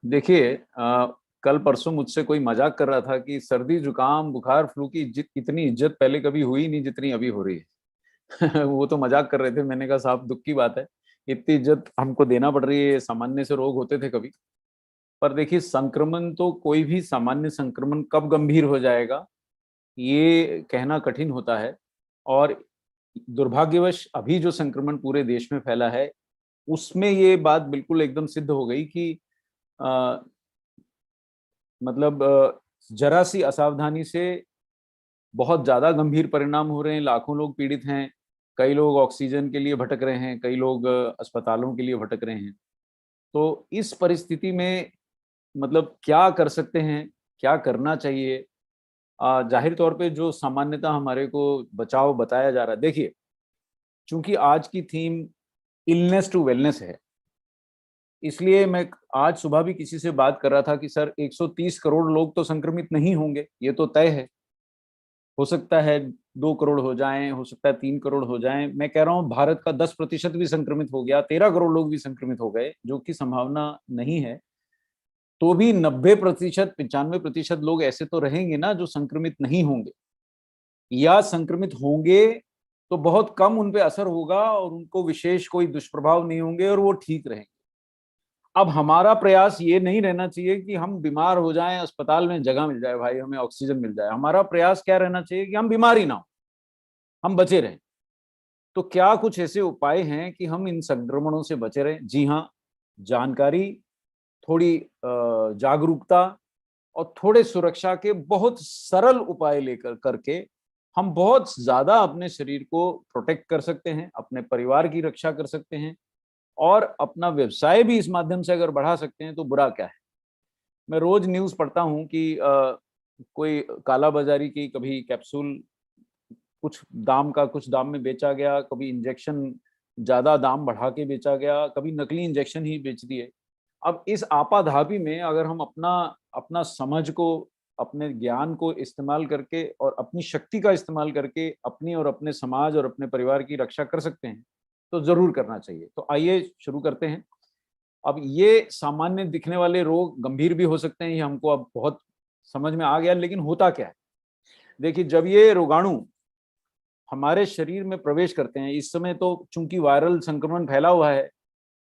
देखिए, कल परसों मुझसे कोई मजाक कर रहा था कि सर्दी जुकाम बुखार फ्लू की इतनी इज्जत पहले कभी हुई नहीं जितनी अभी हो रही है। वो तो मजाक कर रहे थे। मैंने कहा साहब दुख की बात है, इतनी इज्जत हमको देना पड़ रही है। सामान्य से रोग होते थे कभी। पर देखिए, संक्रमण तो कोई भी सामान्य संक्रमण कब गंभीर हो जाएगा ये कहना कठिन होता है। और दुर्भाग्यवश अभी जो संक्रमण पूरे देश में फैला है उसमें ये बात बिल्कुल एकदम सिद्ध हो गई कि अ, मतलब जरा सी असावधानी से बहुत ज्यादा गंभीर परिणाम हो रहे हैं। लाखों लोग पीड़ित हैं। कई लोग ऑक्सीजन के लिए भटक रहे हैं, कई लोग अस्पतालों के लिए भटक रहे हैं। तो इस परिस्थिति में मतलब क्या कर सकते हैं, क्या करना चाहिए? जाहिर तौर पे जो सामान्यतः हमारे को बचाव बताया जा रहा है, देखिए, चूंकि आज की थीम इलनेस टू वेलनेस है, इसलिए मैं आज सुबह भी किसी से बात कर रहा था कि सर 130 करोड़ लोग तो संक्रमित नहीं होंगे, ये तो तय है। हो सकता है 2 करोड़ हो जाएं, हो सकता है 3 करोड़ हो जाएं। मैं कह रहा हूं भारत का 10% भी संक्रमित हो गया, 13 करोड़ लोग भी संक्रमित हो गए, जो कि संभावना नहीं है, तो भी 90%, 95% लोग ऐसे तो रहेंगे ना जो संक्रमित नहीं होंगे, या संक्रमित होंगे तो बहुत कम उन पे असर होगा और उनको विशेष कोई दुष्प्रभाव नहीं होंगे और वो ठीक रहेंगे। अब हमारा प्रयास ये नहीं रहना चाहिए कि हम बीमार हो जाएं, अस्पताल में जगह मिल जाए, भाई हमें ऑक्सीजन मिल जाए। हमारा प्रयास क्या रहना चाहिए कि हम बीमार ही ना हो, हम बचे रहें। तो क्या कुछ ऐसे उपाय हैं कि हम इन संक्रमणों से बचे रहें? जी हाँ, जानकारी, थोड़ी जागरूकता और थोड़े सुरक्षा के बहुत सरल उपाय लेकर करके हम बहुत ज्यादा अपने शरीर को प्रोटेक्ट कर सकते हैं, अपने परिवार की रक्षा कर सकते हैं और अपना व्यवसाय भी इस माध्यम से अगर बढ़ा सकते हैं तो बुरा क्या है। मैं रोज न्यूज पढ़ता हूँ कि कोई काला बाजारी की, कभी कैप्सूल कुछ दाम में बेचा गया, कभी इंजेक्शन ज्यादा दाम बढ़ा के बेचा गया, कभी नकली इंजेक्शन ही बेच दिए। अब इस आपाधापी में अगर हम अपना अपना समझ को, अपने ज्ञान को इस्तेमाल करके और अपनी शक्ति का इस्तेमाल करके अपनी और अपने समाज और अपने परिवार की रक्षा कर सकते हैं तो जरूर करना चाहिए। तो आइए शुरू करते हैं। अब ये सामान्य दिखने वाले रोग गंभीर भी हो सकते हैं, ये हमको अब बहुत समझ में आ गया। लेकिन होता क्या है, देखिए, जब ये रोगाणु हमारे शरीर में प्रवेश करते हैं, इस समय तो चूंकि वायरल संक्रमण फैला हुआ है,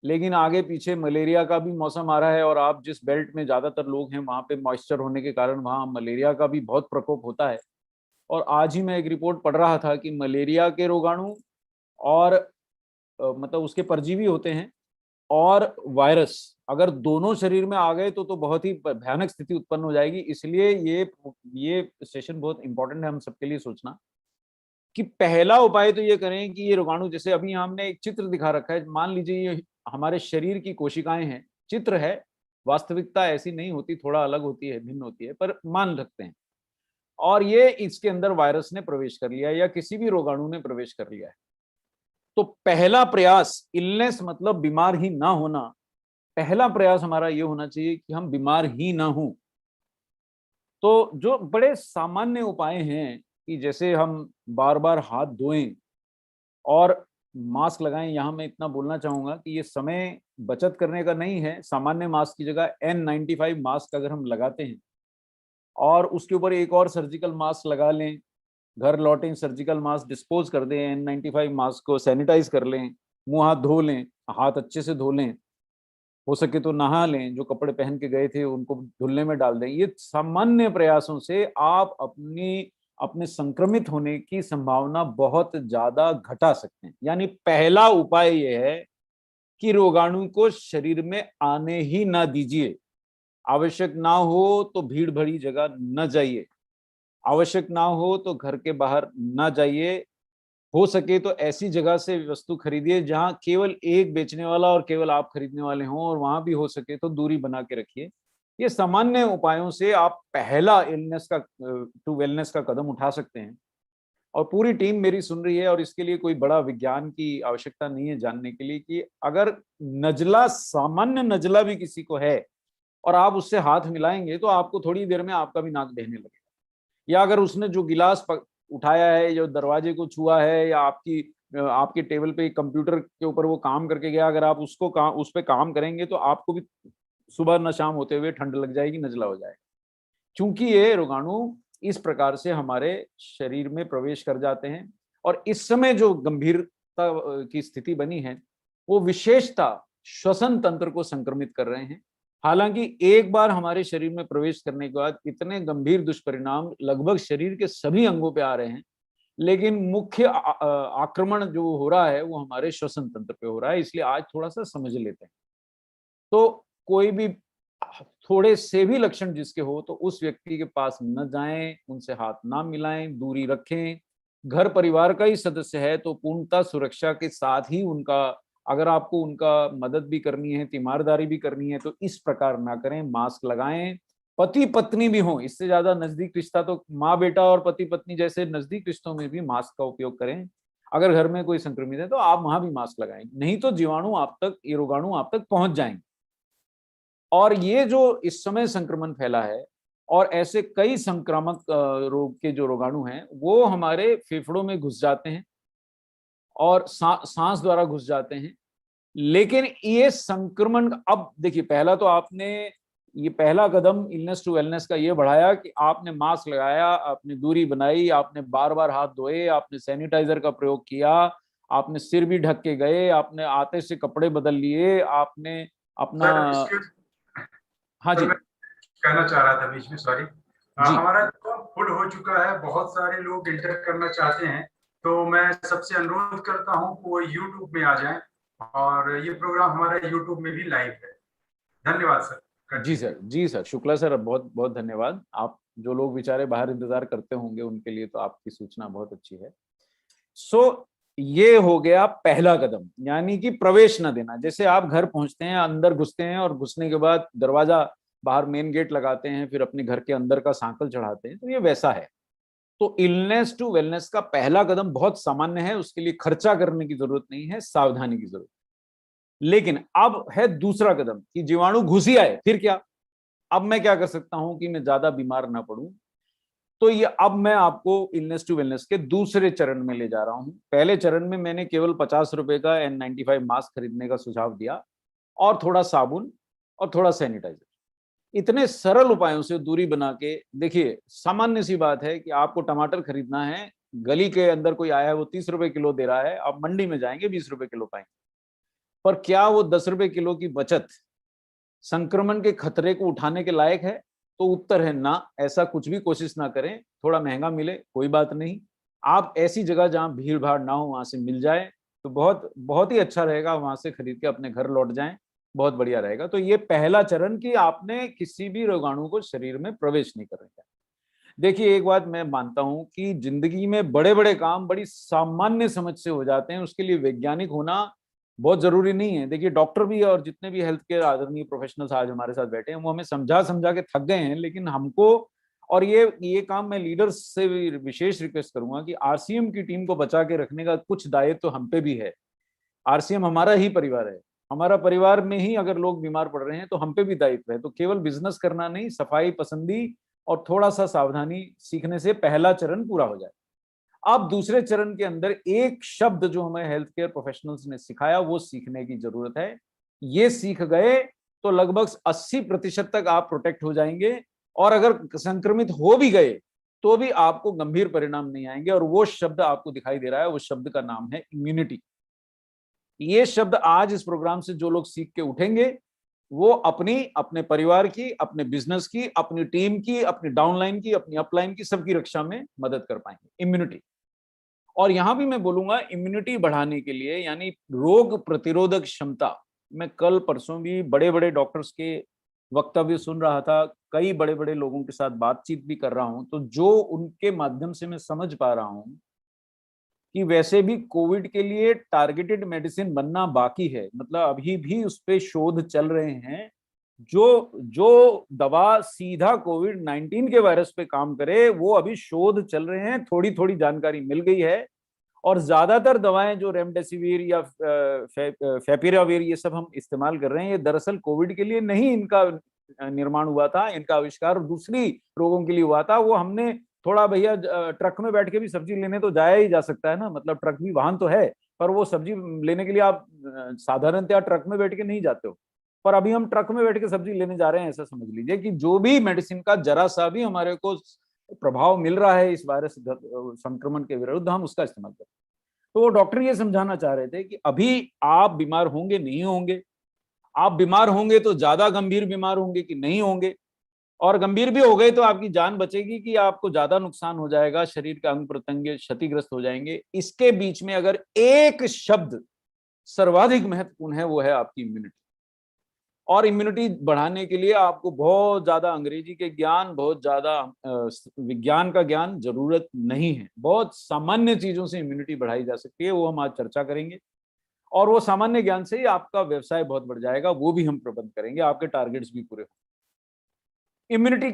लेकिन आगे पीछे मलेरिया का भी मौसम आ रहा है और आप जिस बेल्ट में ज्यादातर लोग हैं वहां पे मॉइस्चर होने के कारण वहां मलेरिया का भी बहुत प्रकोप होता है। और आज ही मैं एक रिपोर्ट पढ़ रहा था कि मलेरिया के रोगाणु और मतलब उसके परजीवी होते हैं, और वायरस अगर दोनों शरीर में आ गए तो बहुत ही भयानक स्थिति उत्पन्न हो जाएगी। इसलिए ये सेशन बहुत इंपॉर्टेंट है हम सबके लिए सोचना कि पहला उपाय तो ये करें कि ये रोगाणु, जैसे अभी हमने एक चित्र दिखा रखा है, मान लीजिए ये हमारे शरीर की कोशिकाएं हैं, चित्र है, वास्तविकता ऐसी नहीं होती, थोड़ा अलग होती है, भिन्न होती है, पर मान सकते हैं। और ये इसके अंदर वायरस ने प्रवेश कर लिया या किसी भी रोगाणु ने प्रवेश कर लिया है, तो पहला प्रयास, इलनेस मतलब बीमार ही ना होना, पहला प्रयास हमारा ये होना चाहिए कि हम बीमार ही ना हो। तो जो बड़े सामान्य उपाय हैं कि जैसे हम बार बार हाथ धोएं और मास्क लगाएं। यहाँ मैं इतना बोलना चाहूंगा कि ये समय बचत करने का नहीं है। सामान्य मास्क की जगह N95 मास्क अगर हम लगाते हैं और उसके ऊपर एक और सर्जिकल मास्क लगा लें, घर लौटें सर्जिकल मास्क डिस्पोज कर दें, N95 मास्क को सैनिटाइज कर लें, मुंह हाथ धो लें, हाथ अच्छे से धो लें, हो सके तो नहा लें, जो कपड़े पहन के गए थे उनको धुलने में डाल दें। ये सामान्य प्रयासों से आप अपने संक्रमित होने की संभावना बहुत ज्यादा घटा सकते हैं। यानी पहला उपाय यह है कि रोगाणु को शरीर में आने ही ना दीजिए। आवश्यक ना हो तो भीड़ भरी जगह न जाइए, आवश्यक ना हो तो घर के बाहर ना जाइए। हो सके तो ऐसी जगह से वस्तु खरीदिए जहां केवल एक बेचने वाला और केवल आप खरीदने वाले हों, और वहां भी हो सके तो दूरी बना के रखिए। ये सामान्य उपायों से आप पहला इलनेस का टू वेलनेस का कदम उठा सकते हैं। और पूरी टीम मेरी सुन रही है और इसके लिए कोई बड़ा विज्ञान की आवश्यकता नहीं है जानने के लिए कि अगर नजला, सामान्य नजला भी किसी को है और आप उससे हाथ मिलाएंगे तो आपको थोड़ी देर में आपका भी नाक बहने लगेगा। या अगर उसने जो गिलास उठाया है, जो दरवाजे को छुआ है, या आपकी टेबल पे कंप्यूटर के ऊपर वो काम करके गया, अगर आप उस पे काम करेंगे तो आपको भी सुबह न शाम होते हुए ठंड लग जाएगी, नजला हो जाएगा। क्योंकि ये रोगाणु इस प्रकार से हमारे शरीर में प्रवेश कर जाते हैं, और इस समय जो गंभीरता की स्थिति बनी है वो विशेषता श्वसन तंत्र को संक्रमित कर रहे हैं। हालांकि एक बार हमारे शरीर में प्रवेश करने के बाद इतने गंभीर दुष्परिणाम लगभग शरीर के सभी अंगों पे आ रहे हैं, लेकिन मुख्य आक्रमण जो हो रहा है वो हमारे श्वसन तंत्र पे हो रहा है। इसलिए आज थोड़ा सा समझ लेते हैं। तो कोई भी थोड़े से भी लक्षण जिसके हो तो उस व्यक्ति के पास न जाएं, उनसे हाथ ना मिलाएं, दूरी रखें। घर परिवार का ही सदस्य है तो पूर्णतः सुरक्षा के साथ ही उनका, अगर आपको उनका मदद भी करनी है, तीमारदारी भी करनी है, तो इस प्रकार ना करें, मास्क लगाएं। पति पत्नी भी हो, इससे ज्यादा नजदीक रिश्ता तो माँ बेटा और पति पत्नी जैसे नजदीक रिश्तों में भी मास्क का उपयोग करें। अगर घर में कोई संक्रमित है तो आप वहां भी मास्क लगाएं, नहीं तो जीवाणु आप तक, ये रोगाणु आप तक पहुंच जाएंगे। और ये जो इस समय संक्रमण फैला है, और ऐसे कई संक्रामक रोग के जो रोगाणु हैं वो हमारे फेफड़ों में घुस जाते हैं और सांस द्वारा घुस जाते हैं। लेकिन ये संक्रमण, अब देखिए, पहला तो आपने ये पहला कदम इलनेस टू वेलनेस का ये बढ़ाया कि आपने मास्क लगाया, आपने दूरी बनाई, आपने बार बार हाथ धोए, आपने सैनिटाइजर का प्रयोग किया, आपने सिर भी ढक के गए, आपने आते से कपड़े बदल लिए, आपने अपना। हाँ सर जी मैं कहना चाह रहा था बीच में, सॉरी। जी। हमारा तो फुल हो चुका है, बहुत सारे लोग इंटर करना चाहते हैं, तो मैं सबसे अनुरोध करता हूं कि वो यूट्यूब में आ जाएं, और ये प्रोग्राम हमारा यूट्यूब में भी लाइव है। धन्यवाद सर, जी कंटिन्यू। सर, जी सर, शुक्ला सर, बहुत बहुत धन्यवाद। आप जो लोग बेचारे बाहर इंतजार करते होंगे उनके लिए तो आपकी सूचना बहुत अच्छी है। सो ये हो गया पहला कदम, यानी कि प्रवेश न देना। जैसे आप घर पहुंचते हैं, अंदर घुसते हैं, और घुसने के बाद दरवाजा बाहर मेन गेट लगाते हैं, फिर अपने घर के अंदर का सांकल चढ़ाते हैं, तो ये वैसा है। तो इलनेस टू वेलनेस का पहला कदम बहुत सामान्य है, उसके लिए खर्चा करने की जरूरत नहीं है, सावधानी की जरूरत। लेकिन अब है दूसरा कदम कि जीवाणु घुस ही आए, फिर क्या? अब मैं क्या कर सकता हूं कि मैं ज्यादा बीमार ना पड़ूं? तो ये अब मैं आपको इलनेस टू वेलनेस के दूसरे चरण में ले जा रहा हूं। पहले चरण में मैंने केवल 50 रुपए का N95 मास्क खरीदने का सुझाव दिया, और थोड़ा साबुन और थोड़ा सैनिटाइजर। इतने सरल उपायों से दूरी बना के देखिए, सामान्य सी बात है कि आपको टमाटर खरीदना है, गली के अंदर कोई आया है वो 30 रुपए किलो दे रहा है, आप मंडी में जाएंगे 20 रुपए किलो पाएंगे। पर क्या वो 10 रुपए किलो की बचत संक्रमण के खतरे को उठाने के लायक है? तो उत्तर है ना। ऐसा कुछ भी कोशिश ना करें। थोड़ा महंगा मिले कोई बात नहीं, आप ऐसी जगह जहां भीड़ भाड़ ना हो वहां से मिल जाए तो बहुत बहुत ही अच्छा रहेगा, वहां से खरीद के अपने घर लौट जाएं, बहुत बढ़िया रहेगा। तो ये पहला चरण कि आपने किसी भी रोगाणु को शरीर में प्रवेश नहीं करेगा। देखिए, एक बात मैं मानता हूं कि जिंदगी में बड़े बड़े काम बड़ी सामान्य समझ से हो जाते हैं, उसके लिए वैज्ञानिक होना बहुत जरूरी नहीं है। देखिए, डॉक्टर भी और जितने भी हेल्थ केयर आदरणीय प्रोफेशनल्स आज हमारे साथ बैठे हैं वो हमें समझा समझा के थक गए हैं, लेकिन हमको, और ये काम मैं लीडर्स से भी विशेष रिक्वेस्ट करूंगा कि आरसीएम की टीम को बचा के रखने का कुछ दायित्व तो हम पे भी है। आरसीएम हमारा ही परिवार है, हमारा परिवार में ही अगर लोग बीमार पड़ रहे हैं तो हम पे भी दायित्व है। तो केवल बिजनेस करना नहीं, सफाई पसंदी और थोड़ा सा सावधानी सीखने से पहला चरण पूरा हो जाए। अब दूसरे चरण के अंदर एक शब्द जो हमें हेल्थ केयर प्रोफेशनल्स ने सिखाया वो सीखने की जरूरत है। ये सीख गए तो लगभग 80% तक आप प्रोटेक्ट हो जाएंगे, और अगर संक्रमित हो भी गए तो भी आपको गंभीर परिणाम नहीं आएंगे। और वो शब्द आपको दिखाई दे रहा है, उस शब्द का नाम है इम्यूनिटी। ये शब्द आज इस प्रोग्राम से जो लोग सीख के उठेंगे वो अपनी, अपने परिवार की, अपने बिजनेस की, अपनी टीम की, अपनी डाउनलाइन की, अपनी अपलाइन की, सबकी रक्षा में मदद कर पाएंगे। इम्यूनिटी। और यहां भी मैं बोलूंगा इम्यूनिटी बढ़ाने के लिए, यानी रोग प्रतिरोधक क्षमता। मैं कल परसों भी बड़े बड़े डॉक्टर्स के वक्तव्य सुन रहा था, कई बड़े बड़े लोगों के साथ बातचीत भी कर रहा हूं, तो जो उनके माध्यम से मैं समझ पा रहा हूं कि वैसे भी कोविड के लिए टारगेटेड मेडिसिन बनना बाकी है। मतलब अभी भी उस पर शोध चल रहे हैं। जो जो दवा सीधा कोविड-19 के वायरस पे काम करे वो अभी शोध चल रहे हैं, थोड़ी थोड़ी जानकारी मिल गई है। और ज्यादातर दवाएं जो रेमडेसिविर या फेपिराविर ये सब हम इस्तेमाल कर रहे हैं, ये दरअसल कोविड के लिए नहीं इनका निर्माण हुआ था, इनका आविष्कार दूसरी रोगों के लिए हुआ था। वो हमने थोड़ा, भैया ट्रक में बैठ के भी सब्जी लेने तो जाया ही जा सकता है ना, मतलब ट्रक भी वाहन तो है, पर वो सब्जी लेने के लिए आप साधारणतया ट्रक में बैठ के नहीं जाते हो। पर अभी हम ट्रक में बैठ के सब्जी लेने जा रहे हैं, ऐसा समझ लीजिए कि जो भी मेडिसिन का जरा सा भी हमारे को प्रभाव मिल रहा है इस वायरस संक्रमण के विरुद्ध, हम उसका इस्तेमाल करें। तो वो डॉक्टर ये समझाना चाह रहे थे कि अभी आप बीमार होंगे नहीं होंगे, आप बीमार होंगे तो ज्यादा गंभीर बीमार होंगे कि नहीं होंगे, और गंभीर भी हो गए तो आपकी जान बचेगी कि आपको ज्यादा नुकसान हो जाएगा, शरीर के अंग प्रत्यंग क्षतिग्रस्त हो जाएंगे। इसके बीच में अगर एक शब्द सर्वाधिक महत्वपूर्ण है, वो है आपकी इम्यूनिटी। और इम्यूनिटी बढ़ाने के लिए आपको बहुत ज्यादा अंग्रेजी के ज्ञान, बहुत ज्यादा विज्ञान का ज्ञान जरूरत नहीं है। बहुत सामान्य चीजों से इम्यूनिटी बढ़ाई जा सकती है, वो हम आज चर्चा करेंगे। और वो सामान्य ज्ञान से ही आपका व्यवसाय बहुत बढ़ जाएगा, वो भी हम प्रबंध करेंगे, आपके टारगेट्स भी पूरे होंगे। इम्यूनिटी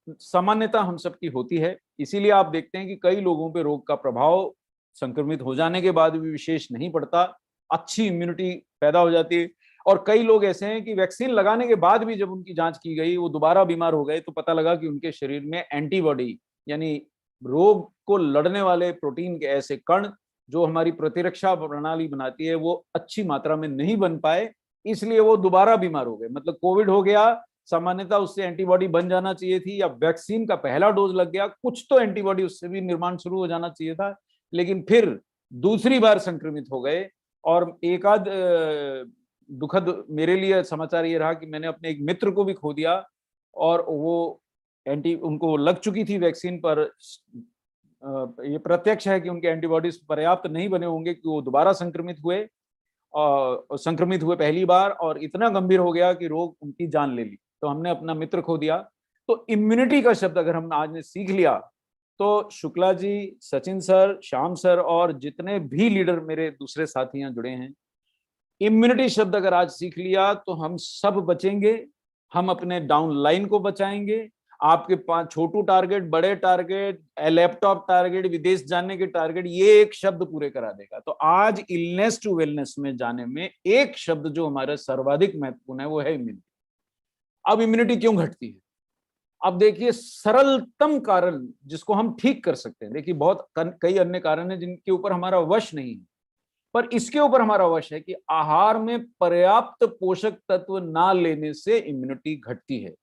सामान्यता हम सबकी होती है, इसीलिए आप देखते हैं कि कई लोगों पे रोग का प्रभाव संक्रमित हो जाने के बाद भी विशेष नहीं पड़ता, अच्छी इम्यूनिटी पैदा हो जाती है। और कई लोग ऐसे हैं कि वैक्सीन लगाने के बाद भी जब उनकी जांच की गई, वो दोबारा बीमार हो गए, तो पता लगा कि उनके शरीर में एंटीबॉडी यानी रोग को लड़ने वाले प्रोटीन के ऐसे कण जो हमारी प्रतिरक्षा प्रणाली बनाती है, वो अच्छी मात्रा में नहीं बन पाए, इसलिए वो दोबारा बीमार हो गए। मतलब कोविड हो गया, सामान्यतः उससे एंटीबॉडी बन जाना चाहिए थी, या वैक्सीन का पहला डोज लग गया, कुछ तो एंटीबॉडी उससे भी निर्माण शुरू हो जाना चाहिए था, लेकिन फिर दूसरी बार संक्रमित हो गए। और एक आध दुखद मेरे लिए समाचार ये रहा कि मैंने अपने एक मित्र को भी खो दिया, और वो उनको लग चुकी थी वैक्सीन, पर ये प्रत्यक्ष है कि उनके एंटीबॉडीज पर्याप्त नहीं बने होंगे कि वो दोबारा संक्रमित हुए, और संक्रमित हुए पहली बार, और इतना गंभीर हो गया कि रोग उनकी जान ले ली, तो हमने अपना मित्र खो दिया। तो इम्यूनिटी का शब्द अगर हम आज ने सीख लिया, तो शुक्ला जी, सचिन सर, श्याम सर और जितने भी लीडर मेरे दूसरे साथियां जुड़े हैं, इम्यूनिटी शब्द अगर आज सीख लिया तो हम सब बचेंगे, हम अपने डाउन लाइन को बचाएंगे। आपके पास छोटू टारगेट, बड़े टारगेट, लैपटॉप टारगेट, विदेश जाने के टारगेट, ये एक शब्द पूरे करा देगा। तो आज इलनेस टू वेलनेस में जाने में एक शब्द जो हमारा सर्वाधिक महत्वपूर्ण है, वो है इम्यूनिटी। अब इम्यूनिटी क्यों घटती है? अब देखिए, सरलतम कारण जिसको हम ठीक कर सकते हैं, देखिए बहुत कई अन्य कारण हैं जिनके ऊपर हमारा वश नहीं है, पर इसके ऊपर हमारा वश है कि आहार में पर्याप्त पोषक तत्व ना लेने से इम्यूनिटी घटती है।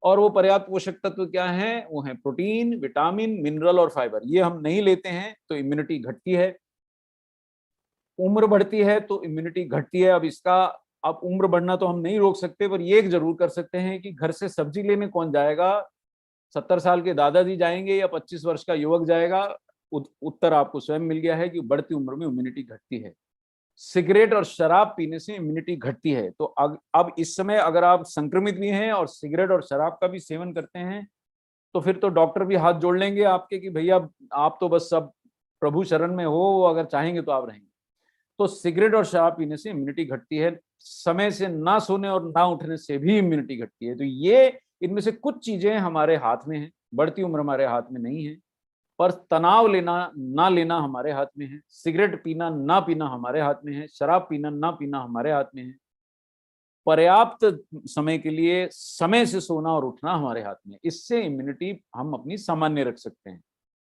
और वो पर्याप्त पोषक तत्व क्या हैं? वो हैं प्रोटीन, विटामिन, मिनरल और फाइबर। ये हम नहीं लेते हैं तो इम्यूनिटी घटती है। उम्र बढ़ती है तो इम्यूनिटी घटती है। अब उम्र बढ़ना तो हम नहीं रोक सकते, पर ये एक जरूर कर सकते हैं कि घर से सब्जी लेने कौन जाएगा? 70 साल के दादाजी जाएंगे या 25 वर्ष का युवक जाएगा? उत्तर आपको स्वयं मिल गया है कि बढ़ती उम्र में इम्यूनिटी घटती है। सिगरेट और शराब पीने से इम्यूनिटी घटती है। तो अब इस समय अगर आप संक्रमित भी हैं और सिगरेट और शराब का भी सेवन करते हैं, तो फिर तो डॉक्टर भी हाथ जोड़ लेंगे आपके कि भैया आप तो बस सब प्रभु शरण में हो, अगर चाहेंगे तो आप रहेंगे। तो सिगरेट और शराब पीने से इम्यूनिटी घटती है। समय से ना सोने और ना उठने से भी इम्यूनिटी घटती है। तो ये इनमें से कुछ चीजें हमारे हाथ में हैं। बढ़ती उम्र हमारे हाथ में नहीं है, पर तनाव लेना ना लेना हमारे हाथ में है। सिगरेट पीना ना पीना हमारे हाथ में है। शराब पीना ना पीना हमारे हाथ में है। पर्याप्त समय के लिए समय से सोना और उठना हमारे हाथ में। इससे इम्यूनिटी हम अपनी सामान्य रख सकते हैं,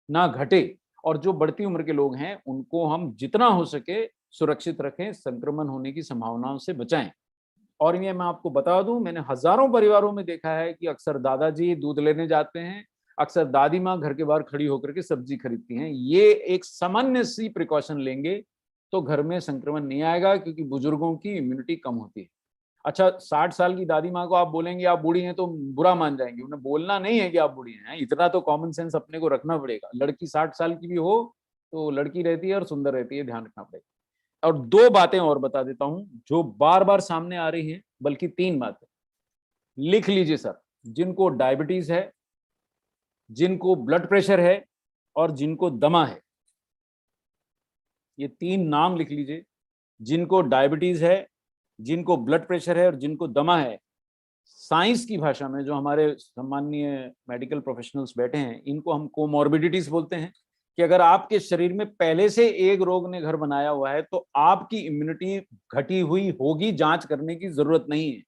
ना घटे। और जो बढ़ती उम्र के लोग हैं उनको हम जितना हो सके सुरक्षित रखें, संक्रमण होने की संभावनाओं से बचाएं। और ये मैं आपको बता दूं, मैंने हजारों परिवारों में देखा है कि अक्सर दादाजी दूध लेने जाते हैं, अक्सर दादी माँ घर के बाहर खड़ी होकर के सब्जी खरीदती हैं। ये एक सामान्य सी प्रिकॉशन लेंगे तो घर में संक्रमण नहीं आएगा, क्योंकि बुजुर्गों की इम्यूनिटी कम होती है। अच्छा, 60 साल की दादी माँ को आप बोलेंगे आप बूढ़ी हैं तो बुरा मान जाएंगे। उन्हें बोलना नहीं है कि आप बूढ़ी हैं, इतना तो कॉमन सेंस अपने को रखना पड़ेगा। लड़की 60 साल की भी हो तो लड़की रहती है और सुंदर रहती है, ध्यान रखना पड़ेगा। और दो बातें और बता देता हूं जो बार बार सामने आ रही हैं, बल्कि 3 बातें लिख लीजिए सर। जिनको डायबिटीज है, जिनको ब्लड प्रेशर है और जिनको दमा है, ये 3 नाम लिख लीजिए। जिनको डायबिटीज है, जिनको ब्लड प्रेशर है और जिनको दमा है, साइंस की भाषा में जो हमारे सम्माननीय मेडिकल प्रोफेशनल्स बैठे हैं, इनको हम कोमॉर्बिडिटीज बोलते हैं। कि अगर आपके शरीर में पहले से एक रोग ने घर बनाया हुआ है तो आपकी इम्यूनिटी घटी हुई होगी, जांच करने की जरूरत नहीं है।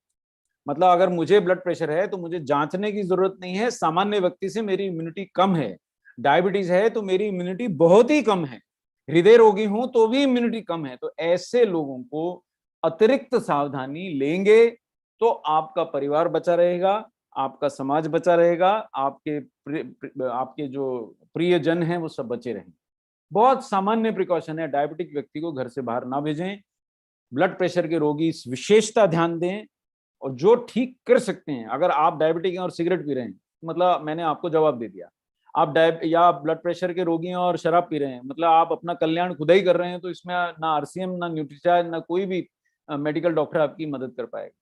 मतलब अगर मुझे ब्लड प्रेशर है तो मुझे जांचने की जरूरत नहीं है, सामान्य व्यक्ति से मेरी इम्यूनिटी कम है। डायबिटीज है तो मेरी इम्यूनिटी बहुत ही कम है। हृदय रोगी हूं तो भी इम्यूनिटी कम है। तो ऐसे लोगों को अतिरिक्त सावधानी लेंगे तो आपका परिवार बचा रहेगा, आपका समाज बचा रहेगा, आपके जो प्रियजन हैं वो सब बचे रहेंगे। बहुत सामान्य प्रिकॉशन है, डायबिटिक व्यक्ति को घर से बाहर ना भेजें। ब्लड प्रेशर के रोगी इस विशेषता ध्यान दें, और जो ठीक कर सकते हैं, अगर आप डायबिटिक हैं और सिगरेट पी रहे हैं, मतलब मैंने आपको जवाब दे दिया। आप या ब्लड प्रेशर के रोगी हैं और शराब पी रहे हैं, मतलब आप अपना कल्याण खुद ही कर रहे हैं, तो इसमें ना आरसीएम, ना न्यूट्रिचार्ज, ना कोई भी मेडिकल डॉक्टर आपकी मदद कर पाएगा।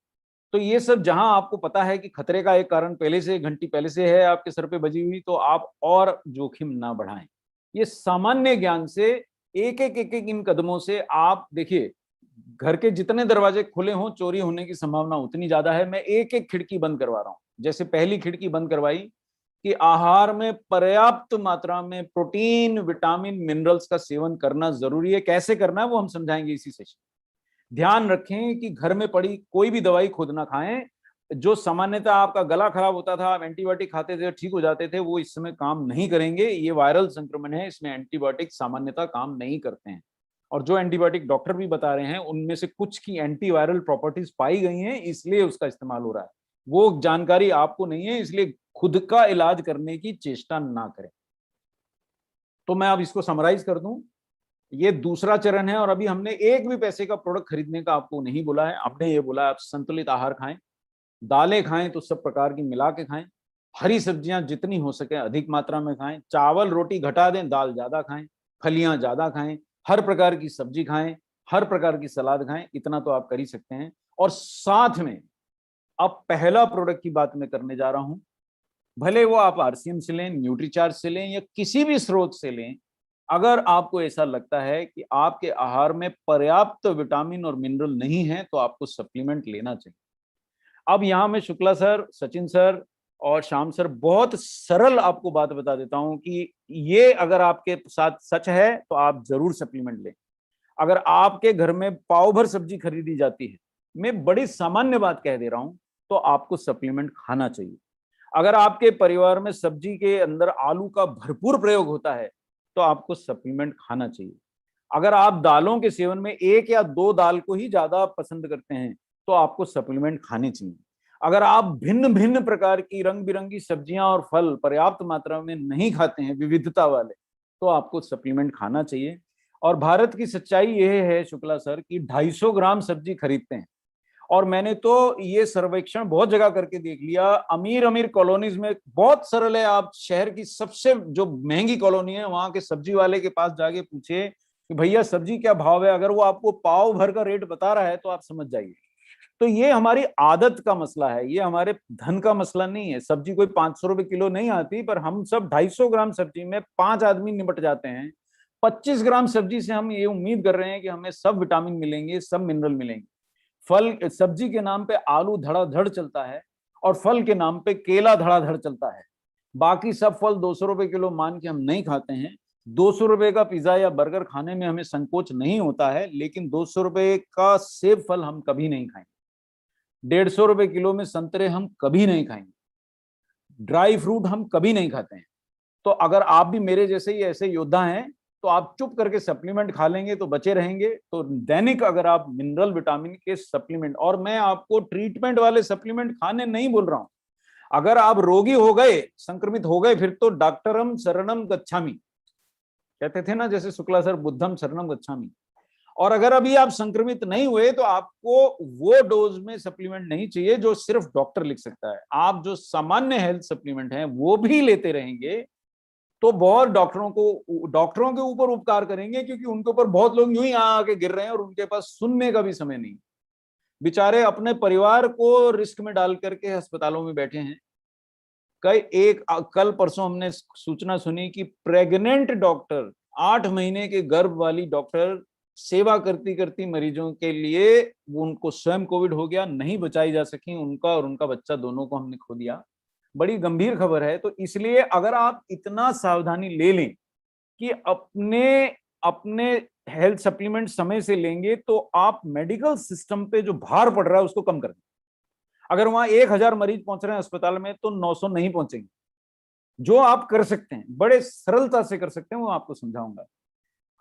तो ये सब जहां आपको पता है कि खतरे का एक कारण पहले से, घंटी पहले से है आपके सर पे बजी हुई, तो आप और जोखिम ना बढ़ाएं। ये सामान्य ज्ञान से एक एक इन कदमों से आप देखिए, घर के जितने दरवाजे खुले हों चोरी होने की संभावना उतनी ज्यादा है। मैं एक एक खिड़की बंद करवा रहा हूं। जैसे पहली खिड़की बंद करवाई कि आहार में पर्याप्त मात्रा में प्रोटीन, विटामिन, मिनरल्स का सेवन करना जरूरी है। कैसे करना है वो हम समझाएंगे इसी सेशन। ध्यान रखें कि घर में पड़ी कोई भी दवाई खुद ना खाएं। जो सामान्यतः आपका गला खराब होता था, आप एंटीबायोटिक खाते थे, ठीक हो जाते थे, वो इस समय काम नहीं करेंगे। ये वायरल संक्रमण है, इसमें एंटीबायोटिक सामान्यतः काम नहीं करते हैं। और जो एंटीबायोटिक डॉक्टर भी बता रहे हैं उनमें से कुछ की एंटीवायरल प्रॉपर्टीज पाई गई हैं, इसलिए उसका इस्तेमाल हो रहा है। वो जानकारी आपको नहीं है, इसलिए खुद का इलाज करने की चेष्टा ना करें। तो मैं अब इसको समराइज कर दूं। ये दूसरा चरण है, और अभी हमने एक भी पैसे का प्रोडक्ट खरीदने का आपको नहीं बोला है। आपने ये बोला है आप संतुलित आहार खाएं, दालें खाएं तो सब प्रकार की मिला के खाएं, हरी सब्जियां जितनी हो सके अधिक मात्रा में खाएं, चावल रोटी घटा दें, दाल ज्यादा खाएं, फलियां ज्यादा खाएं, हर प्रकार की सब्जी खाएं, हर प्रकार की सलाद खाएं। इतना तो आप कर ही सकते हैं। और साथ में अब पहला प्रोडक्ट की बात मैं करने जा रहा हूं, भले वो आप आरसीएम से लें, न्यूट्रीचार्ज से लें, या किसी भी स्रोत से लें। अगर आपको ऐसा लगता है कि आपके आहार में पर्याप्त विटामिन और मिनरल नहीं है तो आपको सप्लीमेंट लेना चाहिए। अब यहां मैं शुक्ला सर, सचिन सर और श्याम सर बहुत सरल आपको बात बता देता हूं कि ये अगर आपके साथ सच है तो आप जरूर सप्लीमेंट लें। अगर आपके घर में पाव भर सब्जी खरीदी जाती है, मैं बड़ी सामान्य बात कह दे रहा हूं, तो आपको सप्लीमेंट खाना चाहिए। अगर आपके परिवार में सब्जी के अंदर आलू का भरपूर प्रयोग होता है तो आपको सप्लीमेंट खाना चाहिए। अगर आप दालों के सेवन में एक या दो दाल को ही ज्यादा पसंद करते हैं तो आपको सप्लीमेंट खाने चाहिए। अगर आप भिन्न भिन्न प्रकार की रंग बिरंगी सब्जियां और फल पर्याप्त मात्रा में नहीं खाते हैं, विविधता वाले, तो आपको सप्लीमेंट खाना चाहिए। और भारत की सच्चाई यह है शुक्ला सर कि 250 ग्राम सब्जी खरीदते हैं। और मैंने तो ये सर्वेक्षण बहुत जगह करके देख लिया, अमीर अमीर कॉलोनीज में बहुत सरल है। आप शहर की सबसे जो महंगी कॉलोनी है वहां के सब्जी वाले के पास जाके पूछे कि भैया सब्जी क्या भाव है, अगर वो आपको पाव भर का रेट बता रहा है तो आप समझ जाइए। तो ये हमारी आदत का मसला है, ये हमारे धन का मसला नहीं है। सब्जी कोई 500 रुपए किलो नहीं आती, पर हम सब 250 ग्राम सब्जी में 5 आदमी निपट जाते हैं। 25 ग्राम सब्जी से हम ये उम्मीद कर रहे हैं कि हमें सब विटामिन मिलेंगे, सब मिनरल मिलेंगे। फल, सब्जी के नाम पे आलू धड़ाधड़ चलता है और फल के नाम पे केला धड़ाधड़ चलता है। बाकी सब फल 200 रुपए किलो मान के हम नहीं खाते हैं। 200 रुपए का पिज्जा या बर्गर खाने में हमें संकोच नहीं होता है, लेकिन 200 रुपए का सेब फल हम कभी नहीं खाएंगे। 150 रुपए किलो में संतरे हम कभी नहीं खाएंगे। ड्राई फ्रूट हम कभी नहीं खाते हैं। तो अगर आप भी मेरे जैसे ही ऐसे योद्धा हैं तो आप चुप करके सप्लीमेंट खा लेंगे तो बचे रहेंगे। तो दैनिक अगर आप मिनरल विटामिन के सप्लीमेंट, और मैं आपको ट्रीटमेंट वाले सप्लीमेंट खाने नहीं बोल रहा हूं। अगर आप रोगी हो गए, संक्रमित हो गए, फिर तो डॉक्टरम शरणम गच्छामि कहते थे ना, जैसे शुक्ला सर, बुद्धम शरणम गच्छामि। और अगर अभी आप संक्रमित नहीं हुए तो आपको वो डोज में सप्लीमेंट नहीं चाहिए जो सिर्फ डॉक्टर लिख सकता है। आप जो सामान्य हेल्थ सप्लीमेंट हैं वो भी लेते रहेंगे तो बहुत डॉक्टरों के ऊपर उपकार करेंगे, क्योंकि उनके ऊपर बहुत लोग यूं ही आके गिर रहे हैं और उनके पास सुनने का भी समय नहीं। बेचारे अपने परिवार को रिस्क में डाल करके अस्पतालों में बैठे हैं। कल परसों हमने सूचना सुनी कि प्रेग्नेंट डॉक्टर, 8 महीने के गर्भ वाली डॉक्टर सेवा करती करती मरीजों के लिए, उनको स्वयं कोविड हो गया, नहीं बचाई जा सकी, उनका और उनका बच्चा दोनों को हमने खो दिया। बड़ी गंभीर खबर है। तो इसलिए अगर आप इतना सावधानी ले लें कि अपने अपने हेल्थ सप्लीमेंट समय से लेंगे तो आप मेडिकल सिस्टम पे जो भार पड़ रहा है उसको कम कर दें। अगर वहां 1000 मरीज पहुंच रहे हैं अस्पताल में तो 900 नहीं पहुंचेंगे। जो आप कर सकते हैं, बड़े सरलता से कर सकते हैं, वो आपको समझाऊंगा।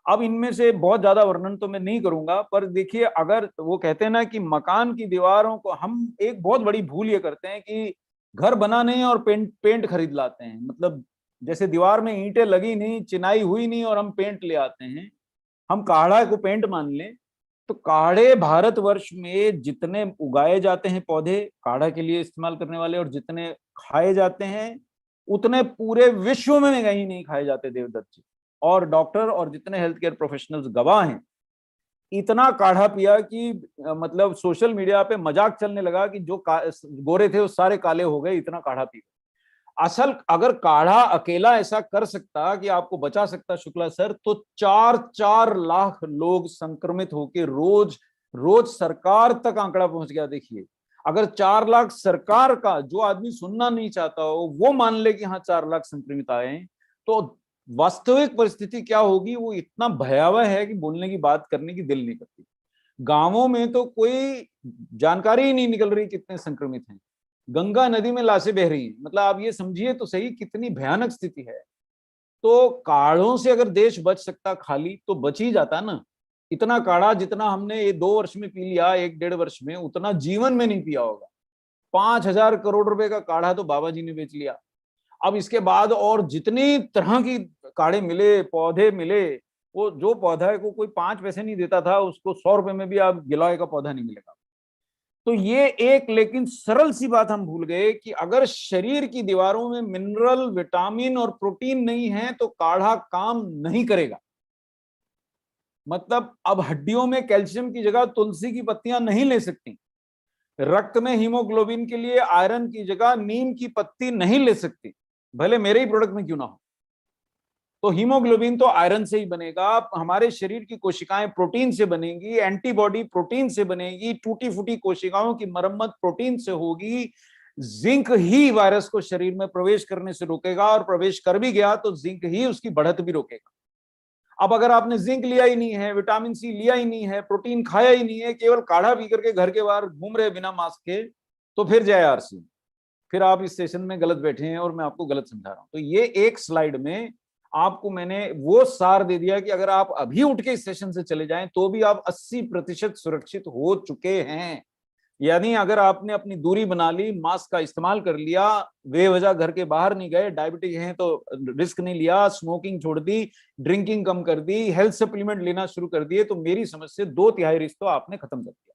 अब इनमें से बहुत ज्यादा वर्णन तो मैं नहीं करूंगा, पर देखिए, अगर वो कहते हैं ना कि मकान की दीवारों को, हम एक बहुत बड़ी भूल ये करते हैं कि घर बना नहीं और पेंट पेंट खरीद लाते हैं। मतलब जैसे दीवार में ईंटें लगी नहीं, चिनाई हुई नहीं, और हम पेंट ले आते हैं, हम काढ़ा को पेंट मान लें। तो काढ़े भारतवर्ष में जितने उगाए जाते हैं पौधे काढ़ा के लिए इस्तेमाल करने वाले, और जितने खाए जाते हैं, उतने पूरे विश्व में कहीं नहीं खाए जाते देवदत्त जी। और डॉक्टर और जितने हेल्थ केयर प्रोफेशनल्स गवाह हैं, इतना काढ़ा पिया कि मतलब सोशल मीडिया पे मजाक चलने लगा कि जो गोरे थे वो सारे काले हो गए, इतना काढ़ा पी। असल अगर काढ़ा अकेला ऐसा कर सकता कि आपको बचा सकता शुक्ला सर, तो 4-4 लाख लोग संक्रमित होकर रोज रोज सरकार तक आंकड़ा पहुंच गया। देखिए, अगर 4 लाख सरकार का, जो आदमी सुनना नहीं चाहता हो, वो मान ले कि हाँ 4 लाख संक्रमित आए हैं, तो वास्तविक परिस्थिति क्या होगी वो इतना भयावह है कि बोलने की, बात करने की दिल नहीं करती। गांवों में तो कोई जानकारी ही नहीं निकल रही कितने संक्रमित हैं। गंगा नदी में लाशें बह रही हैं। मतलब आप ये समझिए तो सही कितनी भयानक स्थिति है। तो काढ़ों से अगर देश बच सकता खाली, तो बच ही जाता ना। इतना काढ़ा जितना हमने ये 2 वर्ष में पी लिया, 1-1.5 वर्ष में, उतना जीवन में नहीं पिया होगा। 5,000 करोड़ रुपए का काढ़ा तो बाबा जी ने बेच लिया। अब इसके बाद और जितनी तरह की काढ़े मिले, पौधे मिले, वो जो पौधा है को कोई 5 पैसे नहीं देता था, उसको 100 रुपए में भी आप गिलोय का पौधा नहीं मिलेगा। तो ये एक लेकिन सरल सी बात हम भूल गए कि अगर शरीर की दीवारों में मिनरल, विटामिन और प्रोटीन नहीं है तो काढ़ा काम नहीं करेगा। मतलब अब हड्डियों में कैल्शियम की जगह तुलसी की पत्तियां नहीं ले सकती, रक्त में हीमोग्लोबिन के लिए आयरन की जगह नीम की पत्ती नहीं ले सकती, भले मेरे ही प्रोडक्ट में क्यों ना हो। तो हीमोग्लोबिन तो आयरन से ही बनेगा, हमारे शरीर की कोशिकाएं प्रोटीन से बनेंगी, एंटीबॉडी प्रोटीन से बनेगी, टूटी फूटी कोशिकाओं की मरम्मत प्रोटीन से होगी। जिंक ही वायरस को शरीर में प्रवेश करने से रोकेगा, और प्रवेश कर भी गया तो जिंक ही उसकी बढ़त भी रोकेगा। अब अगर आपने जिंक लिया ही नहीं है, विटामिन सी लिया ही नहीं है, प्रोटीन खाया ही नहीं है, केवल काढ़ा पी करके घर के बाहर घूम रहे बिना मास्क के, तो फिर जय आरसी, फिर आप इस सेशन में गलत बैठे हैं और मैं आपको गलत समझा रहा हूं। तो ये एक स्लाइड में आपको मैंने वो सार दे दिया कि अगर आप अभी उठ के इस सेशन से चले जाएं तो भी आप 80% सुरक्षित हो चुके हैं। यानी अगर आपने अपनी दूरी बना ली, मास्क का इस्तेमाल कर लिया, बेवजह घर के बाहर नहीं गए, डायबिटिक हैं तो रिस्क नहीं लिया, स्मोकिंग छोड़ दी, ड्रिंकिंग कम कर दी, हेल्थ सप्लीमेंट लेना शुरू कर दिए, तो मेरी समझ से 2/3 रिस्क तो आपने खत्म कर दिया।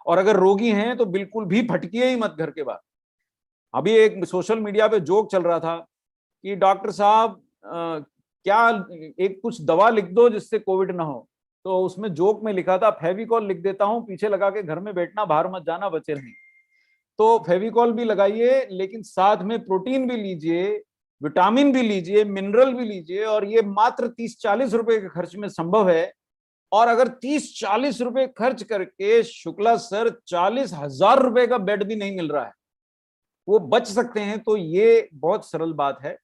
और अगर रोगी हैं तो बिल्कुल भी भटकिए ही मत घर के बाहर। अभी एक सोशल मीडिया पे जोक चल रहा था कि डॉक्टर साहब क्या एक कुछ दवा लिख दो जिससे कोविड ना हो। तो उसमें जोक में लिखा था फेविकॉल लिख देता हूं, पीछे लगा के घर में बैठना, बाहर मत जाना, बचे रहें। तो फेविकॉल भी लगाइए, लेकिन साथ में प्रोटीन भी लीजिए, विटामिन भी लीजिए, मिनरल भी लीजिए, और ये मात्र 30-40 रुपए के खर्च में संभव है। और अगर 30-40 रुपए खर्च करके शुक्ला सर 40,000 रुपए का बेड भी नहीं मिल रहा है, वो बच सकते हैं, तो ये बहुत सरल बात है।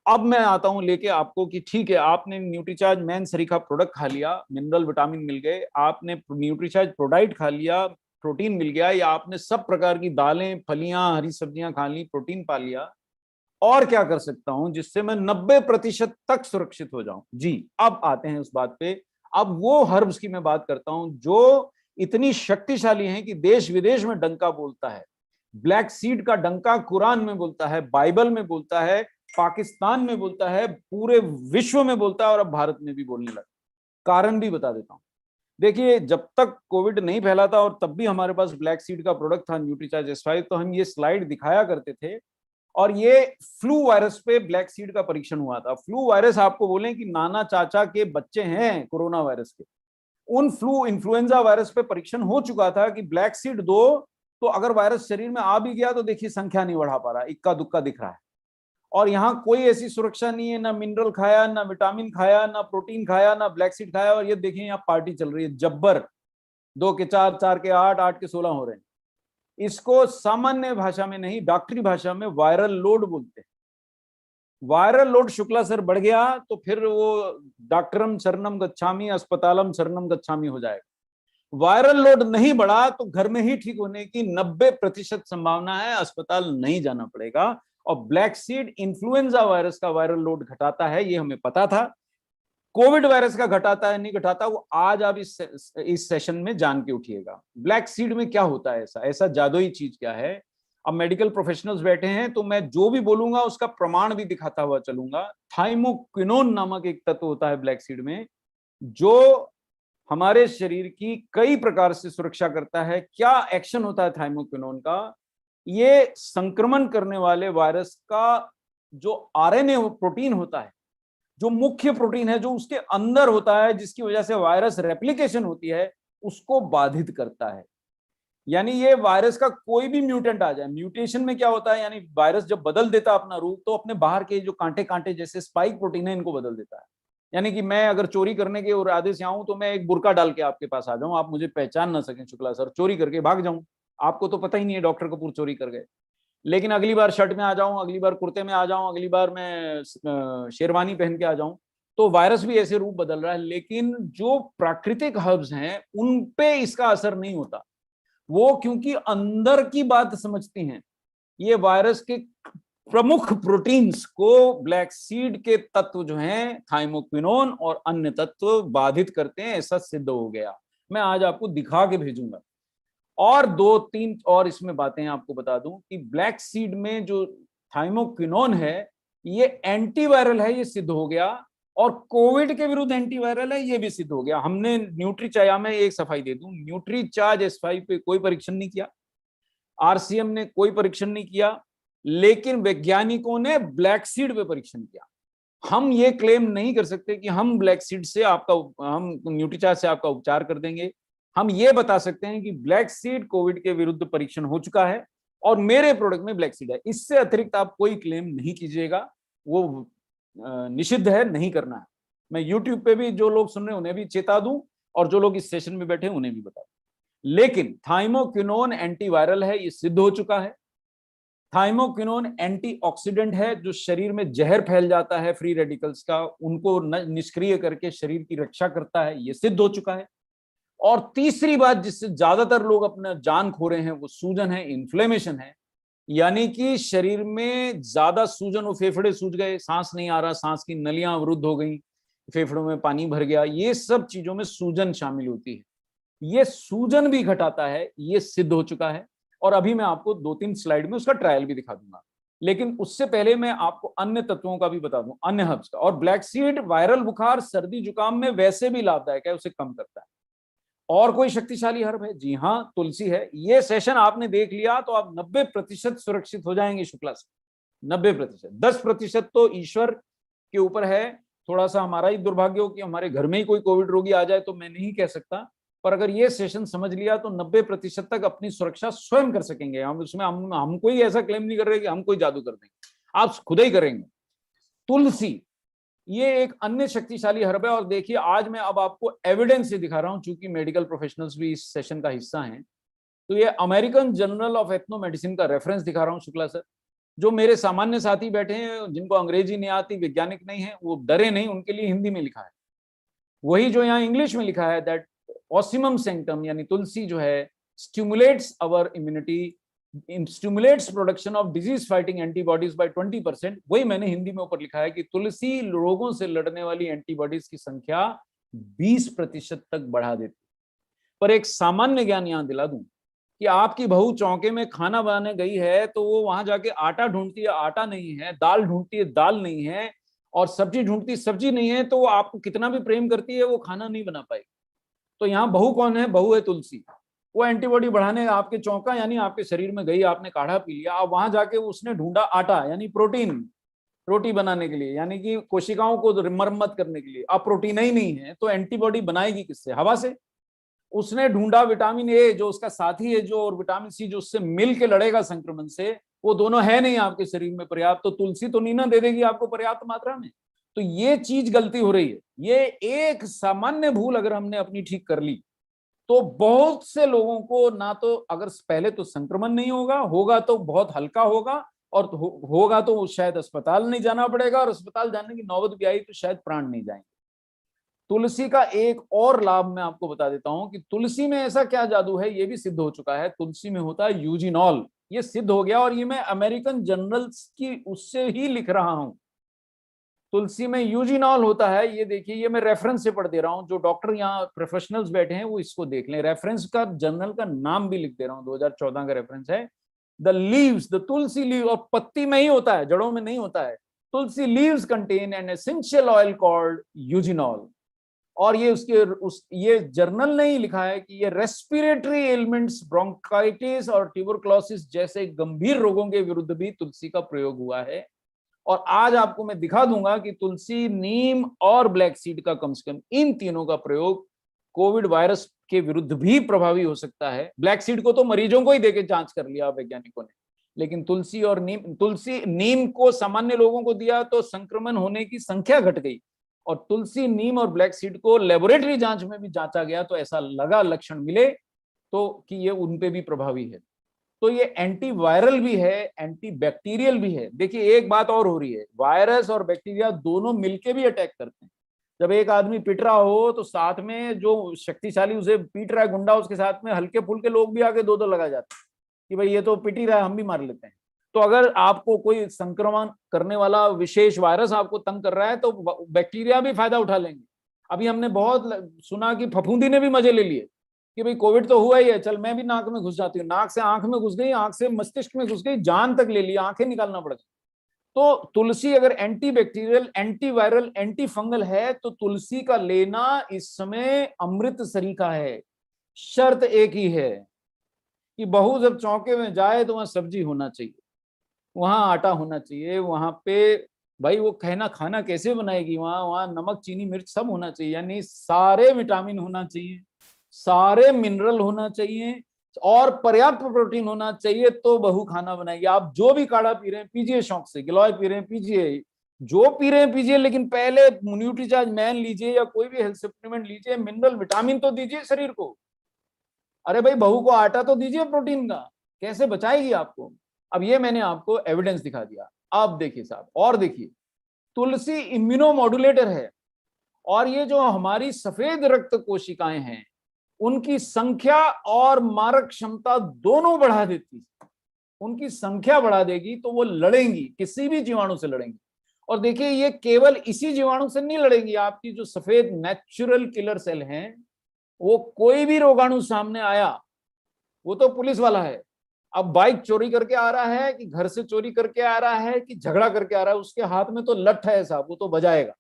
अब मैं आता हूं लेके आपको कि ठीक है, आपने न्यूट्रीचार्ज मैन सरी का प्रोडक्ट खा लिया, मिनरल विटामिन मिल गए, आपने न्यूट्रीचार्ज प्रोडाइट खा लिया, प्रोटीन मिल गया, या आपने सब प्रकार की दालें, फलियां, हरी सब्जियां खा ली, प्रोटीन पा लिया, और क्या कर सकता हूं जिससे मैं 90% तक सुरक्षित हो जाऊं। जी, अब आते हैं उस बात पे। अब वो हर्ब्स की मैं बात करता हूं जो इतनी शक्तिशाली हैं कि देश विदेश में डंका बोलता है। ब्लैक सीड का डंका कुरान में बोलता है, बाइबल में बोलता है, पाकिस्तान में बोलता है, पूरे विश्व में बोलता है, और अब भारत में भी बोलने लगा। कारण भी बता देता हूं। देखिए, जब तक कोविड नहीं फैला था और तब भी हमारे पास ब्लैक सीड का प्रोडक्ट था न्यूट्रीचार्ज S5, तो हम ये स्लाइड दिखाया करते थे। और ये फ्लू वायरस पे ब्लैक सीड का परीक्षण हुआ था। फ्लू वायरस आपको बोले कि नाना चाचा के बच्चे हैं कोरोना वायरस के, उन फ्लू इन्फ्लुएंजा वायरस पे परीक्षण हो चुका था कि ब्लैक सीड दो तो अगर वायरस शरीर में आ भी गया तो देखिए संख्या नहीं बढ़ा पा रहा, इक्का दुक्का दिख रहा है। और यहाँ कोई ऐसी सुरक्षा नहीं है, ना मिनरल खाया, ना विटामिन खाया, ना प्रोटीन खाया, ना ब्लैक सीड खाया, और ये देखिए यहाँ पार्टी चल रही है जब्बर, 2 के 4, 4 के 8, 8 के 16 हो रहे हैं। इसको सामान्य भाषा में नहीं, डॉक्टरी भाषा में वायरल लोड बोलते हैं। वायरल लोड शुक्ला सर बढ़ गया तो फिर वो डॉक्टरम शरणम गच्छामी, अस्पतालम शरणम गच्छामी हो जाएगा। वायरल लोड नहीं बढ़ा तो घर में ही ठीक होने की 90% संभावना है, अस्पताल नहीं जाना पड़ेगा। और ब्लैक सीड इन्फ्लुएंजा वायरस का वायरल लोड घटाता है, ये हमें पता था। कोविड वायरस का घटाता है नहीं घटाता, वो आज आप इस सेशन में जान के उठिएगा। ब्लैक सीड में क्या होता है, ऐसा ऐसा जादुई चीज क्या है। अब मेडिकल प्रोफेशनल्स बैठे हैं तो मैं जो भी बोलूंगा उसका प्रमाण भी दिखाता हुआ चलूंगा। थाइमोक्विनोन नामक एक तत्व होता है ब्लैक सीड में, जो हमारे शरीर की कई प्रकार से सुरक्षा करता है। क्या एक्शन होता है थाइमोक्विनोन का? ये संक्रमण करने वाले वायरस का जो आरएनए प्रोटीन होता है, जो मुख्य प्रोटीन है जो उसके अंदर होता है, जिसकी वजह से वायरस रेप्लिकेशन होती है, उसको बाधित करता है। यानी ये वायरस का कोई भी म्यूटेंट आ जाए, म्यूटेशन में क्या होता है, यानी वायरस जब बदल देता है अपना रूप, तो अपने बाहर के जो कांटे कांटे जैसे स्पाइक प्रोटीन है इनको बदल देता है। यानी कि मैं अगर चोरी करने के इरादे से आऊं तो मैं एक बुर्का डाल के आपके पास आ जाऊं, आप मुझे पहचान ना सकें, शुक्ला सर, चोरी करके भाग जाऊं, आपको तो पता ही नहीं है डॉक्टर कपूर चोरी कर गए। लेकिन अगली बार शर्ट में आ जाऊं, अगली बार कुर्ते में आ जाऊं, अगली बार मैं शेरवानी पहन के आ जाऊं, तो वायरस भी ऐसे रूप बदल रहा है। लेकिन जो प्राकृतिक हर्ब्स हैं उन पे इसका असर नहीं होता, वो क्योंकि अंदर की बात समझती हैं। ये वायरस के प्रमुख प्रोटीन्स को ब्लैक सीड के तत्व जो हैं थाइमोक्विनोन और अन्य तत्व बाधित करते हैं, ऐसा सिद्ध हो गया। मैं आज आपको दिखा के भेजूंगा। और दो तीन और इसमें बातें आपको बता दूं कि ब्लैक सीड में जो थाइमोक्विनोन है ये एंटीवायरल है, ये सिद्ध हो गया। और कोविड के विरुद्ध एंटीवायरल है, ये भी सिद्ध हो गया। हमने न्यूट्रीचाया में एक सफाई दे दूं, न्यूट्रीचार्ज S5 पे कोई परीक्षण नहीं किया, RCM ने कोई परीक्षण नहीं किया, लेकिन वैज्ञानिकों ने ब्लैक सीड पे परीक्षण किया। हम ये क्लेम नहीं कर सकते कि हम ब्लैक सीड से हम न्यूट्रीचार्ज से आपका उपचार कर देंगे। हम ये बता सकते हैं कि ब्लैक सीड कोविड के विरुद्ध परीक्षण हो चुका है और मेरे प्रोडक्ट में ब्लैक सीड है। इससे अतिरिक्त आप कोई क्लेम नहीं कीजिएगा, वो निषिद्ध है, नहीं करना है। मैं यूट्यूब पे भी जो लोग सुन रहे हैं उन्हें भी चेता दूं, और जो लोग इस सेशन में बैठे उन्हें भी बता दूं। लेकिन थाइमोक्विनोन एंटीवायरल है, ये सिद्ध हो चुका है। थाइमोक्विनोन एंटीऑक्सीडेंट है, जो शरीर में जहर फैल जाता है फ्री रेडिकल्स का, उनको निष्क्रिय करके शरीर की रक्षा करता है, ये सिद्ध हो चुका है। और तीसरी बात जिससे ज्यादातर लोग अपना जान खो रहे हैं वो सूजन है, इन्फ्लेमेशन है। यानी कि शरीर में ज्यादा सूजन, वो फेफड़े सूज गए, सांस नहीं आ रहा, सांस की नलियां अवरुद्ध हो गई, फेफड़ों में पानी भर गया, ये सब चीजों में सूजन शामिल होती है। ये सूजन भी घटाता है, ये सिद्ध हो चुका है। और अभी मैं आपको 2-3 स्लाइड में उसका ट्रायल भी दिखा दूंगा। लेकिन उससे पहले मैं आपको अन्य तत्वों का भी बता दूं, अन्य हर्ब्स का। और ब्लैक सीड वायरल बुखार, सर्दी जुकाम में वैसे भी लाभदायक है, उसे कम करता है। और कोई शक्तिशाली हर्ब है? जी हाँ, तुलसी है। ये सेशन आपने देख लिया तो आप 90% सुरक्षित हो जाएंगे शुक्ला से। 90%, 10% तो ईश्वर के ऊपर है। थोड़ा सा हमारा ही दुर्भाग्य हो कि हमारे घर में ही कोई कोविड रोगी आ जाए तो मैं नहीं कह सकता, पर अगर ये सेशन समझ लिया तो 90% तक अपनी सुरक्षा स्वयं कर सकेंगे। हम उसमें हम कोई ऐसा क्लेम नहीं कर रहे कि हम कोई जादू कर देंगे, आप खुद ही करेंगे। तुलसी ये एक अन्य शक्तिशाली हर्ब है। और देखिए आज मैं अब आपको एविडेंस से दिखा रहा हूं, चूंकि मेडिकल प्रोफेशनल्स भी इस सेशन का हिस्सा हैं, तो ये American journal of ethno medicine का रेफरेंस दिखा रहा हूं शुक्ला सर। जो मेरे सामान्य साथी बैठे हैं जिनको अंग्रेजी नहीं आती, वैज्ञानिक नहीं है, वो डरे नहीं, उनके लिए हिंदी में लिखा है वही जो यहाँ इंग्लिश में लिखा है, दैट ऑसिमम सेंक्टम यानी तुलसी जो है stimulates our immunity, stimulates production of disease fighting antibodies by 20%। वही मैंने हिंदी में ऊपर लिखा है कि तुलसी रोगों से लड़ने वाली एंटीबॉडीज की संख्या 20% तक बढ़ा देती। पर एक सामान्य ज्ञान यहां दिला दूं कि आपकी बहू चौके में खाना बनाने गई है तो वो वहां जाके आटा ढूंढती है, आटा नहीं है, दाल ढूंढती है, दाल नहीं है, और सब्जी ढूंढती, सब्जी नहीं है, तो वो आपको कितना भी प्रेम करती है वो खाना नहीं बना पाएगी। तो यहाँ बहू कौन है? बहू है तुलसी। वो एंटीबॉडी बढ़ाने आपके चौका यानी आपके शरीर में गई, आपने काढ़ा पी लिया, अब वहां जाके उसने ढूंढा आटा यानी प्रोटीन, रोटी बनाने के लिए, यानी कि कोशिकाओं को मरम्मत करने के लिए। अब प्रोटीन ही नहीं है तो एंटीबॉडी बनाएगी किससे? हवा से। उसने ढूंढा विटामिन ए जो उसका साथी है जो, और विटामिन सी जो उससे मिल के लड़ेगा संक्रमण से, वो दोनों है नहीं आपके शरीर में पर्याप्त, तो तुलसी तो नहीं ना दे देगी आपको पर्याप्त मात्रा में। तो ये चीज गलती हो रही है। ये एक सामान्य भूल अगर हमने अपनी ठीक कर ली तो बहुत से लोगों को ना तो अगर पहले तो संक्रमण नहीं होगा, होगा तो बहुत हल्का होगा, और होगा तो शायद अस्पताल नहीं जाना पड़ेगा, और अस्पताल जाने की नौबत भी आई तो शायद प्राण नहीं जाएंगे। तुलसी का एक और लाभ मैं आपको बता देता हूं कि तुलसी में ऐसा क्या जादू है, ये भी सिद्ध हो चुका है। तुलसी में होता है यूजिनॉल, ये सिद्ध हो गया, और ये मैं अमेरिकन जर्नल्स की उससे ही लिख रहा हूं। तुलसी में यूजिनॉल होता है। ये देखिए, ये मैं रेफरेंस से पढ़ दे रहा हूँ, जो डॉक्टर यहाँ प्रोफेशनल्स बैठे हैं वो इसको देख लें। रेफरेंस का जर्नल का नाम भी लिख दे रहा हूँ, 2014 का रेफरेंस है। The leaves, the Tulsi leave, और पत्ती में ही होता है, जड़ों में नहीं होता है। Tulsi leaves contain an essential oil called eugenol. और ये ये जर्नल ने ही लिखा है कि ये रेस्पिरेटरी एलिमेंट्स, ब्रोंकाइटिस और ट्यूबरक्लोसिस जैसे गंभीर रोगों के विरुद्ध भी तुलसी का प्रयोग हुआ है। और आज आपको मैं दिखा दूंगा कि तुलसी, नीम और ब्लैक सीड का, कम से कम इन तीनों का प्रयोग कोविड वायरस के विरुद्ध भी प्रभावी हो सकता है। ब्लैक सीड को तो मरीजों को ही देके जांच कर लिया वैज्ञानिकों ने, लेकिन तुलसी और नीम को सामान्य लोगों को दिया तो संक्रमण होने की संख्या घट गई, और तुलसी, नीम और ब्लैक सीड को लेबोरेटरी जांच में भी जांचा गया तो ऐसा लगा, लक्षण मिले तो कि ये उन पे भी प्रभावी है। तो ये एंटीवायरल भी है, एंटीबैक्टीरियल भी है। देखिए एक बात और हो रही है, वायरस और बैक्टीरिया दोनों मिलके भी अटैक करते हैं। जब एक आदमी पिट रहा हो तो साथ में जो शक्तिशाली उसे पीट रहा है गुंडा, उसके साथ में हल्के फुल्के लोग भी आके दो लगा जाते हैं कि भाई ये तो पिट ही रहा है, हम भी मार लेते हैं। तो अगर आपको कोई संक्रमण करने वाला विशेष वायरस आपको तंग कर रहा है तो बैक्टीरिया भी फायदा उठा लेंगे। अभी हमने बहुत सुना कि फफूंदी ने भी मजे ले लिए कि भाई कोविड तो हुआ ही है, चल मैं भी नाक में घुस जाती हूँ। नाक से आंख में घुस गई, आंख से मस्तिष्क में घुस गई, जान तक ले ली, आंखें निकालना पड़ गई। तो तुलसी अगर anti bacterial, anti viral, anti fungal है तो तुलसी का लेना इस समय अमृत सरीखा है। शर्त एक ही है कि बहू जब चौके में जाए तो वहां सब्जी होना चाहिए, वहां आटा होना चाहिए, वहां पे भाई वो कहना खाना कैसे बनाएगी, वहां वहां नमक चीनी मिर्च सब होना चाहिए, यानी सारे विटामिन होना चाहिए, सारे मिनरल होना चाहिए और पर्याप्त प्रोटीन होना चाहिए, तो बहू खाना बनाएगी। आप जो भी काढ़ा पी रहे हैं पीजिए, शौक से गिलोय पी रहे हैं पीजिए, जो पी रहे हैं पीजिए, लेकिन पहले न्यूट्रीचार्ज मैन लीजिए या कोई भी हेल्थ सप्लीमेंट लीजिए, मिनरल विटामिन तो दीजिए शरीर को। अरे भाई बहू को आटा तो दीजिए प्रोटीन का, कैसे बचाएगी आपको। अब ये मैंने आपको एविडेंस दिखा दिया। अब देखिए साहब, और देखिए, तुलसी इम्यूनोमॉड्यूलेटर है, और ये जो हमारी सफेद रक्त कोशिकाएं हैं उनकी संख्या और मारक क्षमता दोनों बढ़ा देती है। उनकी संख्या बढ़ा देगी तो वो लड़ेंगी, किसी भी जीवाणु से लड़ेंगी। और देखिए ये केवल इसी जीवाणु से नहीं लड़ेंगी, आपकी जो सफेद नेचुरल किलर सेल हैं, वो कोई भी रोगाणु सामने आया वो तो पुलिस वाला है। अब बाइक चोरी करके आ रहा है कि घर से चोरी करके आ रहा है कि झगड़ा करके आ रहा है, उसके हाथ में तो लठ है साहब, वो तो बजाएगा।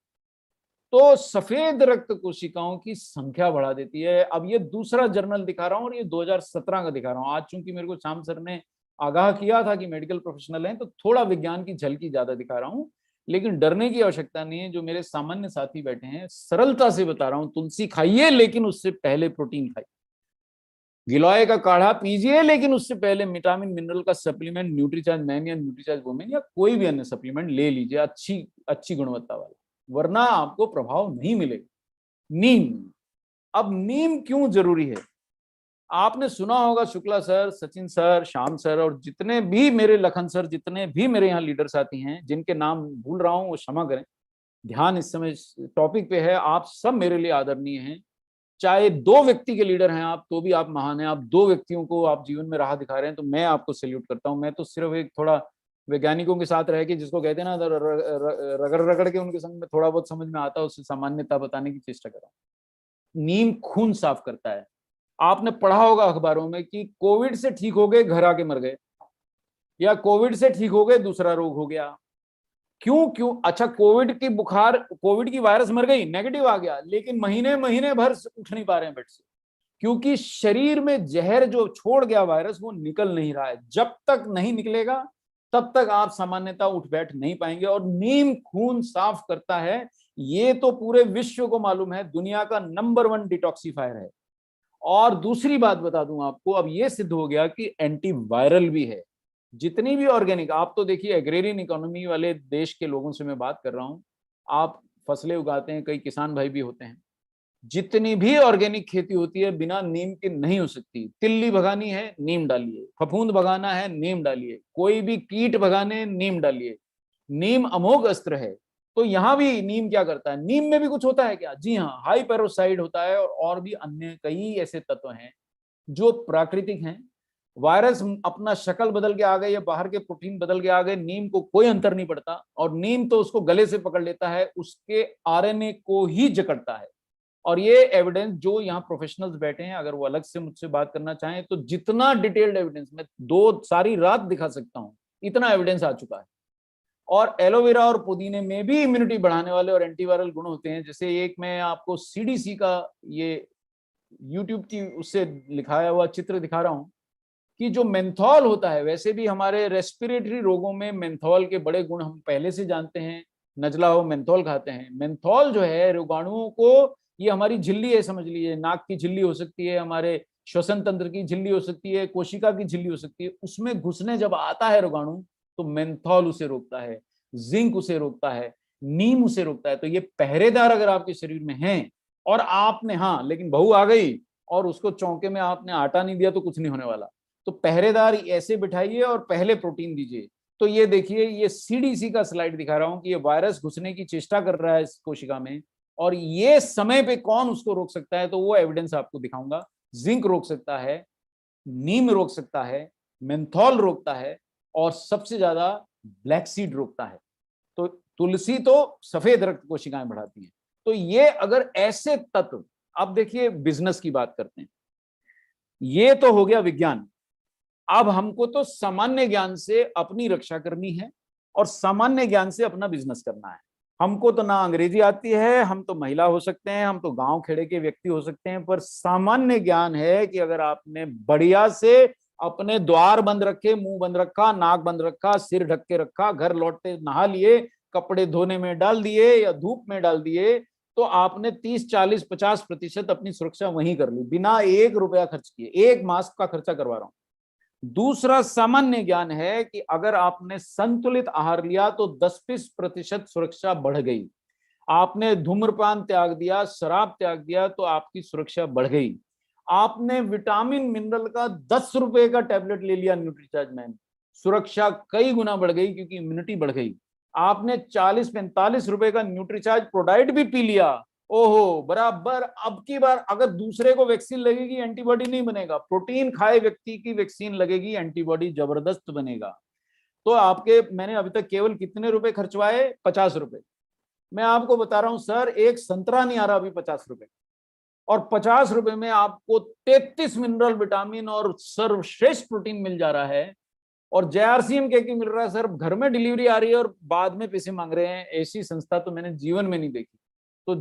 तो सफेद रक्त कोशिकाओं की संख्या बढ़ा देती है। अब ये दूसरा जर्नल दिखा रहा हूं और ये 2017 का दिखा रहा हूं। आज चूंकि मेरे को श्याम सर ने आगाह किया था कि मेडिकल प्रोफेशनल हैं तो थोड़ा विज्ञान की झलकी ज्यादा दिखा रहा हूं, लेकिन डरने की आवश्यकता नहीं है। जो मेरे सामान्य साथी बैठे हैं सरलता से बता रहा हूं, तुलसी खाइए लेकिन उससे पहले प्रोटीन खाइए, गिलोय का काढ़ा पीजिए लेकिन उससे पहले विटामिन मिनरल का सप्लीमेंट, न्यूट्रीचार्ज मैन या न्यूट्रीचार्ज वुमेन या कोई भी अन्य सप्लीमेंट ले लीजिए, अच्छी गुणवत्ता वाला, वरना आपको प्रभाव नहीं मिलेगा। नीम, अब नीम क्यों जरूरी है? आपने सुना होगा Shukla sir, Sachin sir, Shyam sir और जितने भी मेरे लखन सर, जितने भी मेरे यहाँ लीडर साथी हैं जिनके नाम भूल रहा हूं वो क्षमा करें, ध्यान इस समय टॉपिक पे है। आप सब मेरे लिए आदरणीय हैं, चाहे 2 व्यक्ति के लीडर हैं आप तो भी आप महान हैं। आप 2 व्यक्तियों को आप जीवन में राह दिखा रहे हैं तो मैं आपको सैल्यूट करता हूं। मैं तो सिर्फ एक थोड़ा वैज्ञानिकों के साथ रह के, जिसको कहते हैं ना रगड़ रगड़ के उनके संग में थोड़ा बहुत समझ में आता है, उससे सामान्यता बताने की चेष्टा कर रहा हूं। नीम खून साफ करता है। आपने पढ़ा होगा अखबारों में कि कोविड से ठीक हो गए घर आके मर गए, या कोविड से ठीक हो गए दूसरा रोग हो गया। क्यों? अच्छा, कोविड की बुखार, कोविड की वायरस मर गई, नेगेटिव आ गया, लेकिन महीने महीने भर उठ नहीं पा रहे हैं बेड से, क्योंकि शरीर में जहर जो छोड़ गया वायरस वो निकल नहीं रहा है। जब तक नहीं निकलेगा तब तक आप सामान्यता उठ बैठ नहीं पाएंगे। और नीम खून साफ करता है, ये तो पूरे विश्व को मालूम है, दुनिया का नंबर 1 डिटॉक्सिफायर है। और दूसरी बात बता दूं आपको, अब ये सिद्ध हो गया कि एंटीवायरल भी है। जितनी भी ऑर्गेनिक, आप तो देखिए एग्रेरियन इकोनॉमी वाले देश के लोगों से मैं बात कर रहा हूं, आप फसलें उगाते हैं, कई किसान भाई भी होते हैं, जितनी भी ऑर्गेनिक खेती होती है बिना नीम के नहीं हो सकती। तिल्ली भगानी है, नीम डालिए, फफूंद भगाना है, नीम डालिए, कोई भी कीट भगाने, नीम डालिए। नीम अमोघ अस्त्र है। तो यहां भी नीम क्या करता है? नीम में भी कुछ होता है क्या? जी हाँ, हाई पेरोसाइड होता है और भी अन्य कई ऐसे तत्व हैं जो प्राकृतिक हैं। वायरस अपना शक्ल बदल के आ गए या बाहर के प्रोटीन बदल के आ गए, नीम को कोई अंतर नहीं पड़ता, और नीम तो उसको गले से पकड़ लेता है, उसके आरएनए को ही जकड़ता है। और ये एविडेंस जो यहाँ प्रोफेशनल्स बैठे हैं, अगर वो अलग से मुझसे बात करना चाहें तो जितना डिटेल्ड एविडेंस मैं दो सारी रात दिखा सकता हूँ, इतना एविडेंस आ चुका है। और एलोवेरा और पुदीने में भी इम्यूनिटी बढ़ाने वाले और एंटीवायरल गुण होते हैं। जैसे एक मैं आपको सीडीसी का ये यूट्यूब की उससे लिखाया हुआ चित्र दिखा रहा हूँ कि जो मेंथॉल होता है, वैसे भी हमारे रेस्पिरेटरी रोगों में मेंथॉल के बड़े गुण हम पहले से जानते हैं। नजला हो मेंथॉल खाते हैं। मेंथॉल जो है रोगाणुओं को, ये हमारी झिल्ली है, समझ लीजिए नाक की झिल्ली हो सकती है, हमारे श्वसन तंत्र की झिल्ली हो सकती है, कोशिका की झिल्ली हो सकती है, उसमें घुसने जब आता है रोगाणु तो मेंथॉल उसे रोकता है, जिंक उसे रोकता है, नीम उसे रोकता है। तो ये पहरेदार अगर आपके शरीर में हैं और आपने, हाँ लेकिन बहू आ गई और उसको चौके में आपने आटा नहीं दिया तो कुछ नहीं होने वाला। तो पहरेदार ऐसे बिठाइए और पहले प्रोटीन दीजिए। तो ये देखिए, ये सीडीसी का स्लाइड दिखा रहा हूं कि ये वायरस घुसने की चेष्टा कर रहा है इस कोशिका में, और ये समय पे कौन उसको रोक सकता है, तो वो एविडेंस आपको दिखाऊंगा। जिंक रोक सकता है, नीम रोक सकता है, मेंथॉल रोकता है, और सबसे ज्यादा ब्लैक सीड रोकता है। तो तुलसी तो सफेद रक्त कोशिकाएं बढ़ाती है। तो ये अगर ऐसे तत्व, अब देखिए बिजनेस की बात करते हैं, ये तो हो गया विज्ञान। अब हमको तो सामान्य ज्ञान से अपनी रक्षा करनी है और सामान्य ज्ञान से अपना बिजनेस करना है। हमको तो ना अंग्रेजी आती है, हम तो महिला हो सकते हैं, हम तो गांव खेड़े के व्यक्ति हो सकते हैं, पर सामान्य ज्ञान है कि अगर आपने बढ़िया से अपने द्वार बंद रखे, मुंह बंद रखा, नाक बंद रखा, सिर ढक के रखा, घर लौटते नहा लिए, कपड़े धोने में डाल दिए या धूप में डाल दिए, तो आपने 30, 40, 50% अपनी सुरक्षा वहीं कर ली, बिना 1 रुपया खर्च किए। एक मास्क का खर्चा करवा रहा हूं। दूसरा सामान्य ज्ञान है कि अगर आपने संतुलित आहार लिया तो 10-20% सुरक्षा बढ़ गई। आपने धूम्रपान त्याग दिया, शराब त्याग दिया, तो आपकी सुरक्षा बढ़ गई। आपने विटामिन मिनरल का 10 रुपए का टैबलेट ले लिया न्यूट्रीचार्ज मैन, सुरक्षा कई गुना बढ़ गई क्योंकि इम्यूनिटी बढ़ गई। आपने 40-45 रुपए का न्यूट्रीचार्ज प्रोडाइट भी पी लिया, ओहो बराबर। अब की बार अगर दूसरे को वैक्सीन लगेगी, एंटीबॉडी नहीं बनेगा। प्रोटीन खाए व्यक्ति की वैक्सीन लगेगी, एंटीबॉडी जबरदस्त बनेगा। तो आपके, मैंने अभी तक केवल कितने रुपए खर्चवाए? 50 रुपए। मैं आपको बता रहा हूं सर, एक संतरा नहीं आ रहा अभी 50 रुपए, और 50 रुपए में आपको 33 मिनरल, विटामिन और सर्वश्रेष्ठ प्रोटीन मिल जा रहा है, और जेआरसीएम के मिल रहा है सर। घर में डिलीवरी आ रही है और बाद में पैसे मांग रहे हैं। ऐसी संस्था तो मैंने जीवन में नहीं देखी। तो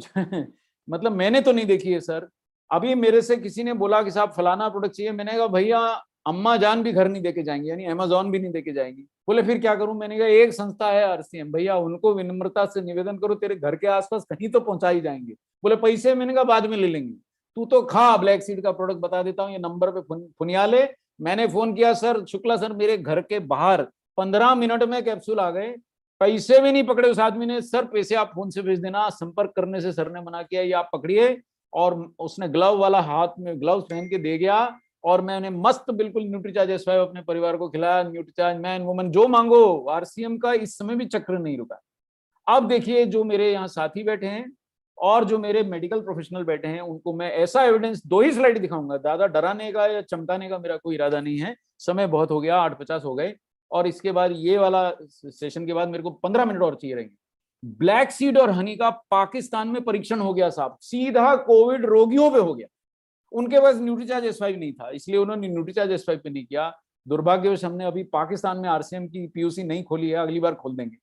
मतलब मैंने तो नहीं देखी है सर। अभी मेरे से किसी ने बोला कि साहब फलाना प्रोडक्ट चाहिए, मैंने कहा भैया अम्मा जान भी घर नहीं देके जाएंगे, यानी अमेजोन भी नहीं देके जाएंगी। बोले फिर क्या करूं? मैंने कहा एक संस्था है आरसीएम, भैया उनको विनम्रता से निवेदन करो, तेरे घर के आसपास कहीं तो पहुंचा ही जाएंगे। बोले पैसे? मैंने कहा बाद में ले लेंगे, तू तो खा ब्लैक सीड का प्रोडक्ट बता देता हूँ, ये नंबर पे फुनिया ले। मैंने फोन किया, सर शुक्ला सर मेरे घर के बाहर 15 मिनट में कैप्सूल आ गए, पैसे भी नहीं पकड़े उस आदमी ने। सर पैसे आप फोन से भेज देना, संपर्क करने से सर ने मना किया, ये आप पकड़िए। और उसने ग्लव वाला, हाथ में ग्लव्स पहन के दे गया, और मैंने मस्त बिल्कुल न्यूट्रीचार्ज S5 अपने परिवार को खिलाया। न्यूट्रीचार्ज मैन वुमन जो मांगो, आरसीएम का इस समय भी चक्र नहीं रुका। अब देखिए, जो मेरे यहाँ साथी बैठे हैं और जो मेरे मेडिकल प्रोफेशनल बैठे हैं, उनको मैं ऐसा एविडेंस 2 ही स्लाइड दिखाऊंगा। ज्यादा डराने का या चमकाने का मेरा कोई इरादा नहीं है। समय बहुत हो गया, 8:50 हो गए, और इसके बाद ये वाला सेशन के बाद मेरे को 15 मिनट और चाहिए रहेंगे। ब्लैक सीड और हनी का पाकिस्तान में परीक्षण हो गया साहब, सीधा कोविड रोगियों पे हो गया। उनके पास न्यूट्रीचार्ज S5 नहीं था, इसलिए उन्होंने न्यूट्रीचार्ज S5 पे नहीं किया। दुर्भाग्यवश हमने अभी पाकिस्तान में आरसीएम की पीयूसी नहीं खोली है, अगली बार खोल देंगे,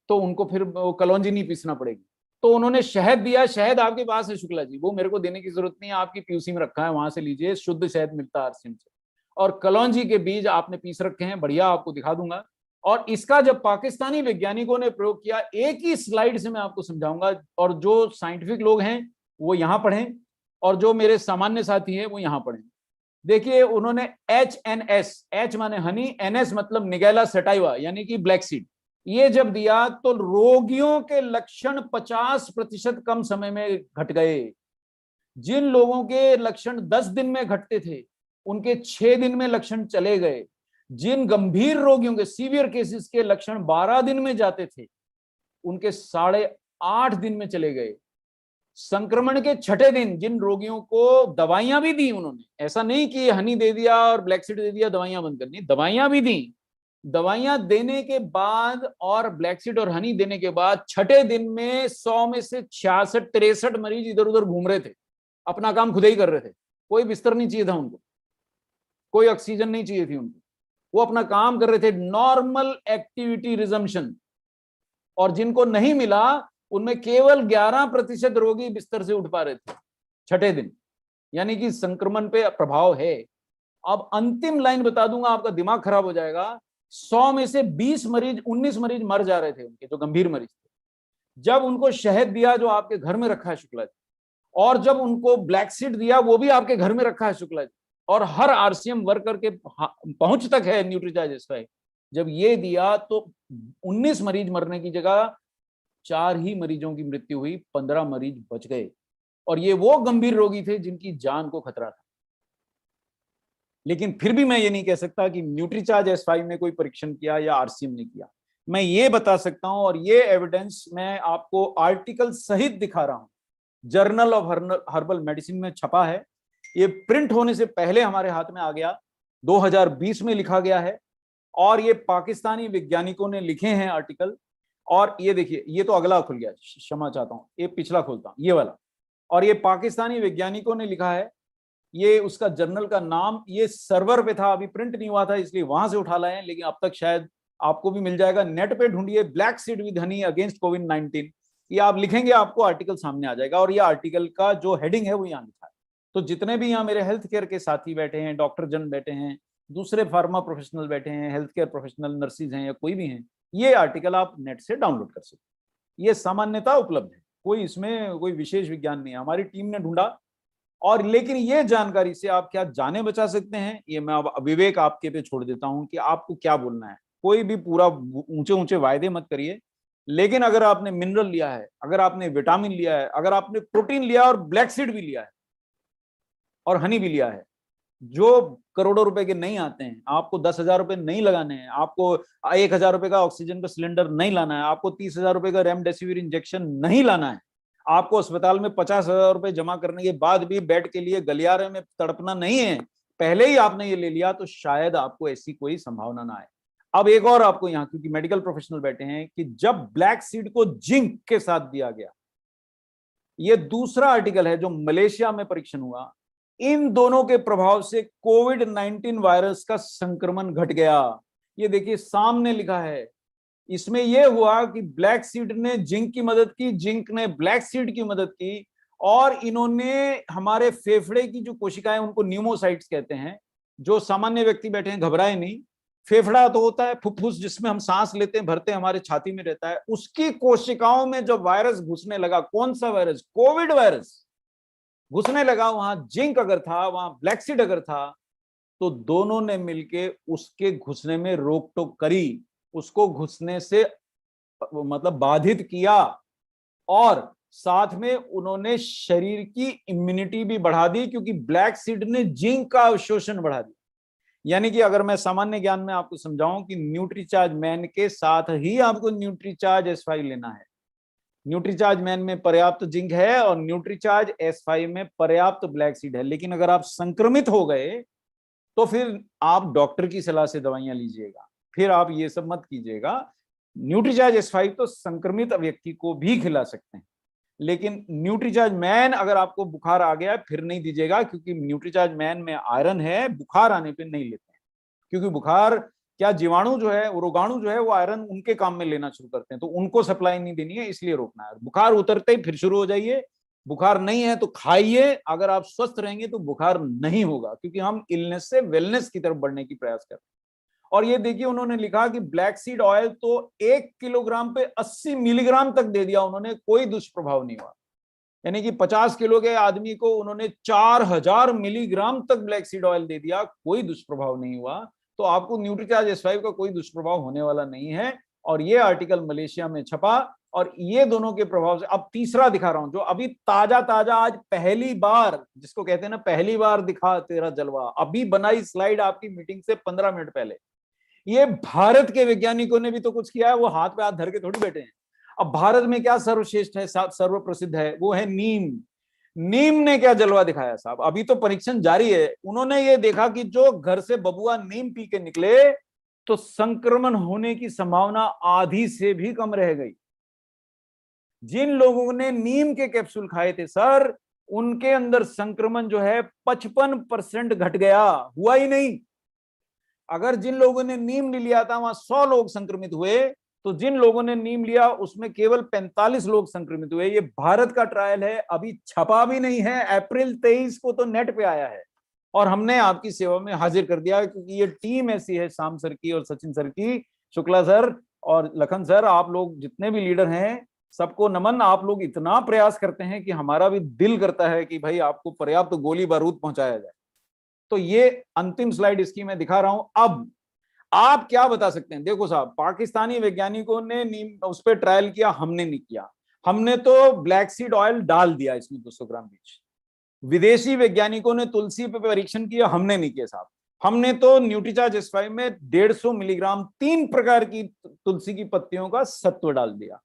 तो उनको फिर कलौंजी नहीं पीसना पड़ेगी। तो उन्होंने शहद दिया। शहद आपके पास है शुक्ला जी, वो मेरे को देने की जरूरत नहीं है, आपकी पीयूसी में रखा है, वहां से लीजिए, शुद्ध शहद मिलता है आरसीएम से। और कलौंजी के बीज आपने पीस रखे हैं, बढ़िया, आपको दिखा दूंगा। और इसका जब पाकिस्तानी वैज्ञानिकों ने प्रयोग किया, एक ही स्लाइड से मैं आपको समझाऊंगा, और जो साइंटिफिक लोग हैं वो यहाँ पढ़ें, और जो मेरे सामान्य साथी हैं वो यहाँ पढ़ें। देखिए, उन्होंने HNS, H माने हनी, NS मतलब निगेला सेटाइवा यानी कि ब्लैक सीड, ये जब दिया तो रोगियों के लक्षण 50% कम समय में घट गए। जिन लोगों के लक्षण 10 दिन में घटते थे, उनके 6 दिन में लक्षण चले गए। जिन गंभीर रोगियों के, सीवियर केसेस के लक्षण 12 दिन में जाते थे, उनके 8.5 दिन में चले गए। संक्रमण के छठे दिन जिन रोगियों को दवाइयां भी दी उन्होंने, ऐसा नहीं कि हनी दे दिया और ब्लैक सीड दे दिया दवाइयां बंद करनी, दवाइयां भी दी। दवाइयां देने के बाद और ब्लैक सीड और हनी देने के बाद छठे दिन में 100 में से 66-63 मरीज इधर उधर घूम रहे थे, अपना काम खुद ही कर रहे थे। कोई बिस्तर नहीं चाहिए था उनको, कोई ऑक्सीजन नहीं चाहिए थी उनको, वो अपना काम कर रहे थे, नॉर्मल एक्टिविटी रिजम्पशन। और जिनको नहीं मिला उनमें केवल 11% रोगी बिस्तर से उठ पा रहे थे छठे दिन, यानी कि संक्रमण पे प्रभाव है। अब अंतिम लाइन बता दूंगा, आपका दिमाग खराब हो जाएगा। 100 में से 19 मरीज मर जा रहे थे उनके, जो गंभीर मरीज थे। जब उनको शहद दिया जो आपके घर में रखा है शुक्ला जी, और जब उनको ब्लैक सीड दिया वो भी आपके घर में रखा है शुक्ला जी, और हर आरसीएम वर्कर के पहुंच तक है न्यूट्रीचार्ज S5, जब ये दिया तो 19 मरीज मरने की जगह 4 ही मरीजों की मृत्यु हुई, 15 मरीज बच गए। और ये वो गंभीर रोगी थे जिनकी जान को खतरा था। लेकिन फिर भी मैं ये नहीं कह सकता कि न्यूट्रीचार्ज S5 ने कोई परीक्षण किया या आरसीएम ने किया। मैं ये बता सकता हूं, और ये एविडेंस मैं आपको आर्टिकल सहित दिखा रहा हूं, जर्नल ऑफ हर्बल मेडिसिन में छपा है। ये प्रिंट होने से पहले हमारे हाथ में आ गया, 2020 में लिखा गया है, और ये पाकिस्तानी वैज्ञानिकों ने लिखे हैं आर्टिकल। और ये देखिए, ये तो अगला खुल गया, क्षमा चाहता हूं, ये पिछला खोलता हूं, ये वाला। और ये पाकिस्तानी वैज्ञानिकों ने लिखा है, ये उसका जर्नल का नाम, ये सर्वर पे था, अभी प्रिंट नहीं हुआ था इसलिए वहां से उठा लाए हैं, लेकिन अब तक शायद आपको भी मिल जाएगा। नेट पे ढूंढिए black seed with honey against कोविड-19, ये आप लिखेंगे आपको आर्टिकल सामने आ जाएगा। और ये आर्टिकल का जो हेडिंग है वो यहाँ लिखा है। तो जितने भी यहाँ मेरे हेल्थ केयर के साथी बैठे हैं, डॉक्टर जन बैठे हैं, दूसरे फार्मा प्रोफेशनल बैठे हैं, हेल्थ केयर प्रोफेशनल, नर्सिस हैं या कोई भी हैं, ये आर्टिकल आप नेट से डाउनलोड कर सकते हैं। ये सामान्यता उपलब्ध है, कोई इसमें कोई विशेष विज्ञान नहीं है, हमारी टीम ने ढूंढा। और लेकिन ये जानकारी से आप क्या जाने बचा सकते हैं, ये मैं अब विवेक आपके पे छोड़ देता हूं कि आपको क्या बोलना है। कोई भी पूरा ऊंचे ऊंचे वायदे मत करिए, लेकिन अगर आपने मिनरल लिया है, अगर आपने विटामिन लिया है, अगर आपने प्रोटीन लिया और ब्लैक सीड भी लिया है और हनी भी लिया है, जो करोड़ों रुपए के नहीं आते हैं, आपको 10,000 रुपए नहीं लगाने हैं, आपको 1,000 रुपए का ऑक्सीजन का सिलेंडर नहीं लाना है, आपको 30,000 रुपए का रेमडेसिविर इंजेक्शन नहीं लाना है, आपको अस्पताल में 50,000 रुपए जमा करने के बाद भी बेड के लिए गलियारे में तड़पना नहीं है, पहले ही आपने ये ले लिया, तो शायद आपको ऐसी कोई संभावना ना आए। अब एक और आपको यहाँ, क्योंकि मेडिकल प्रोफेशनल बैठे हैं, कि जब ब्लैक सीड को जिंक के साथ दिया गया, ये दूसरा आर्टिकल है जो मलेशिया में परीक्षण हुआ, इन दोनों के प्रभाव से कोविड-19 वायरस का संक्रमण घट गया। ये देखिए सामने लिखा है, इसमें यह हुआ कि ब्लैक सीड ने जिंक की मदद की, जिंक ने ब्लैक सीड की मदद की, और इन्होंने हमारे फेफड़े की जो कोशिकाएं, उनको न्यूमोसाइट्स कहते हैं, जो सामान्य व्यक्ति बैठे हैं घबराए नहीं, फेफड़ा तो होता है फुफ्फुस जिसमें हम सांस लेते हैं, भरते हैं, हमारे छाती में रहता है, उसकी कोशिकाओं में जब वायरस घुसने लगा, कौन सा वायरस, कोविड वायरस घुसने लगा, वहां जिंक अगर था, वहां ब्लैक सीड अगर था, तो दोनों ने मिलके उसके घुसने में रोक टोक करी, उसको घुसने से मतलब बाधित किया, और साथ में उन्होंने शरीर की इम्यूनिटी भी बढ़ा दी, क्योंकि ब्लैक सीड ने जिंक का अवशोषण बढ़ा दिया। यानी कि अगर मैं सामान्य ज्ञान में आपको समझाऊं कि न्यूट्रीचार्ज मैन के साथ ही आपको न्यूट्रीचार्ज S5 लेना है। न्यूट्रीचार्ज मैन में पर्याप्त जिंक है और न्यूट्रीचार्ज S5 में पर्याप्त ब्लैक सीड है। लेकिन अगर आप संक्रमित हो गए तो फिर आप डॉक्टर की सलाह से दवाइयां लीजिएगा, फिर आप ये सब मत कीजिएगा। न्यूट्रीचार्ज S5 तो संक्रमित व्यक्ति को भी खिला सकते हैं, लेकिन न्यूट्रीचार्ज मैन अगर आपको बुखार आ गया फिर नहीं दीजिएगा, क्योंकि न्यूट्रीचार्ज मैन में आयरन है, बुखार आने पे नहीं लेते हैं, क्योंकि बुखार क्या जीवाणु जो है, वो रोगाणु जो है, वो आयरन उनके काम में लेना शुरू करते हैं, तो उनको सप्लाई नहीं देनी है, इसलिए रोकना है। बुखार उतरते ही फिर शुरू हो जाइए, बुखार नहीं है तो खाइए, अगर आप स्वस्थ रहेंगे तो बुखार नहीं होगा, क्योंकि हम इलनेस से वेलनेस की तरफ बढ़ने की प्रयास करते हैं। और ये देखिए उन्होंने लिखा कि ब्लैक सीड ऑयल तो 1 किलोग्राम पे 80 मिलीग्राम तक दे दिया उन्होंने, कोई दुष्प्रभाव नहीं हुआ। यानी कि 50 किलो के आदमी को उन्होंने 4000 मिलीग्राम तक ब्लैक सीड ऑयल दे दिया, कोई दुष्प्रभाव नहीं हुआ। तो आपको न्यूट्रीचार्ज S5 का कोई दुष्प्रभाव होने वाला नहीं है। और ये आर्टिकल मलेशिया में छपा, और ये दोनों के प्रभाव से अब तीसरा दिखा रहा हूं, जो अभी ताजा ताजा आज पहली बार, जिसको कहते हैं ना पहली बार दिखा तेरा जलवा, अभी बनाई स्लाइड आपकी मीटिंग से 15 मिनट पहले। ये भारत के वैज्ञानिकों ने भी तो कुछ किया है, वो हाथ पे हाथ धर के थोड़ी बैठे हैं। अब भारत में क्या सर्वश्रेष्ठ है, सर्व प्रसिद्ध है, वो है नीम। नीम ने क्या जलवा दिखाया साहब, अभी तो परीक्षण जारी है। उन्होंने ये देखा कि जो घर से बबुआ नीम पी के निकले तो संक्रमण होने की संभावना आधी से भी कम रह गई। जिन लोगों ने नीम के कैप्सूल खाए थे सर, उनके अंदर संक्रमण जो है 55% घट गया, हुआ ही नहीं। अगर जिन लोगों ने नीम नहीं लिया था वहां 100 लोग संक्रमित हुए, तो जिन लोगों ने नीम लिया उसमें केवल 45 लोग संक्रमित हुए। ये भारत का ट्रायल है, अभी छपा भी नहीं है, अप्रैल 23 को तो नेट पे आया है और हमने आपकी सेवा में हाजिर कर दिया, क्योंकि ये टीम ऐसी है, श्याम सर की और सचिन सर की, शुक्ला सर और लखन सर, आप लोग जितने भी लीडर हैं सबको नमन। आप लोग इतना प्रयास करते हैं कि हमारा भी दिल करता है कि भाई आपको पर्याप्त गोली बारूद पहुंचाया जाए। तो ये अंतिम स्लाइड इसकी मैं दिखा रहा हूं। अब आप क्या बता सकते हैं? देखो साहब, पाकिस्तानी वैज्ञानिकों ने नीम उस पर ट्रायल किया, हमने नहीं किया। हमने तो ब्लैक सीड ऑयल डाल दिया इसमें 200 ग्राम बीज। विदेशी वैज्ञानिकों ने तुलसी पे परीक्षण किया, हमने नहीं किया साहब। हमने तो न्यूट्रीचार्ज S5 में 150 मिलीग्राम 3 प्रकार की तुलसी की पत्तियों का सत्व डाल दिया।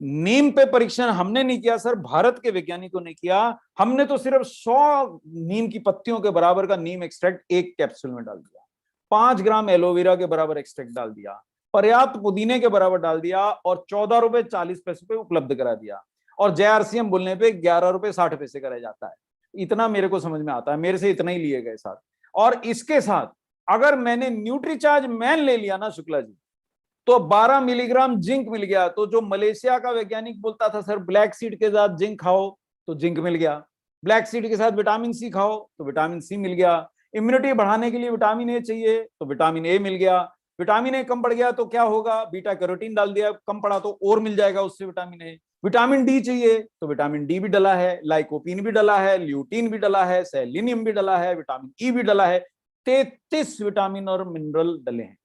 नीम पे परीक्षण हमने नहीं किया सर, भारत के वैज्ञानिकों ने किया। हमने तो सिर्फ 100 नीम की पत्तियों के बराबर का नीम एक्सट्रैक्ट एक कैप्सूल में डाल दिया, 5 ग्राम एलोवेरा के बराबर एक्सट्रैक्ट डाल दिया, पर्याप्त पुदीने के बराबर डाल दिया और 14 रुपए 40 पैसे पे उपलब्ध करा दिया। और JRCM बोलने पे 11 रुपए 60 पैसे का रह जाता है। इतना मेरे को समझ में आता है, मेरे से इतना ही लिए गए साथ। और इसके साथ अगर मैंने न्यूट्रीचार्ज मैन ले लिया ना शुक्ला जी, तो 12 मिलीग्राम जिंक मिल गया। तो जो मलेशिया का वैज्ञानिक बोलता था सर ब्लैक सीड के साथ जिंक खाओ, तो जिंक मिल गया। ब्लैक सीड के साथ विटामिन सी खाओ, तो विटामिन सी मिल गया। इम्यूनिटी बढ़ाने के लिए विटामिन ए चाहिए, तो विटामिन ए मिल गया। विटामिन ए कम पड़ गया तो क्या होगा, बीटा कैरोटीन डाल दिया, कम पड़ा तो और मिल जाएगा उससे विटामिन ए। विटामिन डी चाहिए तो विटामिन डी भी डला है, लाइकोपीन भी डला है, ल्यूटीन भी डला है, सेलेनियम भी डला है, विटामिन ई भी डला है। 33 विटामिन और मिनरल डले हैं।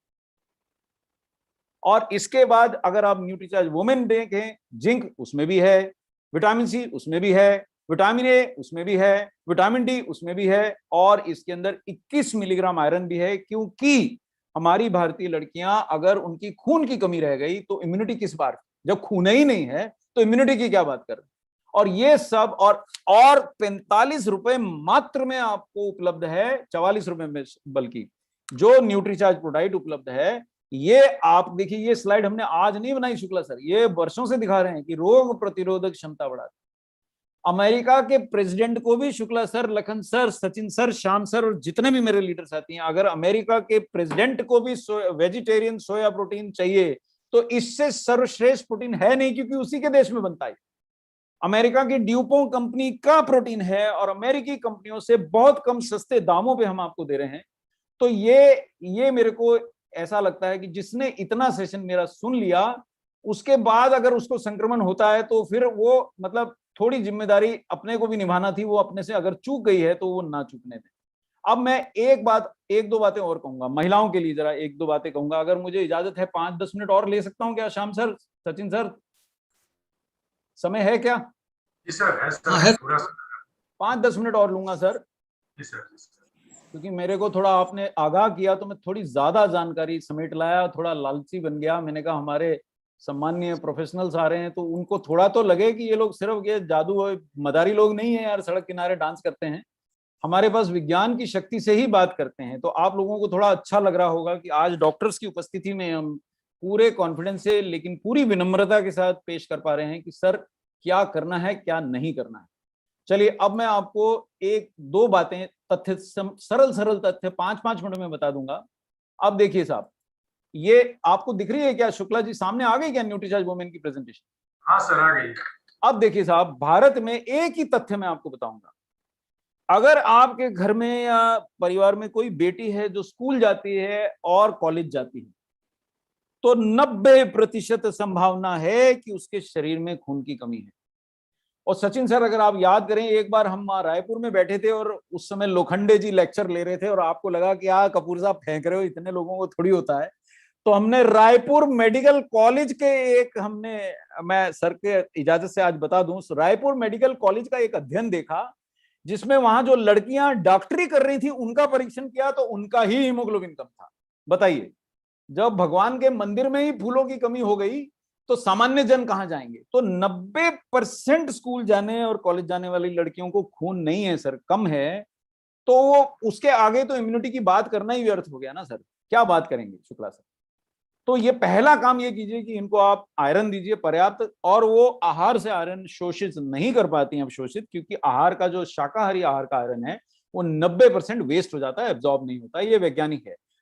और इसके बाद अगर आप न्यूट्रीचार्ज वुमेन देखें, जिंक उसमें भी है, विटामिन सी उसमें भी है, विटामिन ए उसमें भी है, विटामिन डी उसमें भी है, और इसके अंदर 21 मिलीग्राम आयरन भी है। क्योंकि हमारी भारतीय लड़कियां अगर उनकी खून की कमी रह गई तो इम्यूनिटी किस बार, जब खून ही नहीं है तो इम्यूनिटी की क्या बात कर रहे हैं। और ये सब और 45 रुपए मात्र में आपको उपलब्ध है, 44 रुपए में बल्कि, जो न्यूट्रीचार्ज प्रोडाइट उपलब्ध है। ये आप देखिए, ये स्लाइड हमने आज नहीं बनाई शुक्ला सर, ये वर्षों से दिखा रहे हैं कि रोग प्रतिरोधक क्षमता बढ़ाती। अमेरिका के प्रेसिडेंट को भी Shukla sir, Lakhan sir, Sachin sir, Shyam sir और जितने भी मेरे लीडर साथी हैं, अगर अमेरिका के प्रेसिडेंट को भी वेजिटेरियन सोया प्रोटीन चाहिए तो इससे सर्वश्रेष्ठ प्रोटीन है नहीं, क्योंकि उसी के देश में बनता है। अमेरिका की ड्यूपों कंपनी का प्रोटीन है और अमेरिकी कंपनियों से बहुत कम सस्ते दामों पे हम आपको दे रहे हैं। तो ये मेरे को ऐसा लगता है कि जिसने इतना सेशन मेरा सुन लिया, उसके बाद अगर उसको संक्रमण होता है तो फिर वो मतलब थोड़ी जिम्मेदारी अपने को भी निभाना थी, वो अपने से अगर चूक गई है तो वो ना चूकने दें। अब मैं एक दो बातें और कहूंगा, महिलाओं के लिए जरा एक दो बातें कहूंगा, अगर मुझे इजाजत है 5-10 मिनट और ले सकता हूं क्या श्याम सर, सचिन सर, समय है क्या? जी सर, है सर, पूरा 5-10 मिनट और लूंगा सर। जी सर, क्योंकि मेरे को थोड़ा आपने आगाह किया तो मैं थोड़ी ज्यादा जानकारी समेट लाया, थोड़ा लालची बन गया। मैंने कहा हमारे सम्माननीय प्रोफेशनल्स आ रहे हैं तो उनको थोड़ा तो लगे कि ये लोग सिर्फ ये जादू मदारी लोग नहीं है यार, सड़क किनारे डांस करते हैं, हमारे पास विज्ञान की शक्ति से ही बात करते हैं। तो आप लोगों को थोड़ा अच्छा लग रहा होगा कि आज डॉक्टर्स की उपस्थिति में हम पूरे कॉन्फिडेंस से लेकिन पूरी विनम्रता के साथ पेश कर पा रहे हैं कि सर क्या करना है क्या नहीं करना है। चलिए अब मैं आपको एक दो बातें, तथ्य, सरल तथ्य 5-5 मिनट में बता दूंगा। अब देखिए साहब, ये आपको दिख रही है क्या शुक्ला जी, सामने आ गई क्या न्यूट्रीचार्ज वुमेन की प्रेजेंटेशन? हाँ सर, आ गई। अब देखिए साहब, भारत में एक ही तथ्य मैं आपको बताऊंगा। अगर आपके घर में या परिवार में कोई बेटी है जो स्कूल जाती है और कॉलेज जाती है, तो 90% संभावना है कि उसके शरीर में खून की कमी है। और सचिन सर, अगर आप याद करें, एक बार हम रायपुर में बैठे थे और उस समय लोखंडे जी लेक्चर ले रहे थे और आपको लगा कि कपूर साहब फेंक रहे हो, इतने लोगों को थोड़ी होता है। तो हमने रायपुर मेडिकल कॉलेज के मैं सर के इजाजत से आज बता दूं, रायपुर मेडिकल कॉलेज का एक अध्ययन देखा जिसमें वहां जो लड़कियां डॉक्टरी कर रही थी उनका परीक्षण किया तो उनका ही हीमोग्लोबिन कम था। बताइए, जब भगवान के मंदिर में ही फूलों की कमी हो गई तो सामान्य जन कहाँ जाएंगे? तो 90% स्कूल जाने और कॉलेज जाने वाली लड़कियों को खून नहीं है सर, कम है, तो उसके आगे तो इम्यूनिटी की बात करना ही व्यर्थ हो गया ना सर, क्या बात करेंगे शुक्ला सर? तो ये पहला काम ये कीजिए कि इनको आप आयरन दीजिए पर्याप्त, और वो आहार से आयरन शोषित नहीं कर पाती हैं अवशोषित, क्योंकि आहार का जो शाकाहारी आहार का आयरन है वो 90% वेस्ट हो जाता है, एब्जॉर्ब नहीं होता है। ये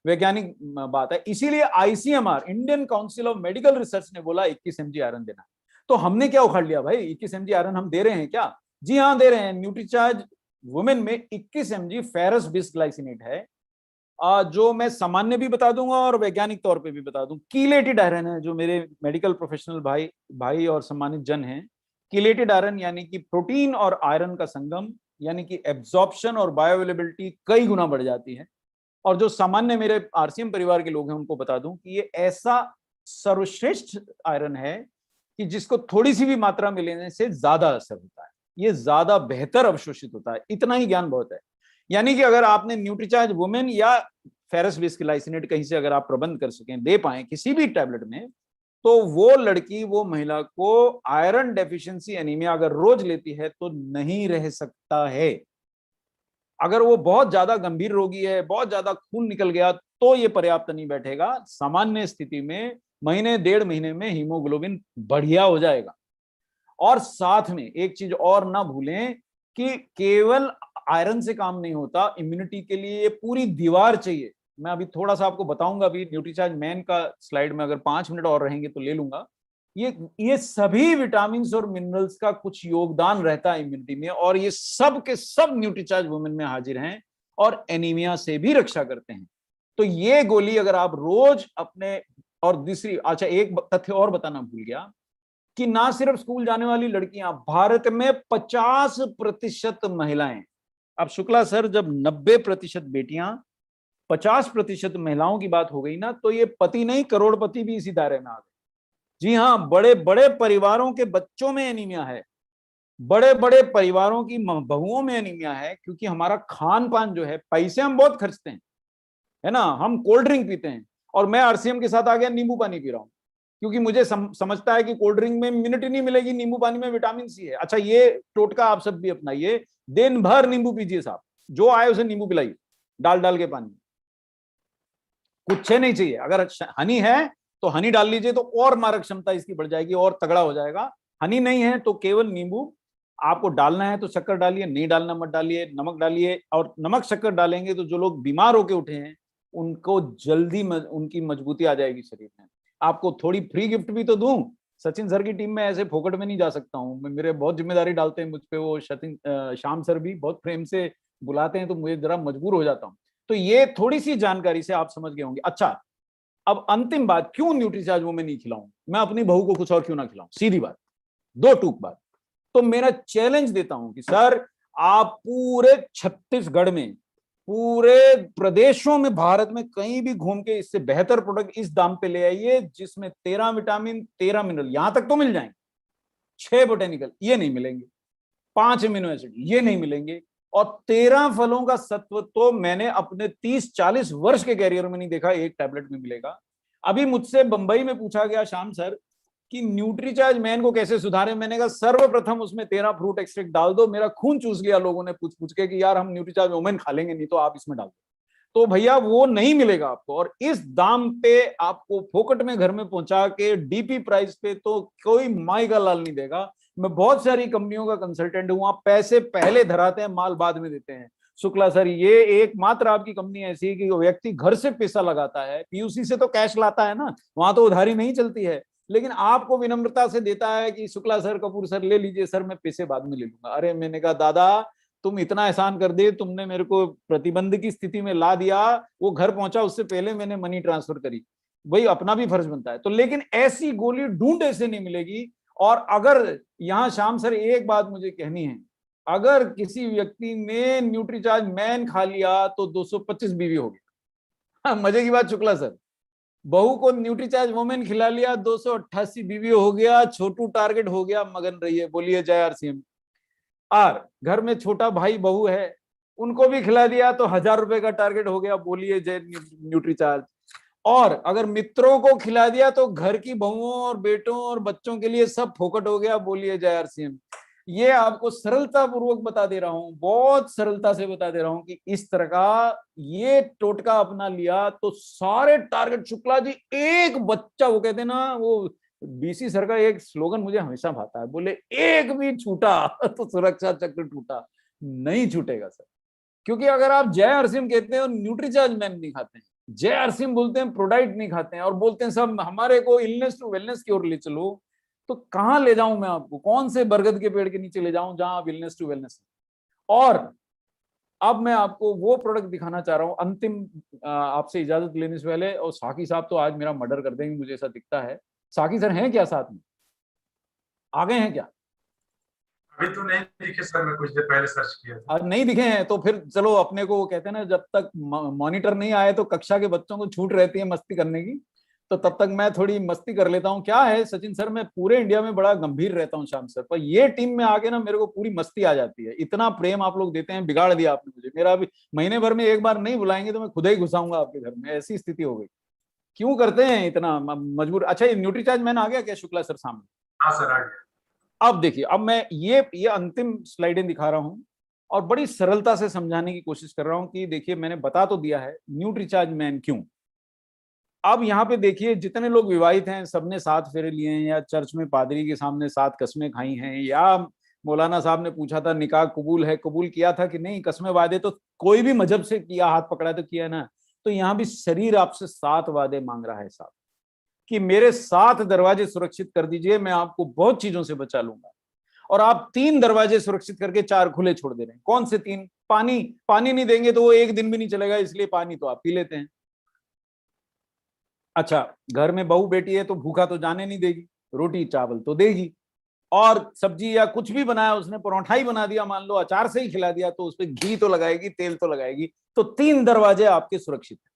वैज्ञानिक बात है। इसीलिए ICMR, Indian council of medical research ने बोला 21 mg आयरन देना। तो हमने क्या उखाड़ लिया भाई, 21 mg आयरन हम दे रहे हैं क्या? जी हाँ दे रहे हैं। न्यूट्रीचार्ज वुमेन में 21 mg फेरस बिस्ग्लाइसिनेट है, जो मैं सामान्य भी बता दूंगा और वैज्ञानिक तौर पे भी बता दूं। कीलेटेड आयरन है, जो मेरे मेडिकल प्रोफेशनल भाई और सम्मानित जन हैं, कीलेटेड आयरन यानी कि प्रोटीन और आयरन का संगम, यानी कि एब्जॉर्प्शन और बायोअवेलेबिलिटी कई गुना बढ़ जाती है। और जो सामान्य मेरे आरसीएम परिवार के लोग हैं उनको बता दूं कि ये ऐसा सर्वश्रेष्ठ आयरन है कि जिसको थोड़ी सी भी मात्रा में लेने से ज्यादा असर होता है, ये ज्यादा बेहतर अवशोषित होता है। इतना ही ज्ञान बहुत है। यानी कि अगर आपने न्यूट्रीचार्ज वुमेन या फेरस बिस्ग्लाइसिनेट कहीं से अगर आप प्रबंध कर सकें, दे पाए किसी भी टैबलेट में, तो वो लड़की, वो महिला को आयरन डेफिशिएंसी एनीमिया अगर रोज लेती है तो नहीं रह सकता है। अगर वो बहुत ज्यादा गंभीर रोगी है, बहुत ज्यादा खून निकल गया, तो ये पर्याप्त नहीं बैठेगा। सामान्य स्थिति में महीने 1.5 महीने में हीमोग्लोबिन बढ़िया हो जाएगा। और साथ में एक चीज और ना भूलें कि केवल आयरन से काम नहीं होता, इम्यूनिटी के लिए ये पूरी दीवार चाहिए। मैं अभी थोड़ा सा आपको बताऊंगा, अभी न्यूट्रीचार्ज मैन का स्लाइड में अगर 5 मिनट और रहेंगे तो ले लूंगा। ये सभी विटामिन और मिनरल्स का कुछ योगदान रहता है इम्यूनिटी में, और ये सब के सब न्यूट्रीचार्ज वुमेन में हाजिर हैं और एनीमिया से भी रक्षा करते हैं। तो ये गोली अगर आप रोज अपने, और दूसरी, अच्छा एक तथ्य और बताना भूल गया कि ना सिर्फ स्कूल जाने वाली लड़कियां, भारत में 50% महिलाएं। अब शुक्ला सर, जब 90% बेटियां, 50% महिलाओं की बात हो गई ना, तो ये पति नहीं करोड़पति भी इसी दायरे में आ गए। जी हाँ, बड़े बड़े परिवारों के बच्चों में एनीमिया है, बड़े बड़े परिवारों की बहुओं में एनीमिया है, क्योंकि हमारा खान पान जो है, पैसे हम बहुत खर्चते हैं, है ना, हम कोल्ड ड्रिंक पीते हैं, और मैं आरसीएम के साथ आ गया नींबू पानी पी रहा हूं, क्योंकि मुझे समझता है कि कोल्ड ड्रिंक में इम्यूनिटी नहीं मिलेगी, नींबू पानी में विटामिन सी है। अच्छा, ये टोटका आप सब भी अपनाइए, दिन भर नींबू पीजिए साहब, जो आए उसे नींबू पिलाइए डाल डाल के पानी, कुछ नहीं चाहिए। अगर हनी है तो हनी डाल लीजिए, तो और मारक क्षमता इसकी बढ़ जाएगी और तगड़ा हो जाएगा। हनी नहीं है तो केवल नींबू, आपको डालना है तो शक्कर डालिए, नहीं डालना मत डालिए, नमक डालिए। और नमक शक्कर डालेंगे तो जो लोग बीमार होके उठे हैं उनको जल्दी उनकी मजबूती आ जाएगी शरीर में। आपको थोड़ी फ्री गिफ्ट भी तो दूं, सचिन सर की टीम में ऐसे फोकट में नहीं जा सकता हूँ, मेरे बहुत जिम्मेदारी डालते हैं मुझ पे वो श्याम सर भी बहुत प्रेम से बुलाते हैं, तो मुझे जरा मजबूर हो जाता हूँ। तो ये थोड़ी सी जानकारी से आप समझ गए होंगे। अच्छा, अब अंतिम बात, क्यों न्यूट्रीचार्ज वो मैं नहीं खिलाऊं, मैं अपनी बहू को कुछ और क्यों ना खिलाऊं? सीधी बात, दो टूक बात। तो मेरा चैलेंज देता हूं कि सर, आप पूरे छत्तीसगढ़ में, पूरे प्रदेशों में, भारत में कहीं भी घूम के इससे बेहतर प्रोडक्ट इस दाम पे ले आइए, जिसमें 13 विटामिन, 13 मिनरल, यहां तक तो मिल जाएंगे, 6 बोटेनिकल ये नहीं मिलेंगे, 5 अमीनो एसिड ये नहीं मिलेंगे, और 13 फलों का सत्व तो मैंने अपने 30-40 वर्ष के कैरियर में नहीं देखा एक टैबलेट में मिलेगा। अभी मुझसे बंबई में पूछा गया शाम सर कि न्यूट्रीचार्ज मैन को कैसे सुधारे, मैंने कहा सर्वप्रथम उसमें 13 फ्रूट एक्सट्रैक्ट डाल दो। मेरा खून चूस गया लोगों ने पूछ पूछ के कि यार हम न्यूट्रीचार्ज वुमेन खा लेंगे, नहीं तो आप इसमें डाल दो। तो भैया वो नहीं मिलेगा आपको, और इस दाम पे आपको फोकट में घर में पहुंचा के डीपी प्राइस पे तो कोई माई का लाल नहीं देगा। मैं बहुत सारी कंपनियों का कंसल्टेंट हूं, आप पैसे पहले धराते हैं, माल बाद में देते हैं। शुक्ला सर, ये एकमात्र आपकी कंपनी ऐसी है कि व्यक्ति घर से पैसा लगाता है, पीयूसी से तो कैश लाता है ना, वहां तो उधारी नहीं चलती है, लेकिन आपको विनम्रता से देता है कि शुक्ला सर, कपूर सर ले लीजिए सर, मैं पैसे बाद में ले लूंगा। अरे मैंने कहा दादा, तुम इतना एहसान कर दे, तुमने मेरे को प्रतिबंध की स्थिति में ला दिया, वो घर पहुंचा उससे पहले मैंने मनी ट्रांसफर करी, वही अपना भी फर्ज बनता है। तो लेकिन ऐसी गोली ढूंढ ऐसे नहीं मिलेगी। और अगर यहाँ शाम सर एक बात मुझे कहनी है, अगर किसी व्यक्ति ने न्यूट्रीचार्ज मैन खा लिया तो 225 बीवी हो गया। मजे की बात शुक्ला सर, बहू को न्यूट्रीचार्ज वुमेन खिला लिया, 288 बीवी हो गया, छोटू टारगेट हो गया, मगन रही है, बोलिए जय आरसीएम। और घर में छोटा भाई बहू है, उनको भी खिला दिया तो 1000 रुपए का टारगेट हो गया, बोलिए जय न्यूट्रीचार्ज। और अगर मित्रों को खिला दिया तो घर की बहुओं और बेटों और बच्चों के लिए सब फोकट हो गया। बोलिए जय RCM। ये आपको सरलता पूर्वक बता दे रहा हूं, बहुत सरलता से बता दे रहा हूं कि इस तरह का ये टोटका अपना लिया तो सारे टारगेट। शुक्ला जी एक बच्चा, वो कहते ना, वो BC सर का एक स्लोगन मुझे हमेशा भाता है, बोले एक भी छूटा तो सुरक्षा चक्र टूटा। नहीं छूटेगा सर, क्योंकि अगर आप जय RCM कहते हैं और न्यूट्रीचार्ज मैन नहीं खाते हैं, जय RCM बोलते हैं प्रोडाइट नहीं खाते हैं, और बोलते हैं सब हमारे को इलनेस टू वेलनेस की ओर ले चलो, तो कहां ले जाऊं मैं आपको? कौन से बरगद के पेड़ के नीचे ले जाऊं जहां आप इलनेस टू वेलनेस? और अब मैं आपको वो प्रोडक्ट दिखाना चाह रहा हूं अंतिम, आपसे इजाजत लेने से पहले। और साकी साहब तो आज मेरा मर्डर कर देंगे, मुझे ऐसा दिखता है। साकी सर हैं क्या साथ में? आ गए हैं क्या? अभी तो नहीं दिखे सर, मैं कुछ देर पहले सर्च किया था। आज नहीं दिखे हैं तो फिर चलो, अपने को कहते हैं ना, जब तक मॉनिटर नहीं आए तो कक्षा के बच्चों को छूट रहती है मस्ती करने की, तो तब तक मैं थोड़ी मस्ती कर लेता हूँ। क्या है सचिन सर, मैं पूरे इंडिया में बड़ा गंभीर रहता हूँ श्याम सर, पर ये टीम में आके ना मेरे को पूरी मस्ती आ जाती है। इतना प्रेम आप लोग देते हैं, बिगाड़ दिया आपने मुझे। मेरा अभी महीने भर में एक बार नहीं बुलाएंगे तो मैं खुद ही घुसाऊंगा आपके घर में, ऐसी स्थिति हो गई। क्यों करते हैं इतना मजबूर? अच्छा, ये न्यूट्रीचार्ज मैन आ गया क्या शुक्ला सर सामने? हाँ सर आ गया। अब देखिए, अब मैं ये अंतिम स्लाइडें दिखा रहा हूं और बड़ी सरलता से समझाने की कोशिश कर रहा हूं कि देखिए, मैंने बता तो दिया है न्यूट्रीचार्ज मैन क्यों। अब यहाँ पे देखिए, जितने लोग विवाहित हैं सबने 7 फेरे लिए हैं, या चर्च में पादरी के सामने 7 कस्में खाई हैं, या मौलाना साहब ने पूछा था निकाह कबूल है, कबूल किया था कि नहीं, कस्में वादे तो कोई भी मजहब से किया, हाथ पकड़ा तो किया ना। तो यहाँ भी शरीर आपसे 7 वादे मांग रहा है साहब, कि मेरे 7 दरवाजे सुरक्षित कर दीजिए, मैं आपको बहुत चीजों से बचा लूंगा। और आप 3 दरवाजे सुरक्षित करके 4 खुले छोड़ दे रहे हैं। कौन से 3? पानी नहीं देंगे तो वो एक दिन भी नहीं चलेगा, इसलिए पानी तो आप पी लेते हैं। अच्छा, घर में बहू बेटी है तो भूखा तो जाने नहीं देगी, रोटी चावल तो देगी। और सब्जी या कुछ भी बनाया उसने, परोठा ही बना दिया मान लो, अचार से ही खिला दिया, तो उसपे घी तो लगाएगी, तेल तो लगाएगी। तो 3 दरवाजे आपके सुरक्षित है।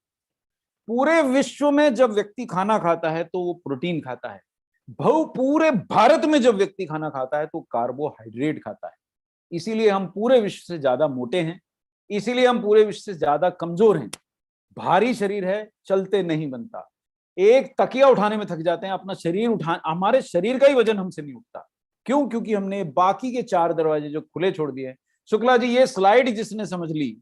पूरे विश्व में जब व्यक्ति खाना खाता है तो वो प्रोटीन खाता है। पूरे भारत में जब व्यक्ति खाना खाता है तो कार्बोहाइड्रेट खाता है। इसीलिए हम पूरे विश्व से ज्यादा मोटे हैं, इसीलिए हम पूरे विश्व से ज्यादा कमजोर हैं। भारी शरीर है, चलते नहीं बनता, एक तकिया उठाने में थक जाते हैं, अपना शरीर हमारे शरीर का ही वजन हमसे नहीं उठता। क्यों? क्योंकि हमने बाकी के 4 दरवाजे जो खुले छोड़ दिए। शुक्ला जी, ये स्लाइड जिसने समझ ली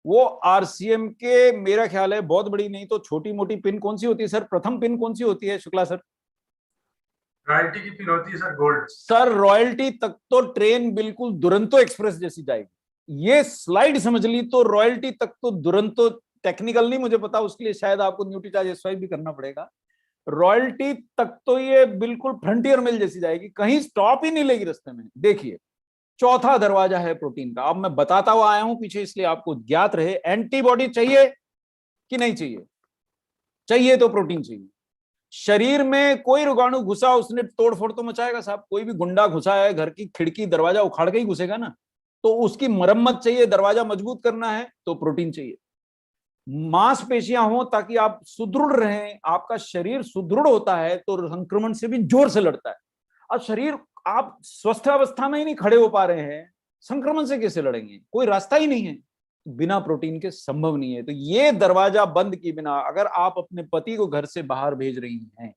वो RCM के, मेरा ख्याल है बहुत बड़ी नहीं तो छोटी मोटी पिन कौन सी होती है सर? प्रथम पिन कौन सी होती है शुक्ला सर? रॉयल्टी की पिन होती है सर, गोल्ड। सर रॉयल्टी तक तो ट्रेन बिल्कुल दुरंतो एक्सप्रेस जैसी जाएगी। ये स्लाइड समझ ली तो रॉयल्टी तक तो दुरंतो, टेक्निकल नहीं मुझे पता, उसके लिए शायद आपको न्यूट्रीचार्ज SY भी करना पड़ेगा। रॉयल्टी तक तो ये बिल्कुल फ्रंटियर मिल जैसी जाएगी, कहीं स्टॉप ही नहीं लेगी रास्ते में। देखिए, चौथा दरवाजा है प्रोटीन का। अब मैं बताता हुआ आया हूं पीछे, इसलिए आपको ज्ञात रहे। एंटीबॉडी चाहिए कि नहीं चाहिए? चाहिए तो प्रोटीन चाहिए। शरीर में कोई रोगाणु घुसा, उसने तोड़फोड़ तो मचाएगा साहब। कोई भी गुंडा घुसा है, घर की खिड़की दरवाजा उखाड़ के ही घुसेगा ना, तो उसकी मरम्मत चाहिए, दरवाजा मजबूत करना है तो प्रोटीन चाहिए। मांसपेशियां हो ताकि आप सुदृढ़ रहें, आपका शरीर सुदृढ़ होता है तो संक्रमण से भी जोर से लड़ता है। अब शरीर, आप स्वस्थ अवस्था में ही नहीं खड़े हो पा रहे हैं, संक्रमण से कैसे लड़ेंगे? कोई रास्ता ही नहीं है, बिना प्रोटीन के संभव नहीं है। तो ये दरवाजा बंद किए बिना अगर आप अपने पति को घर से बाहर भेज रही हैं,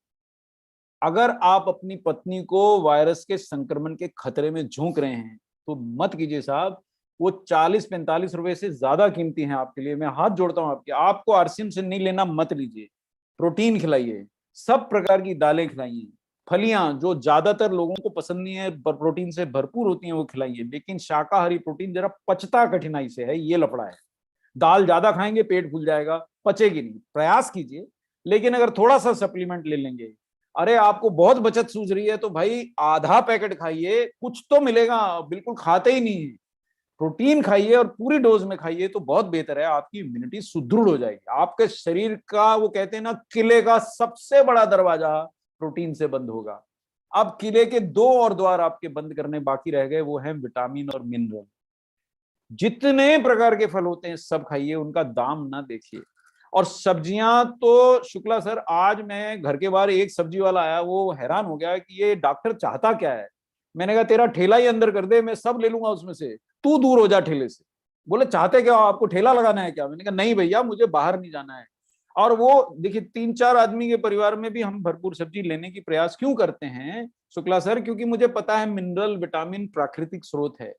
अगर आप अपनी पत्नी को वायरस के संक्रमण के खतरे में झोंक रहे हैं, तो मत कीजिए साहब। वो 40-45 रुपए से ज्यादा कीमती हैं आपके लिए। मैं हाथ जोड़ता हूं आपके, आपको RCM से नहीं लेना, मत लीजिए। प्रोटीन खिलाइए, सब प्रकार की दालें खिलाइए, फलियां जो ज्यादातर लोगों को पसंद नहीं है, प्रोटीन से भरपूर होती हैं, वो खिलाइए। लेकिन शाकाहारी प्रोटीन जरा पचता कठिनाई से है, ये लफड़ा है। दाल ज्यादा खाएंगे पेट फूल जाएगा, पचेगी नहीं। प्रयास कीजिए, लेकिन अगर थोड़ा सा सप्लीमेंट ले लेंगे, अरे आपको बहुत बचत सूझ रही है तो भाई आधा पैकेट खाइए, कुछ तो मिलेगा। बिल्कुल खाते ही नहीं है, प्रोटीन खाइए और पूरी डोज में खाइए तो बहुत बेहतर है। आपकी इम्यूनिटी सुदृढ़ हो जाएगी। आपके शरीर का, वो कहते हैं ना, किले का सबसे बड़ा दरवाजा प्रोटीन से बंद होगा। अब किले के 2 और द्वार आपके बंद करने बाकी रह गए, वो है विटामिन और मिनरल। जितने प्रकार के फल होते हैं सब खाइए, उनका दाम ना देखिए। और सब्जियां तो शुक्ला सर, आज मैं घर के बाहर एक सब्जी वाला आया, वो हैरान हो गया कि ये डॉक्टर चाहता क्या है। मैंने कहा तेरा ठेला ही अंदर कर दे, मैं सब ले लूंगा उसमें से, तू दूर हो जा ठेले से। बोले चाहते क्या हो, आपको ठेला लगाना है क्या? मैंने कहा नहीं भैया, मुझे बाहर नहीं जाना है। और वो देखिए 3-4 आदमी के परिवार में भी हम भरपूर सब्जी लेने की प्रयास क्यों करते हैं शुक्ला सर? क्योंकि मुझे पता है मिनरल विटामिन प्राकृतिक स्रोत है।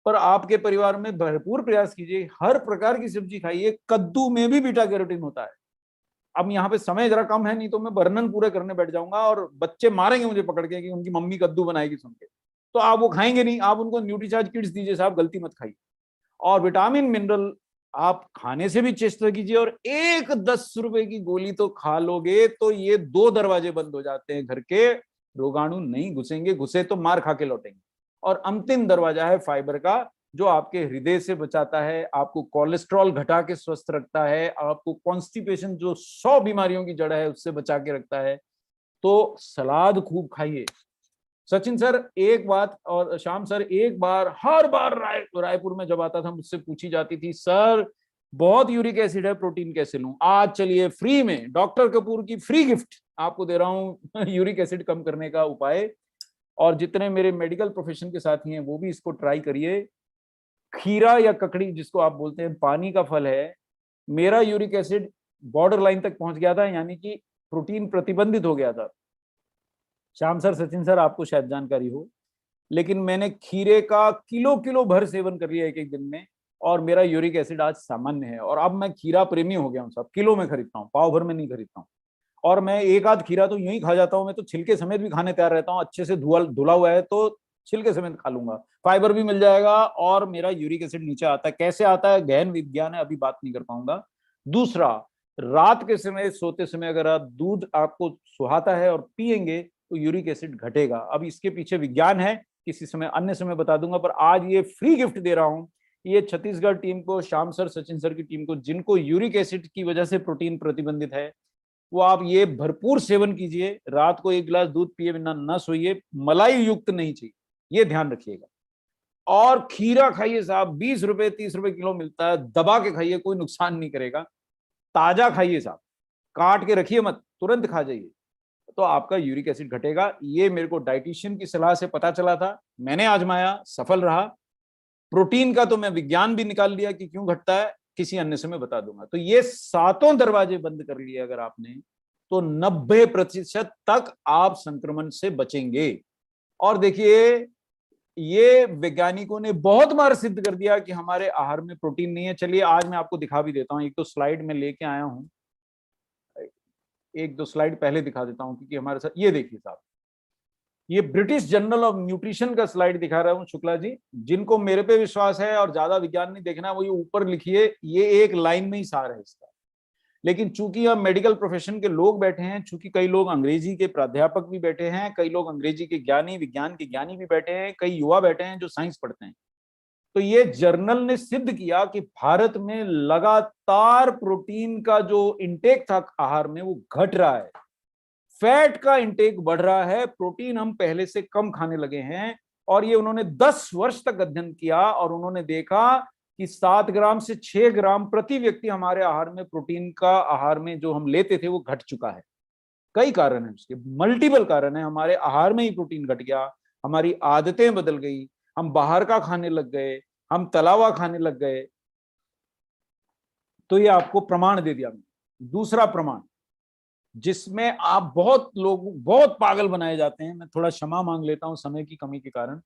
पर आपके परिवार में भरपूर प्रयास कीजिए, हर प्रकार की सब्जी खाइए, कद्दू में भी बीटा कैरोटीन होता है। अब यहाँ पे समय जरा कम है, नहीं तो मैं वर्णन पूरे करने बैठ जाऊंगा और बच्चे मारेंगे मुझे पकड़ के कि उनकी मम्मी कद्दू बनाएगी सुन के। तो आप वो खाएंगे नहीं, आप उनको न्यूट्रीचार्ज किट्स दीजिए साहब, गलती मत खाइए। और विटामिन मिनरल आप खाने से भी चेष्टा कीजिए, और एक 10 रुपए की गोली तो खा लोगे तो ये 2 दरवाजे बंद हो जाते हैं घर के, रोगाणु नहीं घुसेंगे, घुसे तो मार खा के लौटेंगे। और अंतिम दरवाजा है फाइबर का, जो आपके हृदय से बचाता है, आपको कोलेस्ट्रॉल घटा के स्वस्थ रखता है, आपको कॉन्स्टिपेशन जो 100 बीमारियों की जड़ है उससे बचा के रखता है। तो सलाद खूब खाइए। सचिन सर एक बात, और श्याम सर एक बार, हर बार रायपुर में जब आता था मुझसे पूछी जाती थी, सर बहुत यूरिक एसिड है, प्रोटीन कैसे लूं? आज चलिए फ्री में डॉक्टर कपूर की फ्री गिफ्ट आपको दे रहा हूं यूरिक एसिड कम करने का उपाय। और जितने मेरे मेडिकल प्रोफेशन के साथी हैं वो भी इसको ट्राई करिए। खीरा या ककड़ी जिसको आप बोलते हैं, पानी का फल है। मेरा यूरिक एसिड बॉर्डर लाइन तक पहुंच गया था, यानी कि प्रोटीन प्रतिबंधित हो गया था। श्याम सर, सचिन सर, आपको शायद जानकारी हो, लेकिन मैंने खीरे का किलो किलो भर सेवन कर लिया एक एक दिन में, और मेरा यूरिक एसिड आज सामान्य है। और अब मैं खीरा प्रेमी हो गया हूँ साहब, किलो में खरीदता हूँ, पाव भर में नहीं खरीदता हूँ। और मैं एक आध खीरा तो यूं ही खा जाता हूँ, मैं तो छिलके समेत भी खाने तैयार रहता हूँ, अच्छे से धुला हुआ है तो छिलके समेत खा लूंगा, फाइबर भी मिल जाएगा और मेरा यूरिक एसिड नीचे आता है। कैसे आता है गहन विज्ञान है, अभी बात नहीं कर पाऊंगा। दूसरा, रात के समय सोते समय अगर आप दूध आपको सुहाता है और पिएंगे तो यूरिक एसिड घटेगा। अब इसके पीछे विज्ञान है, किसी समय अन्य समय बता दूंगा, पर आज ये फ्री गिफ्ट दे रहा हूं। ये छत्तीसगढ़ टीम को, श्याम सर, सचिन सर की टीम को, जिनको यूरिक एसिड की वजह से प्रोटीन प्रतिबंधित है, वो आप ये भरपूर सेवन कीजिए। रात को 1 गिलास दूध पिए बिना न सोइए, मलाई युक्त नहीं चाहिए, ये ध्यान रखिएगा। और खीरा खाइए साहब, 20 रुपए 30 रुपए किलो मिलता है, दबा के खाइए, कोई नुकसान नहीं करेगा। ताजा खाइए साहब, काट के रखिए मत, तुरंत खा जाइए, तो आपका यूरिक एसिड घटेगा। ये मेरे को डाइटिशियन की सलाह से पता चला था, मैंने आजमाया, सफल रहा। प्रोटीन का तो मैं विज्ञान भी निकाल लिया कि क्यों घटता है, किसी अन्य समय बता दूंगा। तो ये 7 दरवाजे बंद कर लिए अगर आपने, तो 90% तक आप संक्रमण से बचेंगे। और देखिए, ये वैज्ञानिकों ने बहुत बार सिद्ध कर दिया कि हमारे आहार में प्रोटीन नहीं है। चलिए आज मैं आपको दिखा भी देता हूं, एक तो स्लाइड में लेके आया हूं, 1-2 स्लाइड पहले दिखा देता हूं, क्योंकि हमारे साथ, ये देखिए साहब, ये ब्रिटिश जर्नल ऑफ न्यूट्रिशन का स्लाइड दिखा रहा हूं शुक्ला जी। जिनको मेरे पे विश्वास है और ज्यादा विज्ञान नहीं देखना, वो ये ऊपर लिखिए, ये एक लाइन में ही सार है इसका। लेकिन चूंकि हम मेडिकल प्रोफेशन के लोग बैठे हैं, चूंकि कई लोग अंग्रेजी के प्राध्यापक भी बैठे हैं, कई लोग अंग्रेजी के ज्ञानी, विज्ञान के ज्ञानी भी बैठे हैं, कई युवा बैठे हैं जो साइंस पढ़ते हैं, तो ये जर्नल ने सिद्ध किया कि भारत में लगातार प्रोटीन का जो इंटेक था आहार में, वो घट रहा है। फैट का इंटेक बढ़ रहा है, प्रोटीन हम पहले से कम खाने लगे हैं। और ये उन्होंने 10 वर्ष तक अध्ययन किया और उन्होंने देखा कि 7 ग्राम से 6 ग्राम प्रति व्यक्ति हमारे आहार में, प्रोटीन का आहार में जो हम लेते थे, वो घट चुका है। कई कारण है उसके, मल्टीपल कारण है। हमारे आहार में ही प्रोटीन घट गया, हमारी आदतें बदल गई, हम बाहर का खाने लग गए, हम तला हुआ खाने लग गए। तो ये आपको प्रमाण दे दिया मैंने। दूसरा प्रमाण, जिसमें आप बहुत लोग बहुत पागल बनाए जाते हैं, मैं थोड़ा क्षमा मांग लेता हूं समय की कमी के कारण।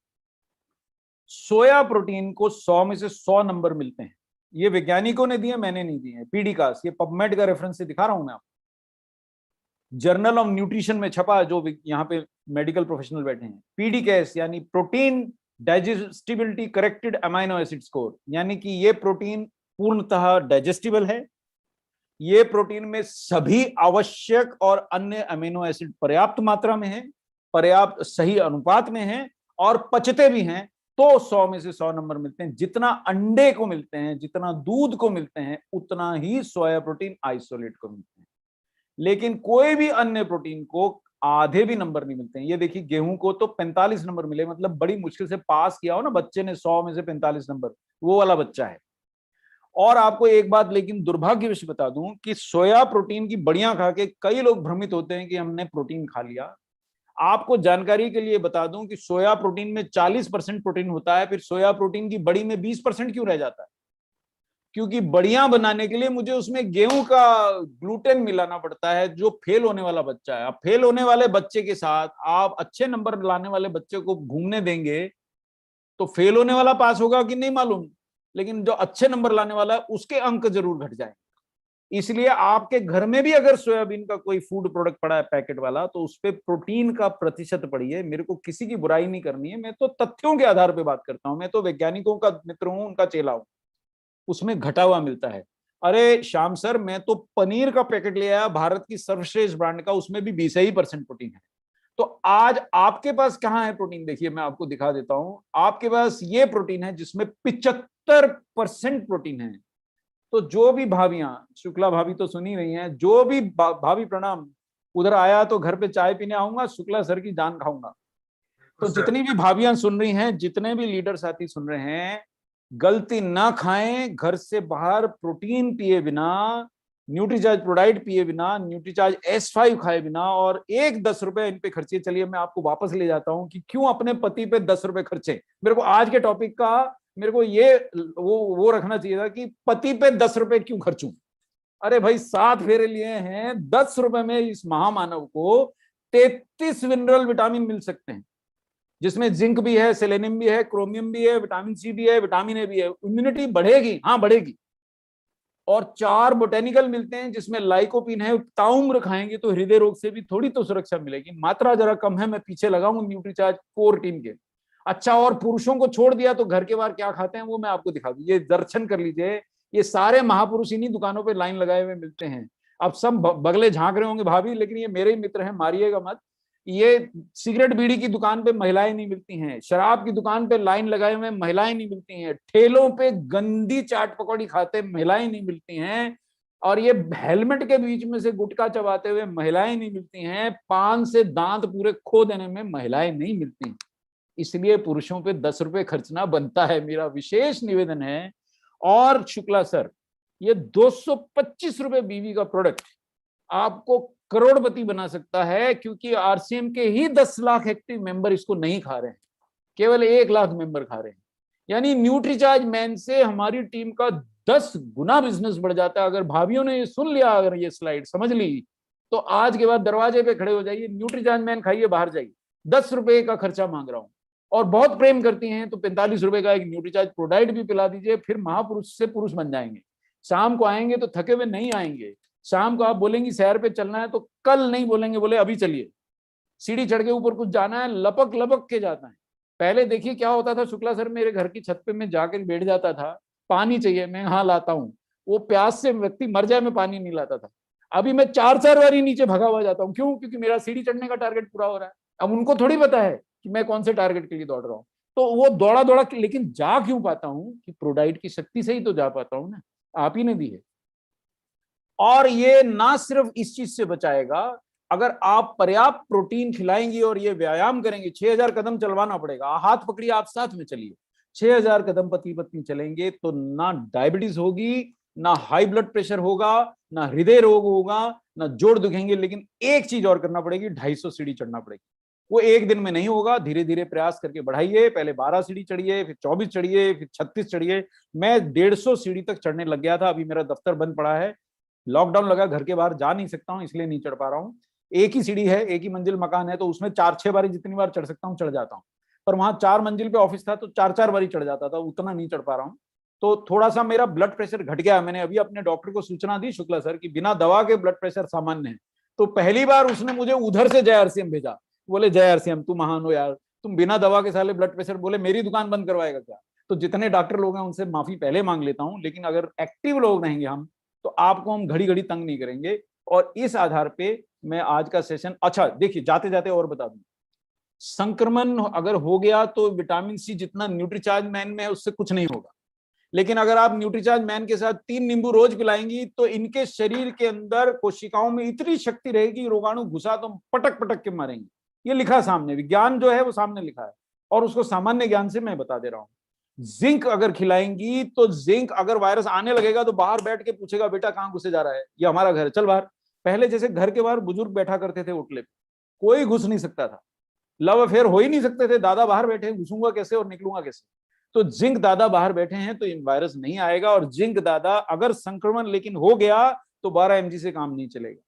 सोया प्रोटीन को 100 में से 100 नंबर मिलते हैं। ये वैज्ञानिकों ने दिए, मैंने नहीं दिए, पीडीकास, ये पबमेड का रेफरेंस से दिखा रहा हूं मैं आपको, जर्नल ऑफ न्यूट्रिशन में छपा, जो यहाँ पे मेडिकल प्रोफेशनल बैठे हैं। पीडीकेएस यानी protein digestibility corrected amino acid score, यानी कि ये प्रोटीन पूर्णतः डाइजेस्टिबल है, ये प्रोटीन में सभी आवश्यक और अन्य अमीनो एसिड पर्याप्त मात्रा में है, पर्याप्त सही अनुपात में है, और पचते भी हैं। तो 100 में से 100 नंबर मिलते हैं। जितना अंडे को मिलते हैं, जितना दूध को मिलते हैं, उतना ही सोया प्रोटीन आइसोलेट को मिलते हैं। लेकिन कोई भी अन्य प्रोटीन को आधे भी नंबर नहीं मिलते हैं। ये देखिए, गेहूं को तो 45 नंबर मिले, मतलब बड़ी मुश्किल से पास किया हो ना बच्चे ने 100 में से 45 नंबर, वो वाला बच्चा है। और आपको एक बात लेकिन दुर्भाग्यवश बता दूं कि सोया प्रोटीन की बढ़िया खा के कई लोग भ्रमित होते हैं कि हमने प्रोटीन खा लिया। आपको जानकारी के लिए बता दूं कि सोया प्रोटीन में 40% प्रोटीन होता है, फिर सोया प्रोटीन की बड़ी में 20% क्यों रह जाता है? क्योंकि बढ़िया बनाने के लिए मुझे उसमें गेहूं का ग्लूटेन मिलाना पड़ता है जो फेल होने वाला बच्चा है। अब फेल होने वाले बच्चे के साथ आप अच्छे नंबर लाने वाले बच्चे को घूमने देंगे तो फेल होने वाला पास होगा कि नहीं मालूम, लेकिन जो अच्छे नंबर लाने वाला है उसके अंक जरूर घट जाएंगे। इसलिए आपके घर में भी अगर सोयाबीन का कोई फूड प्रोडक्ट पड़ा है पैकेट वाला, तो उस पर प्रोटीन का प्रतिशत पढ़िए। मेरे को किसी की बुराई नहीं करनी है, मैं तो तथ्यों के आधार पर बात करता हूं, मैं तो वैज्ञानिकों का मित्र हूं, उनका चेला हूं। उसमें घटा हुआ मिलता है। अरे श्याम सर, मैं तो पनीर का पैकेट ले आया भारत की सर्वश्रेष्ठ ब्रांड का, उसमें भी 20% प्रोटीन है। तो आज आपके पास कहां है प्रोटीन? देखिए मैं आपको दिखा देता हूं, आपके पास ये प्रोटीन है जिसमें 75% प्रोटीन है। तो जो भी भाभियां, शुक्ला भाभी तो सुनी रही हैं, जो भी भाभी प्रणाम, उधर आया तो घर पे चाय पीने आऊंगा, शुक्ला सर की जान खाऊंगा। तो जितनी भी भाभियां सुन रही हैं, जितने भी लीडर साथी सुन रहे हैं, गलती ना खाएं, घर से बाहर प्रोटीन पिए बिना, न्यूट्रीचार्ज प्रोडाइट पिए बिना, न्यूट्रीचार्ज S5 खाए बिना, और 10 रुपए इन पे खर्चे। चलिए मैं आपको वापस ले जाता हूं कि क्यों अपने पति पे 10 रुपए खर्चे। मेरे को आज के टॉपिक का मेरे को ये वो रखना चाहिए था कि पति पे 10 रुपए क्यों खर्चूं। अरे भाई 7 फेरे लिए हैं, 10 रुपए में इस महामानव को 33 मिनरल विटामिन मिल सकते हैं, जिसमें जिंक भी है, सेलेनियम भी है, क्रोमियम भी है, विटामिन सी भी है, विटामिन ए भी है। इम्यूनिटी बढ़ेगी, हाँ बढ़ेगी। और 4 बोटेनिकल मिलते हैं जिसमें लाइकोपिन है। ताउम्र खाएंगे तो हृदय रोग से भी थोड़ी तो सुरक्षा मिलेगी। मात्रा जरा कम है, मैं पीछे लगाऊंगा न्यूट्रीचार्ज कोर टीम के। अच्छा, और पुरुषों को छोड़ दिया तो घर के बाहर क्या खाते हैं वो मैं आपको दिखा दूं। ये दर्शन कर लीजिए, ये सारे महापुरुष इन्हीं दुकानों पे लाइन लगाए हुए मिलते हैं। अब सब बगले झांक रहे होंगे भाभी, लेकिन ये मेरे ही मित्र हैं, मारिएगा मत। ये सिगरेट बीड़ी की दुकान पे महिलाएं नहीं मिलती हैं, शराब की दुकान पे लाइन लगाए हुए महिलाएं नहीं मिलती हैं, ठेलों पे गंदी चाट पकौड़ी खाते महिलाएं नहीं मिलती हैं, और ये हेलमेट के बीच में से गुटखा चबाते हुए महिलाएं नहीं मिलती हैं, पान से दांत पूरे खो देने में महिलाएं नहीं मिलती। इसलिए पुरुषों पे 10 रुपए खर्चना बनता है, मेरा विशेष निवेदन है। और शुक्ला सर, ये 225 रुपए बीवी का प्रोडक्ट आपको करोड़पति बना सकता है, क्योंकि RCM के ही 10 लाख एक्टिव मेंबर इसको नहीं खा रहे हैं, केवल 1 लाख मेंबर खा रहे हैं। यानी न्यूट्रीचार्ज मैन से हमारी टीम का 10 गुना बिजनेस बढ़ जाता है। अगर भाभीियों ने ये सुन लिया, अगर ये स्लाइड समझ ली, तो आज के बाद दरवाजे पे खड़े हो जाइए, न्यूट्रीचार्ज मैन खाइए, बाहर जाइए। 10 रुपए का खर्चा मांग रहा हूं, और बहुत प्रेम करती हैं तो 45 रुपए का एक न्यूट्रीचार्ज प्रोडाइट भी पिला दीजिए, फिर महापुरुष से पुरुष बन जाएंगे। शाम को आएंगे तो थके हुए नहीं आएंगे। शाम को आप बोलेंगे सैर पे चलना है तो कल नहीं बोलेंगे, बोले अभी चलिए। सीढ़ी चढ़ के ऊपर कुछ जाना है, लपक लपक के जाता है। पहले देखिए क्या होता था शुक्ला सर, मेरे घर की छत पे मैं जाकर बैठ जाता था, पानी चाहिए, मैं हाँ लाता हूँ, वो प्यास से व्यक्ति मर जाए मैं पानी नहीं लाता था। अभी मैं 4 बार ही नीचे भगा हुआ जाता हूँ। क्यों? क्योंकि मेरा सीढ़ी चढ़ने का टारगेट पूरा हो रहा है। अब उनको थोड़ी पता है कि मैं कौन से टारगेट के लिए दौड़ रहा हूँ। तो वो दौड़ा दौड़ा, लेकिन जा क्यों पाता हूँ? कि प्रोडाइट की शक्ति से ही तो जा पाता हूँ ना, आप ही ने दी है। और ये ना सिर्फ इस चीज से बचाएगा, अगर आप पर्याप्त प्रोटीन खिलाएंगी और ये व्यायाम करेंगे, 6000 कदम चलवाना पड़ेगा, हाथ पकड़िए आप साथ में चलिए, 6000 कदम पति पत्नी चलेंगे तो ना डायबिटीज होगी, ना हाई ब्लड प्रेशर होगा, ना हृदय रोग होगा, ना जोड़ दुखेंगे। लेकिन एक चीज और करना पड़ेगी, 250 सीढ़ी चढ़ना पड़ेगी। वो एक दिन में नहीं होगा, धीरे धीरे प्रयास करके बढ़ाइए। पहले 12 सीढ़ी चढ़िए, फिर 24 चढ़िए, फिर 36 चढ़िए। मैं 150 सीढ़ी तक चढ़ने लग गया था। अभी मेरा दफ्तर बंद पड़ा है, लॉकडाउन लगा, घर के बाहर जा नहीं सकता हूँ, इसलिए नहीं चढ़ पा रहा हूँ। एक ही सीढ़ी है, एक ही मंजिल मकान है, तो उसमें 4-6 बारी जितनी बार चढ़ सकता हूँ चढ़ जाता हूँ। पर वहां 4 मंजिल पे ऑफिस था तो 4-4 बारी चढ़ जाता था, उतना नहीं चढ़ पा रहा हूँ। तो थोड़ा सा मेरा ब्लड प्रेशर घट गया। मैंने अभी अपने डॉक्टर को सूचना दी शुक्ला सर की बिना दवा के ब्लड प्रेशर सामान्य है। तो पहली बार उसने मुझे उधर से जय RCM भेजा। बोले जय RCM तुम महान हो यार, तुम बिना दवा के साले ब्लड प्रेशर, बोले मेरी दुकान बंद करवाएगा क्या? तो जितने डॉक्टर लोग हैं उनसे माफी पहले मांग लेता हूँ, लेकिन अगर एक्टिव लोग रहेंगे हम तो आपको हम घड़ी घड़ी तंग नहीं करेंगे। और इस आधार पे मैं आज का सेशन, अच्छा देखिए जाते जाते और बता दूं, संक्रमण अगर हो गया तो विटामिन सी जितना न्यूट्रीचार्ज मैन में है उससे कुछ नहीं होगा। लेकिन अगर आप न्यूट्रीचार्ज मैन के साथ 3 नींबू रोज पिलाएंगी तो इनके शरीर के अंदर कोशिकाओं में इतनी शक्ति रहेगी, रोगाणु घुसा तो पटक पटक के मारेंगे। ये लिखा सामने, विज्ञान जो है वो सामने लिखा है, और उसको सामान्य ज्ञान से मैं बता दे रहा हूँ। जिंक अगर खिलाएंगी तो जिंक, अगर वायरस आने लगेगा तो बाहर बैठ के पूछेगा बेटा कहाँ घुसे जा रहा है, ये हमारा घर है चल बाहर। पहले जैसे घर के बाहर बुजुर्ग बैठा करते थे ओटले पे, कोई घुस नहीं सकता था, लव अफेयर हो ही नहीं सकते थे, दादा बाहर बैठे घुसूंगा कैसे और निकलूंगा कैसे। तो जिंक दादा बाहर बैठे हैं तो वायरस नहीं आएगा। और जिंक दादा अगर संक्रमण लेकिन हो गया तो 12 mg से काम नहीं चलेगा,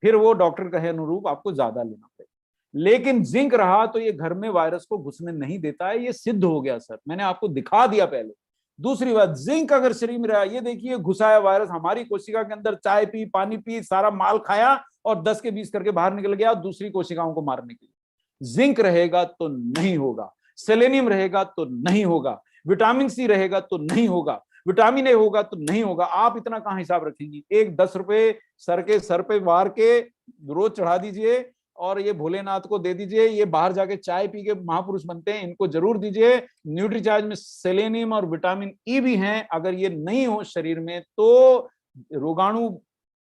फिर वो डॉक्टर कहे अनुरूप आपको ज्यादा लेना पड़ेगा। लेकिन जिंक रहा तो ये घर में वायरस को घुसने नहीं देता है, ये सिद्ध हो गया सर, मैंने आपको दिखा दिया पहले। दूसरी बात, जिंक अगर शरीर में रहा, ये देखिए घुसाया वायरस हमारी कोशिका के अंदर, चाय पी, पानी पी, सारा माल खाया और 10 के 20 करके बाहर निकल गया दूसरी कोशिकाओं को मारने के लिए। जिंक रहेगा तो नहीं होगा, सेलेनियम रहेगा तो नहीं होगा, विटामिन सी रहेगा तो नहीं होगा, विटामिन ए होगा तो नहीं होगा। आप इतना कहां हिसाब रखेंगी? एक 10 रुपए सर पे वार के रोज चढ़ा दीजिए और ये भोलेनाथ को दे दीजिए, ये बाहर जाके चाय पी के महापुरुष बनते हैं, इनको जरूर दीजिए। न्यूट्रीचार्ज में सेलेनियम और विटामिन ई भी हैं, अगर ये नहीं हो शरीर में तो रोगाणु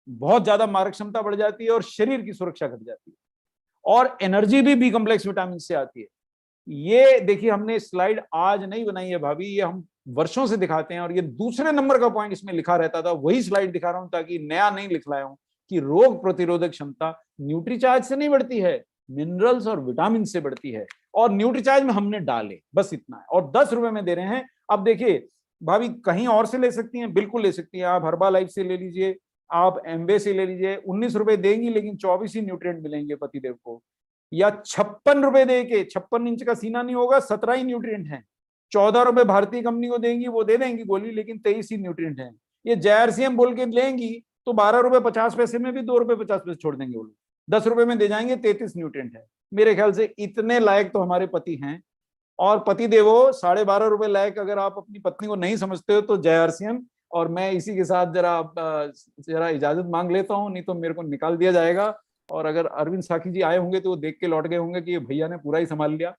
बहुत ज्यादा मारक क्षमता बढ़ जाती है और शरीर की सुरक्षा घट जाती है, और एनर्जी भी बी कॉम्प्लेक्स विटामिन से आती है। ये देखिए हमने स्लाइड आज नहीं बनाई है भाभी, ये हम वर्षों से दिखाते हैं, और ये दूसरे नंबर का पॉइंट इसमें लिखा रहता था, वही स्लाइड दिखा रहा हूं ताकि नया नहीं लिख लाया हूं कि रोग प्रतिरोधक क्षमता न्यूट्रीचार्ज से नहीं बढ़ती है, मिनरल्स और विटामिन से बढ़ती है। और न्यूट्रीचार्ज में हमने डाले, बस इतना है, और 10 रुपए में दे रहे हैं। अब देखिए भाभी कहीं और से ले सकती हैं, बिल्कुल ले सकती हैं, आप हर्बा लाइफ से ले लीजिए, आप एम्बे से ले लीजिए, 19 रुपए देंगी लेकिन 24 ही न्यूट्रिएंट मिलेंगे पतिदेव को। या 56 रुपए दे के, 56 इंच का सीना नहीं होगा, 17 ही न्यूट्रिएंट हैं। 14 रुपए भारतीय कंपनी को देंगी, वो दे देंगी गोली, लेकिन 23 ही न्यूट्रिएंट हैं। ये JRCM बोल के लेंगी तो 12 रुपए 50 पैसे में भी 2 रुपए 50 पैसे छोड़ देंगे वो लोग, 10 रुपए में दे जाएंगे, 33 न्यूट्रिएंट है। मेरे ख्याल से इतने लायक तो हमारे पति हैं। और पति देवो 12.5 रुपए लायक अगर आप अपनी पत्नी को नहीं समझते हो तो JRCM। और मैं इसी के साथ जरा इजाजत मांग लेता हूँ, नहीं तो मेरे को निकाल दिया जाएगा। और अगर अरविंद साखी जी आए होंगे तो वो देख के लौट गए होंगे कि ये भैया ने पूरा ही संभाल लिया।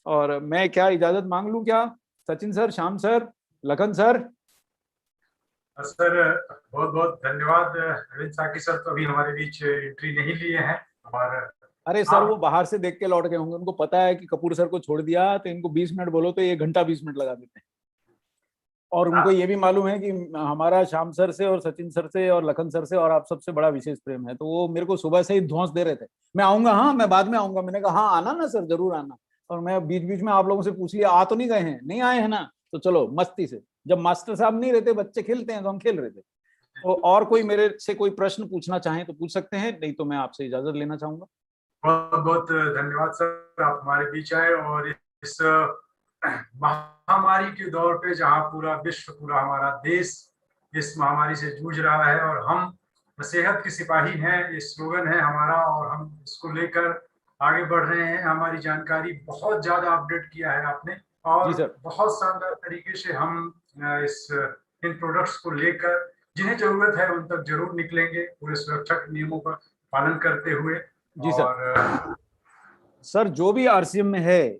और मैं क्या इजाजत मांग लूं क्या? Sachin sir, Shyam sir, Lakhan sir. Sir बहुत बहुत धन्यवाद। अरविंद साकी सर तो अभी हमारे बीच एंट्री नहीं लिए हैं। और अरे सर वो बाहर से देख के लौट गए होंगे, उनको पता है कि कपूर सर को छोड़ दिया तो इनको 20 मिनट बोलो तो 1 घंटा 20 मिनट लगा देते हैं। और उनको ये भी मालूम है कि हमारा श्याम सर से और सचिन सर से और लखन सर से और आप सबसे बड़ा विशेष प्रेम है, तो वो मेरे को सुबह से ही ध्वंस दे रहे थे, मैं आऊंगा, हाँ मैं बाद में आऊंगा। मैंने कहा हाँ आना ना सर, जरूर आना। और मैं बीच बीच में आप लोगों से पूछ लिया, आ तो नहीं गए हैं? नहीं आए हैं ना, तो चलो मस्ती से, जब मास्टर साहब नहीं रहते बच्चे खेलते हैं तो हम खेल रहे थे। तो और कोई मेरे से कोई प्रश्न पूछना चाहें तो पूछ सकते हैं, नहीं तो मैं आपसे इजाजत लेना चाहूंगा। बहुत बहुत धन्यवाद सर, आप हमारे बीच आए। और इस महामारी के दौर पे जहाँ पूरा विश्व, पूरा हमारा देश इस महामारी से जूझ रहा है और हम सेहत के सिपाही हैं, ये स्लोगन है हमारा, और हम इसको लेकर आगे बढ़ रहे हैं। हमारी जानकारी बहुत ज्यादा अपडेट किया है आपने, और बहुत शानदार तरीके से हम इन प्रोडक्ट्स को लेकर जिन्हें जरूरत है उन तक जरूर निकलेंगे, पूरे सुरक्षा के नियमों का पालन करते हुए। जी सर। सर जो भी RCM में है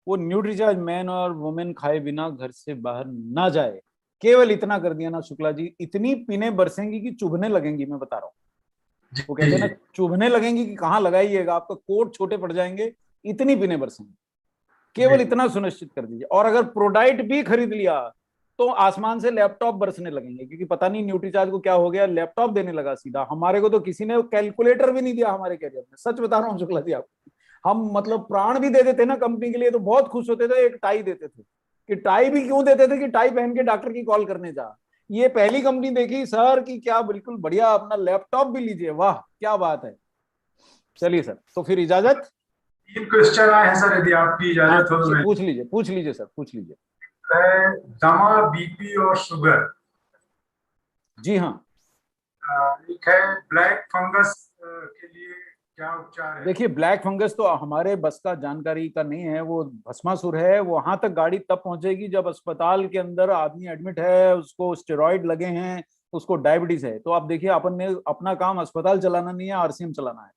वो न्यूट्रीचार्ज मैन और वुमेन खाए बिना घर से बाहर ना जाए, केवल इतना कर दिया ना शुक्ला जी, इतनी पीने बरसेंगी कि चुभने लगेंगी, मैं बता रहा हूँ। वो कहते हैं ना चुभने लगेंगे कि कहाँ लगाइएगा, आपका कोट छोटे पड़ जाएंगे, इतनी पीने बरसेंगी, केवल इतना सुनिश्चित कर दीजिए। और अगर प्रोडाइट भी खरीद लिया तो आसमान से लैपटॉप बरसने लगेंगे, क्योंकि पता नहीं न्यूट्रीचार्ज को क्या हो गया, लैपटॉप देने लगा सीधा। हमारे को तो किसी ने कैलकुलेटर भी नहीं दिया हमारे कैरियर में, सच बता रहा हूँ शुक्ला जी आपको। हम मतलब प्राण भी दे देते ना कंपनी के लिए तो बहुत खुश होते थे, एक टाई देते थे, कि टाई भी क्यों देते थे कि टाई पहन के डॉक्टर की कॉल करने जा। ये पहली कंपनी देखी सर कि क्या बिल्कुल बढ़िया, अपना लैपटॉप भी लीजिए, वाह क्या बात है। चलिए सर, तो फिर इजाजत। 3 क्वेश्चन आए हैं सर, यदि आपकी इजाजत हो तो पूछ लीजिए सर, पूछ लीजिए। दमा, BP और शुगर। जी हाँ। एक है ब्लैक फंगस के लिए क्या उपचार है? देखिए ब्लैक फंगस तो हमारे बस का जानकारी का नहीं है, वो भस्मासुर है। वहां तक गाड़ी तब पहुंचेगी जब अस्पताल के अंदर आदमी एडमिट है, उसको स्टेरॉइड लगे हैं, उसको डायबिटीज है। तो आप देखिए अपन ने अपना काम अस्पताल चलाना नहीं है, RCM चलाना है।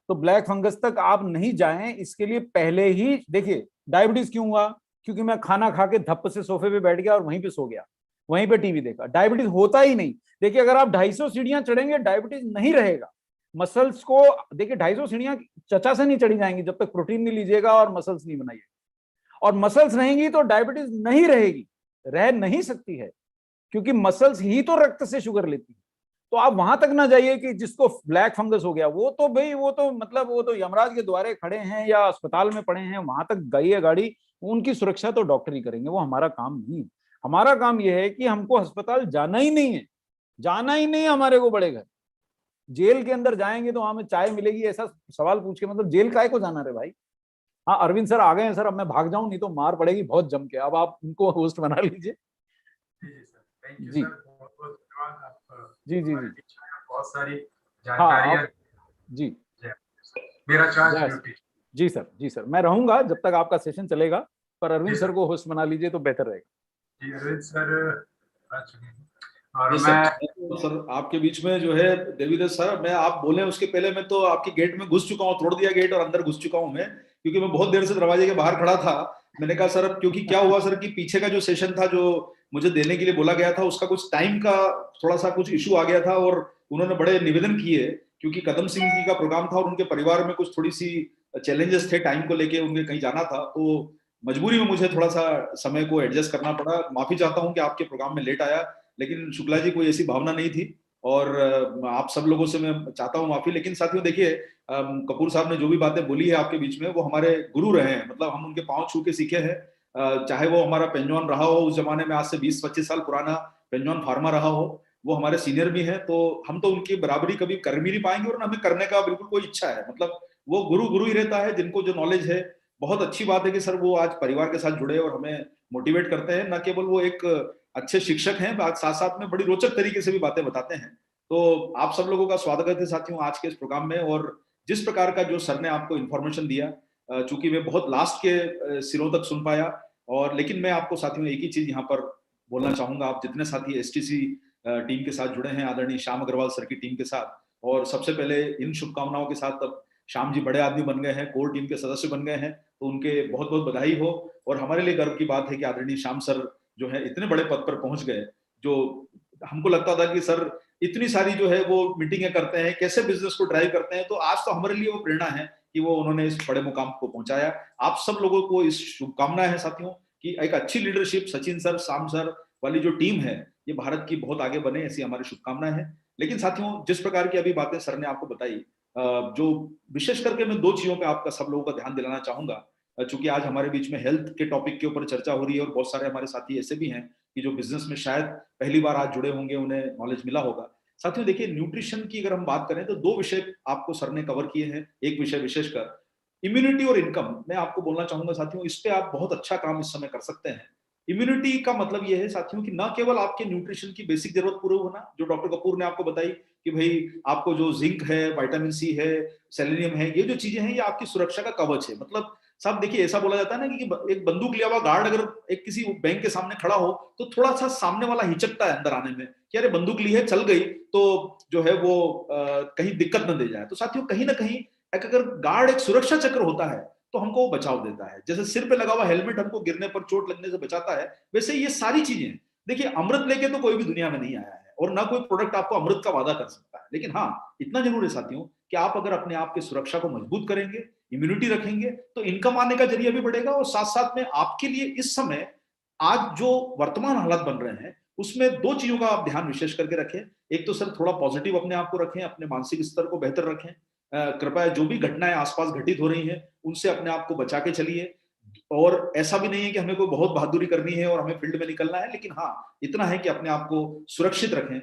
तो ब्लैक फंगस तक आप नहीं जाएं, इसके लिए पहले ही देखिए डायबिटीज क्यों हुआ, क्योंकि मैं खाना खा के धप्प से सोफे पे बैठ गया और वहीं पे सो गया, वहीं पे टीवी देखा। डायबिटीज होता ही नहीं। देखिए अगर आप 250 सीढ़ियां चढ़ेंगे डायबिटीज नहीं रहेगा। मसल्स को देखिए 250 सीढ़ियां चचा से नहीं चढ़ी जाएंगी जब तक प्रोटीन नहीं लीजिएगा और मसल्स नहीं बनाइएगा। और मसल्स रहेंगी तो डायबिटीज नहीं रहेगी, रह नहीं सकती है, क्योंकि मसल्स ही तो रक्त से शुगर लेती है। तो आप वहां तक ना जाइए कि जिसको ब्लैक फंगस हो गया, वो तो भाई वो तो मतलब वो तो यमराज के द्वारे खड़े हैं या अस्पताल में पड़े हैं, वहां तक गई है गाड़ी। उनकी सुरक्षा तो डॉक्टर ही करेंगे, वो हमारा काम नहीं है। हमारा काम यह है कि हमको अस्पताल जाना ही नहीं है, जाना ही नहीं है हमारे को बड़े घर। जेल के अंदर जाएंगे तो हमें चाय मिलेगी, ऐसा सवाल पूछ के मतलब जेल काहे को जाना रे भाई। हाँ अरविंद सर आ गए हैं सर, अब मैं भाग जाऊं नहीं तो मार पड़ेगी बहुत जम के। अब आप उनको होस्ट बना लीजिए। जी सर, थैंक यू जी सर, बहुत बहुत धन्यवाद। आप जी जी हमारे जी। बीच में बहुत सारी हाँ जानकारियाँ। आप। जी। मेरा चार्ज जय सर। ड्यूटी। जी सर, जी सर, मैं रहूंगा जब तक आपका सेशन चलेगा, पर जी अरविंद सर सर। को होस्ट बना लीजिए तो बेहतर रहेगा। जी अरविंद सर आ चुके हैं और यस सर। मैं तो सर आपके बीच में जो है देवीदास सर, मैं आप बोले उसके पहले मैं तो आपके गेट में घुस चुका हूँ, तोड़ दिया गेट और अंदर घुस चुका हूँ मैं, क्योंकि मैं बहुत देर से दरवाजे के बाहर खड़ा था। मैंने कहा सर, अब क्योंकि क्या हुआ सर कि पीछे का जो सेशन था जो मुझे देने के लिए बोला गया था, उसका कुछ टाइम का थोड़ा सा कुछ इशू आ गया था और उन्होंने बड़े निवेदन किए, क्योंकि कदम सिंह जी का प्रोग्राम था और उनके परिवार में कुछ थोड़ी सी चैलेंजेस थे, टाइम को लेके उनके कहीं जाना था, तो मजबूरी में मुझे थोड़ा सा समय को एडजस्ट करना पड़ा। माफी चाहता हूँ कि आपके प्रोग्राम में लेट आया, लेकिन शुक्ला जी कोई ऐसी भावना नहीं थी और आप सब लोगों से मैं चाहता हूँ माफी। लेकिन साथियों देखिए, कपूर साहब ने जो भी बातें बोली है आपके बीच में, वो हमारे गुरु रहे हैं, मतलब हम उनके पांव छू के सीखे हैं। चाहे वो हमारा पेंजॉन रहा हो उस जमाने में, आज से 20-25 साल पुराना पेंजॉन फार्मा रहा हो, वो हमारे सीनियर भी हैं, तो हम तो उनकी बराबरी कभी कर भी नहीं पाएंगे और हमें करने का बिल्कुल कोई इच्छा है। मतलब वो गुरु गुरु ही रहता है, जिनको जो नॉलेज है। बहुत अच्छी बात है कि सर वो आज परिवार के साथ जुड़े और हमें मोटिवेट करते हैं, न केवल वो एक अच्छे शिक्षक हैं, साथ साथ में बड़ी रोचक तरीके से भी बातें बताते हैं। तो आप सब लोगों का स्वागत है साथियों आज के इस प्रोग्राम में। और जिस प्रकार का जो सर ने आपको इन्फॉर्मेशन दिया, चूंकि मैं बहुत लास्ट के सिरों तक सुन पाया, और लेकिन मैं आपको साथियों एक ही चीज यहाँ पर बोलना चाहूंगा, आप जितने साथी एसटीसी टीम के साथ जुड़े हैं, आदरणीय श्याम अग्रवाल सर की टीम के साथ, और सबसे पहले इन शुभकामनाओं के साथ, अब श्याम जी बड़े आदमी बन गए हैं, कोर टीम के सदस्य बन गए हैं, तो उनके बहुत बहुत बधाई हो। और हमारे लिए गर्व की बात है कि आदरणीय श्याम सर जो है इतने बड़े पद पर पहुंच गए, जो हमको लगता था कि सर इतनी सारी जो है वो मीटिंगें करते हैं, कैसे बिजनेस को ड्राइव करते हैं, तो आज तो हमारे लिए वो प्रेरणा है कि वो उन्होंने इस बड़े मुकाम को पहुंचाया। आप सब लोगों को इस शुभकामना है साथियों कि एक अच्छी leadership, Sachin sir, Shyam sir वाली जो टीम है, ये भारत की बहुत आगे बने, ऐसी हमारी शुभकामना है। लेकिन साथियों जिस प्रकार की अभी बातें सर ने आपको बताई, जो विशेष करके मैं दो चीजों पे आपका सब लोगों का ध्यान दिलाना चाहूंगा, चूंकि आज हमारे बीच में हेल्थ के टॉपिक के ऊपर चर्चा हो रही है और बहुत सारे हमारे साथी ऐसे भी हैं कि जो बिजनेस में शायद पहली बार आज जुड़े होंगे, उन्हें नॉलेज मिला होगा। साथियों देखिए, न्यूट्रिशन की अगर हम बात करें तो दो विषय आपको सर ने कवर किए हैं। एक विषय विशेषकर इम्यूनिटी और इनकम, मैं आपको बोलना चाहूंगा साथियों, इस पे आप बहुत अच्छा काम इस समय कर सकते हैं। इम्यूनिटी का मतलब यह है साथियों कि न केवल आपके न्यूट्रिशन की बेसिक जरूरत पूरी होना, जो डॉक्टर कपूर ने आपको बताई कि भाई आपको जो जिंक है, विटामिन सी है, सेलेनियम है, ये जो चीजें हैं ये आपकी सुरक्षा का कवच है। मतलब साहब देखिए, ऐसा बोला जाता है ना कि एक बंदूक लिया हुआ गार्ड अगर एक किसी बैंक के सामने खड़ा हो तो थोड़ा सा सामने वाला हिचकता है अंदर आने में कि अरे बंदूक ली है, चल गई तो जो है वो कहीं दिक्कत न दे जाए। तो साथियों कहीं ना कहीं अगर गार्ड एक सुरक्षा चक्र होता है तो हमको वो बचाव देता है। जैसे सिर पे लगा हुआ हेलमेट हमको गिरने पर चोट लगने से बचाता है, वैसे ये सारी चीजें, देखिए अमृत लेके तो कोई भी दुनिया में नहीं आया है और ना कोई प्रोडक्ट आपको अमृत का वादा कर सकता है। लेकिन हाँ, इतना जरूर है साथियों कि आप अगर अपने आप की सुरक्षा को मजबूत करेंगे, इम्यूनिटी रखेंगे, तो इनकम आने का जरिया भी बढ़ेगा। और साथ साथ में आपके लिए इस समय आज जो वर्तमान हालात बन रहे हैं उसमें दो चीजों का आप ध्यान विशेष करके रखें। एक तो सर थोड़ा पॉजिटिव अपने आप को रखें, अपने मानसिक स्तर को बेहतर रखें। कृपया जो भी घटनाएं आसपास घटित हो रही हैं उनसे अपने आप को बचा के चलिए। और ऐसा भी नहीं है कि हमें कोई बहुत बहादुरी करनी है और हमें फील्ड में निकलना है, लेकिन हाँ इतना है कि अपने आप को सुरक्षित रखें,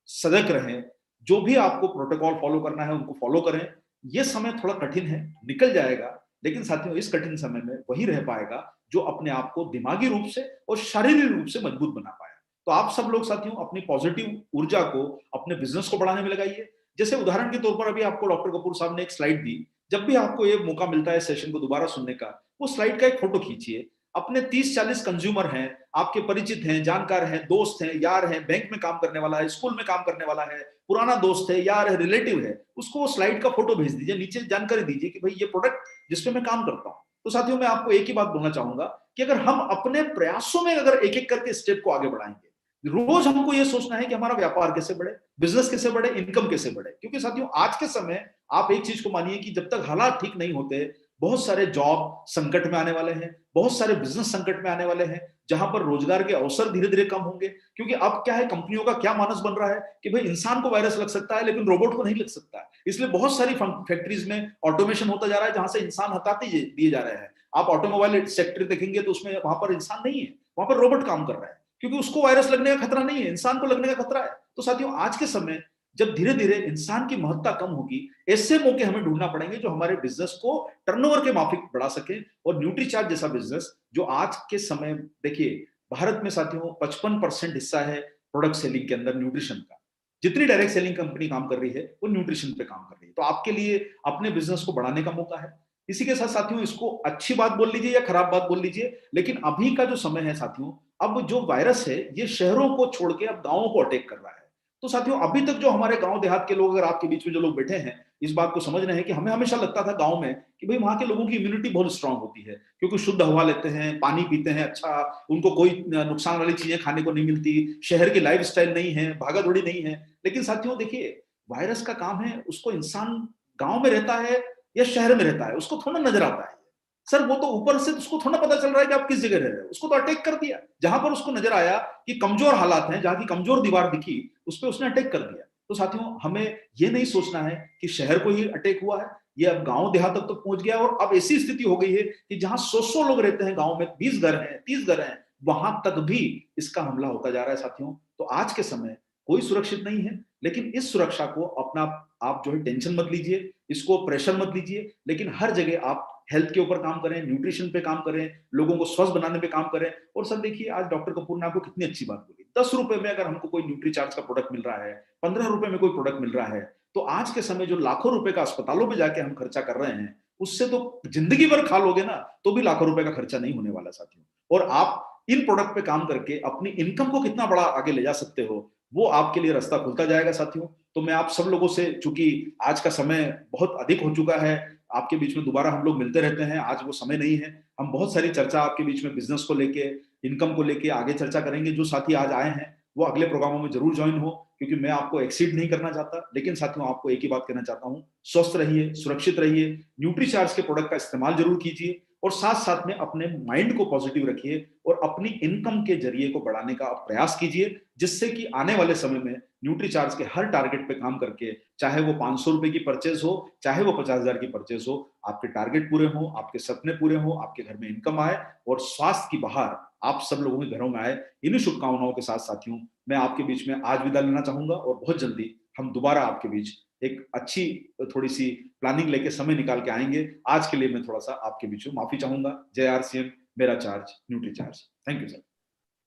सजग रहें, जो भी आपको प्रोटोकॉल फॉलो करना है उनको फॉलो करें। ये समय थोड़ा कठिन है, निकल जाएगा, लेकिन साथियों इस कठिन समय में वही रह पाएगा जो अपने आप को दिमागी रूप से और शारीरिक रूप से मजबूत बना पाया। तो आप सब लोग साथियों अपनी पॉजिटिव ऊर्जा को अपने बिजनेस को बढ़ाने में लगाइए। जैसे उदाहरण के तौर पर अभी आपको डॉक्टर कपूर साहब ने एक स्लाइड दी, जब भी आपको ये मौका मिलता है सेशन को दोबारा सुनने का, वो स्लाइड का एक फोटो खींचिए। अपने 30-40 कंज्यूमर हैं, आपके परिचित हैं, जानकार हैं, दोस्त हैं, यार हैं, बैंक में काम करने वाला है, स्कूल में काम करने वाला है, पुराना दोस्त है, यार है, रिलेटिव है, उसको वो स्लाइड का फोटो भेज दीजिए, नीचे जानकारी दीजिए कि भाई ये प्रोडक्ट जिसपे मैं काम करता हूँ। तो साथियों मैं आपको एक ही बात बोलना चाहूंगा कि अगर हम अपने प्रयासों में अगर एक एक करके स्टेप को आगे बढ़ाएंगे, रोज हमको ये सोचना है कि हमारा व्यापार कैसे बढ़े, बिजनेस कैसे बढ़े, इनकम कैसे बढ़े। क्योंकि साथियों आज के समय आप एक चीज को मानिए कि जब तक हालात ठीक नहीं होते, बहुत सारे जॉब संकट में आने वाले हैं, बहुत सारे बिजनेस संकट में आने वाले हैं, जहां पर रोजगार के अवसर धीरे धीरे कम होंगे। क्योंकि अब क्या है, कंपनियों का क्या मानस बन रहा है कि भाई इंसान को वायरस लग सकता है लेकिन रोबोट को नहीं लग सकता है। इसलिए बहुत सारी फैक्ट्रीज में ऑटोमेशन होता जा रहा है, जहां से इंसान हटाते दिए जा रहे हैं। आप ऑटोमोबाइल सेक्टर देखेंगे तो उसमें वहां पर इंसान नहीं है, वहां पर रोबोट काम कर रहा है, क्योंकि उसको वायरस लगने का खतरा नहीं है, इंसान को लगने का खतरा है। तो साथियों, आज के समय जब धीरे धीरे इंसान की महत्ता कम होगी, ऐसे मौके हमें ढूंढना पड़ेंगे जो हमारे बिजनेस को टर्नओवर के माफिक बढ़ा सके। और न्यूट्रीचार्ज जैसा बिजनेस जो आज के समय, देखिए भारत में साथियों 55% हिस्सा है प्रोडक्ट सेलिंग के अंदर न्यूट्रिशन का। जितनी डायरेक्ट सेलिंग कंपनी काम कर रही है वो न्यूट्रिशन पे काम कर रही है। तो आपके लिए अपने बिजनेस को बढ़ाने का मौका है। इसी के साथ साथियों, इसको अच्छी बात बोल लीजिए या खराब बात बोल लीजिए, लेकिन अभी का जो समय है साथियों, अब जो वायरस है ये शहरों को छोड़ के अब गांवों को अटैक कर रहा है। तो साथियों, अभी तक जो हमारे गांव देहात के लोग, अगर आपके बीच में जो लोग बैठे हैं, इस बात को समझ रहे हैं कि हमें हमेशा लगता था गांव में कि भाई वहां के लोगों की इम्यूनिटी बहुत स्ट्रांग होती है, क्योंकि शुद्ध हवा लेते हैं, पानी पीते हैं अच्छा, उनको कोई नुकसान वाली चीजें खाने को नहीं मिलती, शहर की लाइफस्टाइल नहीं है, भागा दौड़ी नहीं है। लेकिन साथियों देखिए, वायरस का काम है, उसको इंसान गांव में रहता है या शहर में रहता है उसको थोड़ा नजर आता है सर। वो तो ऊपर से उसको थोड़ा पता चल रहा है कि आप किस जगह रह रहे हो, उसको तो अटैक कर दिया। जहां पर उसको नजर आया कि कमजोर हालात हैं, जहां की कमजोर दीवार दिखी, उस पर उसने अटैक कर दिया। तो साथियों, हमें ये नहीं सोचना है कि शहर को ही अटैक हुआ है, ये अब गांव देहात तक तो पहुंच गया। और अब ऐसी स्थिति हो गई है कि जहां 100 लोग रहते हैं गांव में, 20 घर हैं, 30 घर हैं, वहां तक भी इसका हमला होता जा रहा है साथियों। तो आज के समय कोई सुरक्षित नहीं है, लेकिन इस सुरक्षा को अपना आप जो है टेंशन मत लीजिए, इसको प्रेशर मत लीजिए, लेकिन हर जगह आप हेल्थ के ऊपर काम करें, न्यूट्रिशन पे काम करें, लोगों को स्वस्थ बनाने पे काम करें। और सर देखिए, आज डॉक्टर कपूर ने आपको कितनी अच्छी बात बोली, 10 रुपए में अगर हमको कोई न्यूट्रीचार्ज का प्रोडक्ट मिल रहा है, 15 रुपए में कोई प्रोडक्ट मिल रहा है, तो आज के समय जो लाखों रुपए का अस्पतालों में जाके हम खर्चा कर रहे हैं, उससे तो जिंदगी भर खा लोगे ना तो भी लाखों रुपए का खर्चा नहीं होने वाला साथियों। और आप इन प्रोडक्ट पे काम करके अपनी इनकम को कितना बड़ा आगे ले जा सकते हो, वो आपके लिए रास्ता खुलता जाएगा साथियों। तो मैं आप सब लोगों से, चूंकि आज का समय बहुत अधिक हो चुका है, आपके बीच में दोबारा हम लोग मिलते रहते हैं, आज वो समय नहीं है। हम बहुत सारी चर्चा आपके बीच में बिजनेस को लेके, इनकम को लेके आगे चर्चा करेंगे। जो साथी आज आए हैं वो अगले प्रोग्रामों में जरूर ज्वाइन हो, क्योंकि मैं आपको एक्सीड नहीं करना चाहता। लेकिन साथियों, आपको एक ही बात कहना चाहता हूं, स्वस्थ रहिए, सुरक्षित रहिए, न्यूट्रीचार्ज के प्रोडक्ट का इस्तेमाल जरूर कीजिए, और साथ साथ में अपने माइंड को पॉजिटिव रखिए और अपनी इनकम के जरिए को बढ़ाने का प्रयास कीजिए, जिससे कि आने वाले समय में न्यूट्रीचार्ज के हर टारगेट पे काम करके, चाहे वो 500 रुपए की परचेज हो, चाहे वो 50,000 की परचेज हो, आपके टारगेट पूरे हो, आपके सपने पूरे हो, आपके घर में इनकम आए और स्वास्थ्य की बहार आप सब लोगों के घरों में आए। इन्हीं शुभकामनाओं के साथ साथियों, मैं आपके बीच में आज विदा लेना चाहूंगा, और बहुत जल्दी हम दोबारा आपके बीच एक अच्छी थोड़ी सी प्लानिंग लेके समय निकाल के आएंगे। आज के लिए मैं थोड़ा सा आपके बीच में माफी चाहूंगा। जय RCM, मेरा charge, Nutricharge. Thank you sir.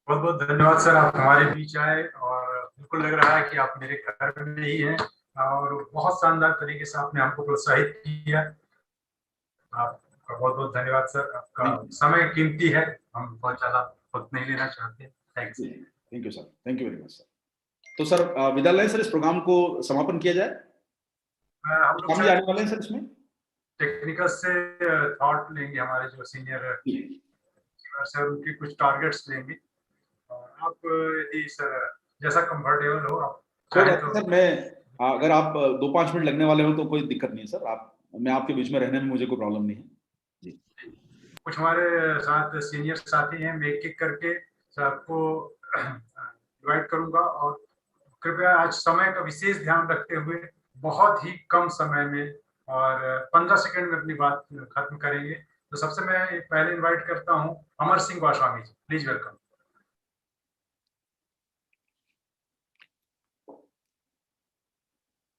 बहुत बहुत धन्यवाद सर, आप हमारे बीच आए और बिल्कुल लग रहा है कि आप मेरे घर में ही हैं और बहुत शानदार तरीके से आपने हमको प्रोत्साहित किया। आपका बहुत बहुत धन्यवाद सर, आपका समय कीमती है, हम बहुत ज्यादा वक्त नहीं लेना चाहते। Thank you sir, thank you very much sir. तो सर विदा लें सर, इस प्रोग्राम को समापन किया जाए। हम लोग आने वाले हैं सर, इसमें टेक्निकल से थॉट लेंगे, हमारे जो सीनियर सर उनके कुछ टारगेट्स लेंगे, और आप यदि सर जैसा कंफर्टेबल हो आप चाहें तो। सर मैं, अगर आप 2-5 मिनट लगने वाले हो तो कोई दिक्कत नहीं है सर, आप, मैं आपके बीच में रहने में मुझे कोई प्रॉब्लम नहीं है जी। कुछ हमारे साथ सीनियर साथी हैं, मैं एक एक करके सबको इनवाइट करूंगा, और कृपया आज समय का विशेष ध्यान रखते हुए बहुत ही कम समय में और 15 सेकंड में अपनी बात खत्म करेंगे। तो सबसे मैं पहले इनवाइट करता हूं Amar Singh Goswami ji, please welcome.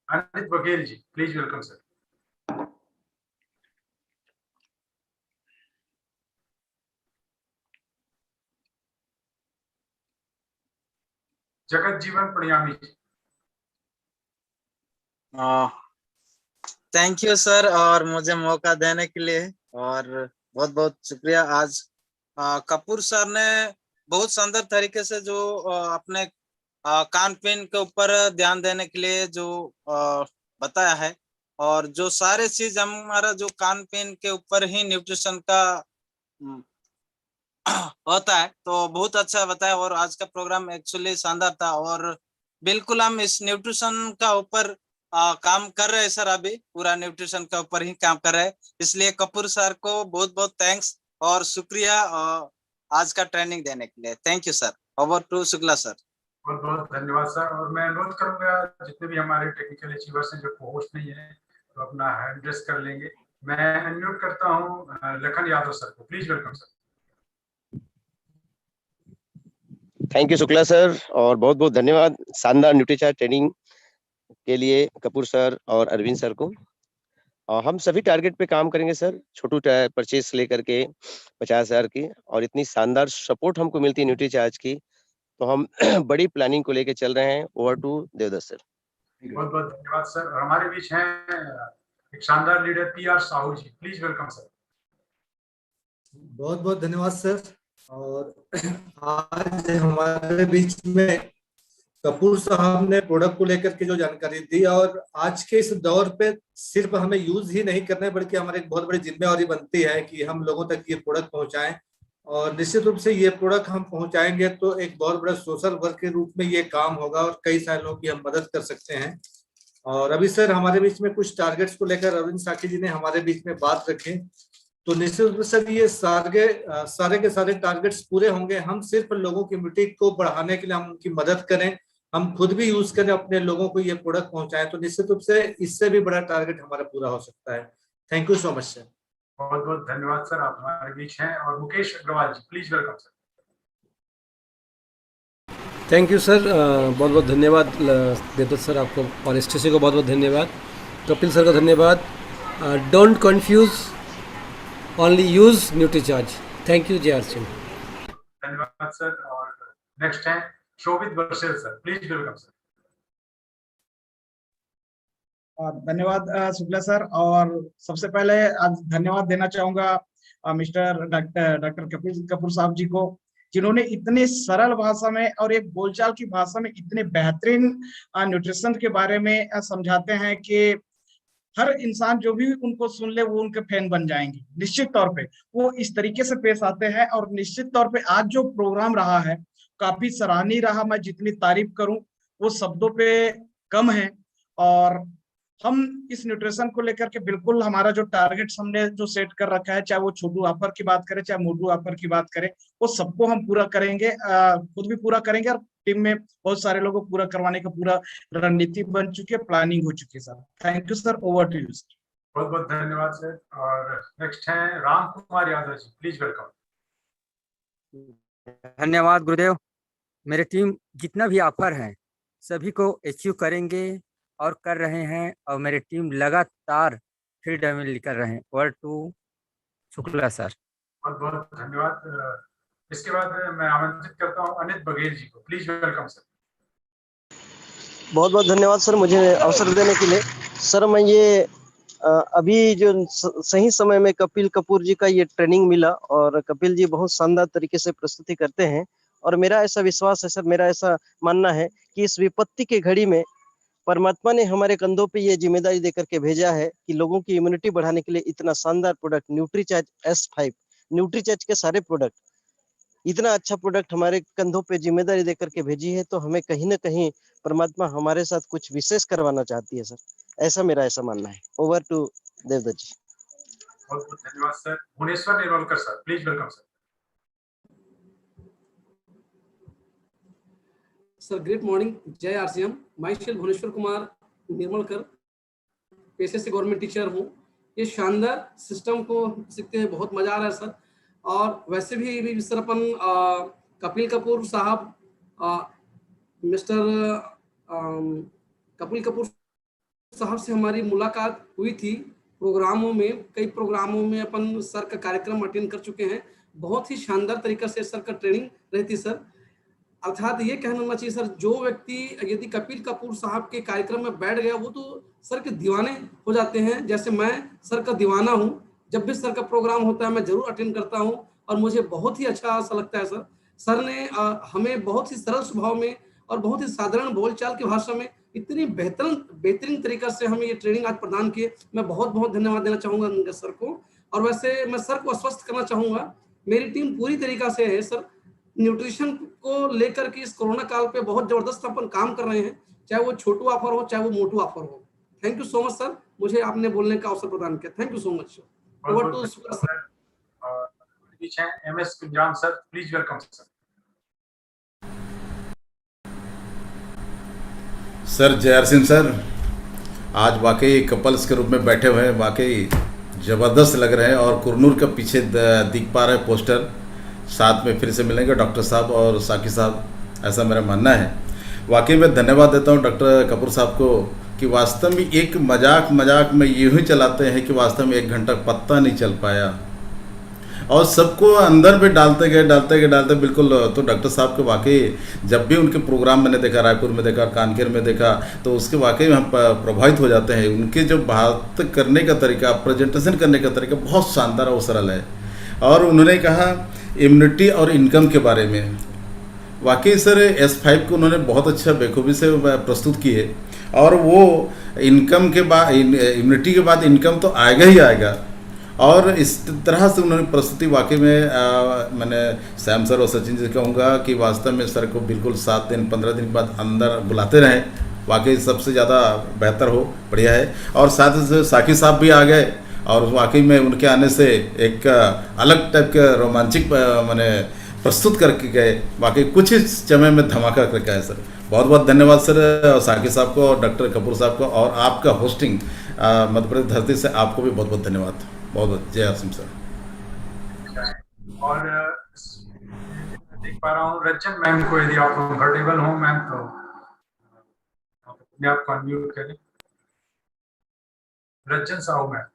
Anit Baghel ji, please welcome sir. Jagat Jeevan Pranayami ji. Thank you sir, और मुझे मौका देने के लिए, और बहुत बहुत शुक्रिया। आज कपूर सर ने बहुत सुंदर तरीके से जो अपने कान पीन के ऊपर ध्यान देने के लिए जो बताया है, और जो सारे चीज हमारा जो कान पीन के ऊपर ही न्यूट्रिशन का होता है, तो बहुत अच्छा बताया। और आज का प्रोग्राम एक्चुअली शानदार था, और बिल्कुल हम इस न्यूट्रिशन का ऊपर काम कर रहे हैं सर, अभी पूरा न्यूट्रिशन के ऊपर ही काम कर रहे हैं। इसलिए कपूर सर को बहुत बहुत थैंक्स और शुक्रिया आज का ट्रेनिंग देने के लिए। Thank you sir. Over to Shukla sir. बहुत बहुत धन्यवाद सर, और मैं अनुरोध करूंगा जितने भी हमारे टेक्निकल अचीवर्स हैं जो होस्ट नहीं है तो अपना हैंड रेस कर लेंगे। मैं अनम्यूट करता हूं लखन यादव सर को। Please welcome sir. Thank you Shukla sir, और बहुत बहुत धन्यवाद शानदार न्यूट्रीचार्ज ट्रेनिंग के लिए कपूर सर और अरविंद सर को। हम सभी टारगेट पे काम करेंगे सर, छोटू परचेज से लेकर के 50,000 की, और इतनी शानदार सपोर्ट हमको मिलती है न्यूट्रीचार्ज की, तो हम बड़ी प्लानिंग को लेके चल रहे हैं। Over to Devdutt sir. बहुत बहुत धन्यवाद सर। और हमारे बीच हैं एक शानदार leader PR Sahu ji. Please welcome sir. बहुत बहुत धन्यवाद सर। और आज हमारे बीच में कपूर साहब ने प्रोडक्ट को लेकर के जो जानकारी दी, और आज के इस दौर पे सिर्फ हमें यूज ही नहीं करना है, बल्कि हमारी एक बहुत बड़ी जिम्मेवारी बनती है कि हम लोगों तक ये प्रोडक्ट पहुंचाएं। और निश्चित रूप से ये प्रोडक्ट हम पहुंचाएंगे तो एक बहुत बड़ा सोशल वर्क के रूप में ये काम होगा, और कई सारे लोगों की हम मदद कर सकते हैं। और अभी सर हमारे बीच में कुछ टारगेट्स को लेकर अरविंद साकी जी ने हमारे बीच में बात रखी, तो निश्चित रूप से ये सारे के सारे टारगेट्स पूरे होंगे। हम सिर्फ लोगों की इम्यूनिटी को बढ़ाने के लिए हम उनकी मदद करें, हम खुद भी यूज करें, अपने लोगों को ये प्रोडक्ट पहुंचाएं, तो निश्चित रूप से इससे भी बड़ा टारगेट हमारा पूरा हो सकता है। Thank you so much sir. बहुत बहुत धन्यवाद सर, आप हमारे बीच हैं। और Mukesh Agrawal ji, please welcome sir. Thank you sir, बहुत बहुत धन्यवाद देवदत्त सर आपको, और STC को बहुत बहुत धन्यवाद, कपिल सर को धन्यवाद। Don't confuse, only use Nutricharge. Thank you JR Singh. धन्यवाद सर। और नेक्स्ट है शोभित बरसेल सर। Please welcome sir. धन्यवाद शुक्ला सर। और सबसे पहले आज धन्यवाद देना चाहूंगा मिस्टर डॉक्टर कपिल कपूर साहब जी को, जिन्होंने इतने सरल भाषा में और एक बोलचाल की भाषा में इतने बेहतरीन न्यूट्रिशन के बारे में समझाते हैं कि हर इंसान जो भी उनको सुन ले वो उनके फैन बन जाएंगे। निश्चित तौर पे वो इस तरीके से पेश आते हैं, और निश्चित तौर पे आज जो प्रोग्राम रहा है काफी सराहनीय रहा। मैं जितनी तारीफ करूं वो शब्दों पे कम है। और हम इस न्यूट्रिशन को लेकर के बिल्कुल हमारा जो टारगेट्स हमने जो सेट कर रखा है, चाहे वो छोटू ऑफर की बात करें चाहे मोटू ऑफर की बात करें, वो सबको हम पूरा करेंगे, खुद भी पूरा करेंगे, और टीम में बहुत सारे लोगों को पूरा करवाने का पूरा रणनीति बन चुकी है, प्लानिंग हो चुकी है sir. Thank you sir. Over to you sir. बहुत बहुत धन्यवाद सर। और नेक्स्ट है राम कुमार यादव जी। Please welcome. धन्यवाद गुरुदेव। मेरे टीम जितना भी ऑफर है सभी को अचीव करेंगे और कर रहे हैं, और मेरी टीम लगातार फील्ड में लेकर रहे हैं। Over to Shukla sir. बहुत बहुत धन्यवाद। इसके बाद मैं आमंत्रित करता हूं अनित बघेल जी को। Please welcome sir. बहुत बहुत धन्यवाद सर मुझे अवसर देने के लिए। सर मैं ये अभी जो सही समय में कपिल कपूर जी का ये ट्रेनिंग मिला, और कपिल जी बहुत शानदार तरीके से प्रस्तुति करते हैं, और मेरा ऐसा विश्वास है सर, मेरा ऐसा मानना है कि इस विपत्ति की घड़ी में परमात्मा ने हमारे कंधों पे ये जिम्मेदारी देकर के भेजा है कि लोगों की इम्यूनिटी बढ़ाने के लिए इतना शानदार प्रोडक्ट न्यूट्रीचार्ज S5, न्यूट्रीचार्ज के सारे प्रोडक्ट, इतना अच्छा प्रोडक्ट हमारे कंधों पे जिम्मेदारी देकर के भेजी है, तो हमें कहीं ना कहीं परमात्मा हमारे साथ कुछ विशेष करवाना चाहती है सर, ऐसा मेरा ऐसा मानना है। Over to Devdutt ji. बहुत बहुत धन्यवाद sir. Bhuvneshwar Nirmalkar sir. Please welcome sir. Sir good morning. जय RCM। माइसेल्फ भुवनेश्वर कुमार निर्मलकर, पेशे से गवर्नमेंट टीचर हूँ। ये शानदार सिस्टम को सीखते हैं, बहुत मजा आ रहा है सर। और वैसे भी सर अपन कपिल कपूर साहब, मिस्टर कपिल कपूर साहब से हमारी मुलाकात हुई थी प्रोग्रामों में, कई प्रोग्रामों में अपन सर का कार्यक्रम अटेंड कर चुके हैं। बहुत ही शानदार तरीका से सर का ट्रेनिंग रहती सर। अर्थात ये कहना चाहिए सर, जो व्यक्ति यदि कपिल कपूर साहब के कार्यक्रम में बैठ गया वो तो सर के दीवाने हो जाते हैं। जैसे मैं सर का दीवाना हूँ, जब भी सर का प्रोग्राम होता है मैं जरूर अटेंड करता हूँ, और मुझे बहुत ही अच्छा ऐसा लगता है सर। सर ने हमें बहुत ही सरल स्वभाव में और बहुत ही साधारण बोलचाल की भाषा में इतनी बेहतरीन तरीका से हमें ये ट्रेनिंग आज प्रदान किए। मैं बहुत बहुत धन्यवाद देना चाहूँगा सर को। और वैसे मैं सर को आश्वस्त करना चाहूँगा, मेरी टीम पूरी तरीका से है सर, न्यूट्रिशन को लेकर के इस कोरोना काल पे बहुत जबरदस्त अपन काम कर रहे हैं, चाहे वो छोटू ऑफर हो चाहे वो मोटू ऑफर हो। Thank you so much sir, मुझे आपने बोलने का अवसर प्रदान किया। Thank you so much. Over to sir. बीच हैं MS Kunjan sir. Please welcome sir. Sir JR Singh sir, आज वाकई कपल्स के रूप में बैठे हुए हैं, वाकई ज़बरदस्त लग रहे हैं और कुरनूर का पीछे दिख पा रहे पोस्टर। साथ में फिर से मिलेंगे डॉक्टर साहब और साकी साहब, ऐसा मेरा मानना है। वाकई में धन्यवाद देता हूँ डॉक्टर कपूर साहब को कि वास्तव में एक मजाक में यूँ ही चलाते हैं कि वास्तव में 1 घंटा पत्ता नहीं चल पाया और सबको अंदर में डालते गए बिल्कुल। तो डॉक्टर साहब के वाकई जब भी उनके प्रोग्राम मैंने देखा, रायपुर में देखा, कानकेर में देखा, तो उसके वाकई हम प्रभावित हो जाते हैं। उनके जो बात करने का तरीका, प्रेजेंटेशन करने का तरीका बहुत शानदार और सरल है। और उन्होंने कहा इम्यूनिटी और इनकम के बारे में, वाकई सर S5 को उन्होंने बहुत अच्छा बेखूबी से प्रस्तुत किए। और वो इनकम के बाद, इम्यूनिटी के बाद इनकम तो आएगा ही आएगा। और इस तरह से उन्होंने प्रस्तुति वाकई में मैंने सैम सर और सचिन जी कहूँगा कि वास्तव में सर को बिल्कुल 7 दिन 15 दिन बाद अंदर बुलाते रहें, वाकई सबसे ज़्यादा बेहतर हो, बढ़िया है। और साथ ही साकी साहब भी आ गए और वाकई में उनके आने से एक अलग टाइप का रोमांचिक मैंने प्रस्तुत करके गए, वाकई कुछ ही समय में धमाका करके आए सर। बहुत बहुत धन्यवाद सर साकी साहब को और डॉक्टर कपूर साहब को, और आपका होस्टिंग मध्य प्रदेश धरती से आपको भी बहुत बहुत धन्यवाद। बहुत बहुत जय आसिम सर। और देख पा रहा हूँ रंजन मैम को, यदि आप कंफर्टेबल हो मैम तो अपने आप को अनम्यूट करें। रंजन साहू मैम।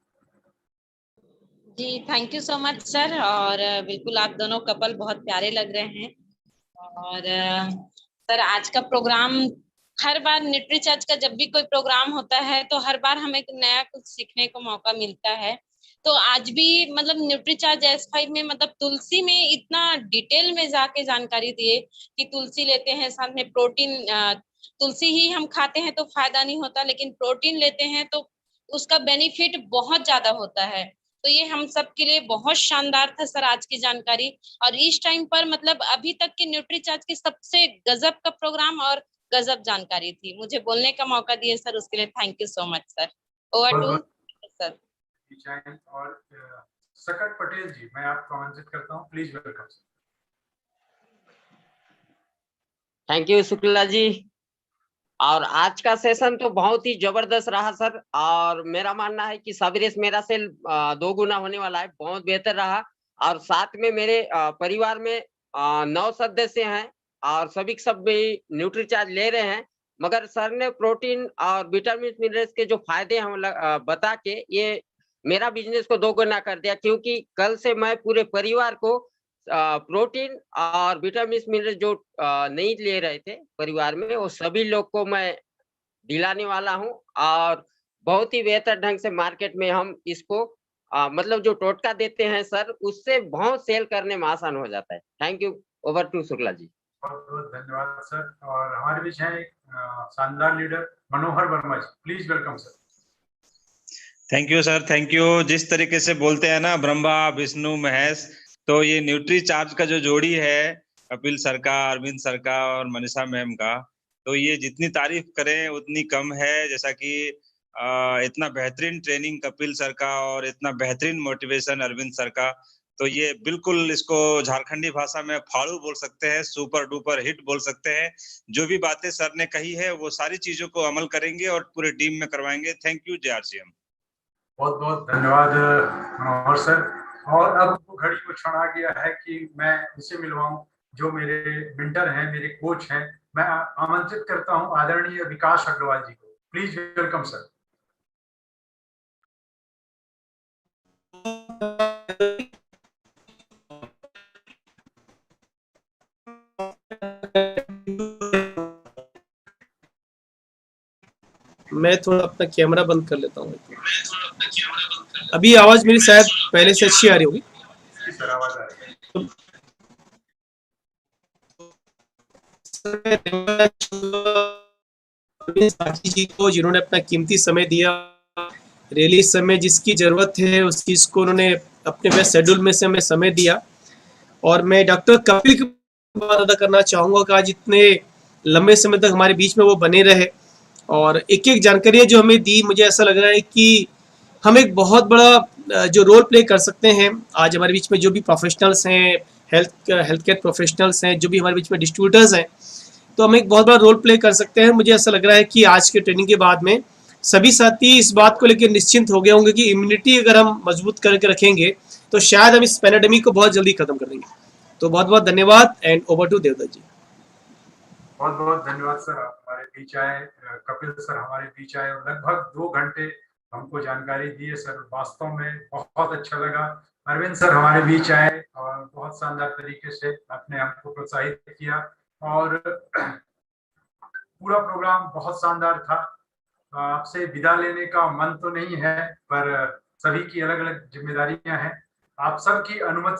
जी thank you so much sir. और बिल्कुल आप दोनों कपल बहुत प्यारे लग रहे हैं। और सर आज का प्रोग्राम, हर बार न्यूट्रीचार्ज का जब भी कोई प्रोग्राम होता है तो हर बार हमें नया कुछ सीखने को मौका मिलता है। तो आज भी मतलब न्यूट्रीचार्ज S5 में मतलब तुलसी में इतना डिटेल में जाके जानकारी दिए कि तुलसी लेते हैं, साथ में प्रोटीन, तुलसी ही हम खाते हैं तो फायदा नहीं होता, लेकिन प्रोटीन लेते हैं तो उसका बेनिफिट बहुत ज्यादा होता है। तो ये हम सब के लिए बहुत शानदार था सर आज की जानकारी। और इस टाइम पर मतलब अभी तक के न्यूट्रीचार्ज की सबसे गजब का प्रोग्राम और गजब जानकारी थी। मुझे बोलने का मौका दिए सर, उसके लिए thank you so much sir. Over to sir. और सकट पटेल जी, मैं आपको आमंत्रित करता हूँ, please welcome. Thank you Shukla ji. और आज का सेशन तो बहुत ही जबरदस्त रहा सर। और मेरा मानना है कि सवेरे मेरा सेल 2 गुना होने वाला है, बहुत बेहतर रहा। और साथ में मेरे परिवार में 9 सदस्य हैं और सभी सब भी न्यूट्रीचार्ज ले रहे हैं। मगर सर ने प्रोटीन और विटामिन मिनरल्स के जो फायदे हम बता के ये मेरा बिजनेस को 2 गुना कर दिया, क्योंकि कल से मैं पूरे परिवार को प्रोटीन और विटामिन मिनरल जो नहीं ले रहे थे परिवार में, वो सभी लोग को मैं दिलाने वाला हूं। और बहुत ही बेहतर ढंग से मार्केट में हम इसको मतलब जो टोटका देते हैं सर, उससे बहुत सेल करने में आसान हो जाता है। Thank you. Over to Shukla ji. बहुत बहुत धन्यवाद सर। और हमारे बीच हैं एक शानदार leader Manohar Verma ji, please welcome sir. Thank you sir, thank you. जिस तरीके से बोलते हैं ना ब्रह्मा विष्णु महेश, तो ये न्यूट्रीचार्ज का जो जोड़ी है कपिल सर का, अरविंद सर का और मनीषा मैम का, तो ये जितनी तारीफ करें उतनी कम है। जैसा कि इतना बेहतरीन ट्रेनिंग कपिल सर का और इतना बेहतरीन मोटिवेशन अरविंद सर का, तो ये बिल्कुल इसको झारखंडी भाषा में फाड़ू बोल सकते हैं, सुपर डुपर हिट बोल सकते हैं। जो भी बातें सर ने कही है वो सारी चीजों को अमल करेंगे और पूरे टीम में करवाएंगे। Thank you. जय RCM। बहुत बहुत धन्यवाद मनोहर सर। और अब वो घड़ी को क्षण आ गया है कि मैं उसे मिलवाऊं जो मेरे मेंटर हैं, मेरे कोच हैं। मैं आमंत्रित करता हूं आदरणीय विकास अग्रवाल जी को, प्लीज वेलकम सर। मैं थोड़ा अपना कैमरा बंद कर लेता हूँ। अभी आवाज मेरी शायद पहले से अच्छी आ रही होगी। साथी जी को जिन्होंने अपना कीमती समय दिया, रैली समय जिसकी जरूरत है उस चीज को उन्होंने अपने बेस्ट शेड्यूल में से हमें समय दिया। और मैं डॉक्टर कपिल की बात अदा करना चाहूंगा कि आज इतने लंबे समय तक हमारे बीच में वो बने रहे और एक एक जानकारियां जो हमें दी, मुझे ऐसा लग रहा है कि हम एक बहुत बड़ा जो रोल प्ले कर सकते हैं। आज हमारे बीच में जो भी प्रोफेशनल्स हैं, हेल्थ केयर प्रोफेशनल्स हैं, जो भी हमारे बीच में डिस्ट्रीब्यूटर्स हैं, तो हम एक बहुत बड़ा रोल प्ले कर सकते हैं। मुझे ऐसा लग रहा है कि आज के ट्रेनिंग के बाद में सभी साथी इस बात को लेकर निश्चिंत हो गए होंगे कि इम्यूनिटी अगर हम मजबूत करके रखेंगे तो शायद हम इस पैंडेमिक को बहुत जल्दी खत्म कर देंगे। तो बहुत बहुत धन्यवाद and over to Devdutt ji. बहुत बहुत धन्यवाद सर, आप हमारे बीच आए, कपिल सर हमारे बीच आए और लगभग 2 घंटे हमको जानकारी दी है सर, वास्तव में बहुत अच्छा लगा। अरविंद सर हमारे बीच आए और बहुत शानदार तरीके से आपने हमको प्रोत्साहित किया और पूरा प्रोग्राम बहुत शानदार था। आपसे विदा लेने का मन तो नहीं है, पर सभी की अलग अलग जिम्मेदारियां हैं। आप सबकी अनुमति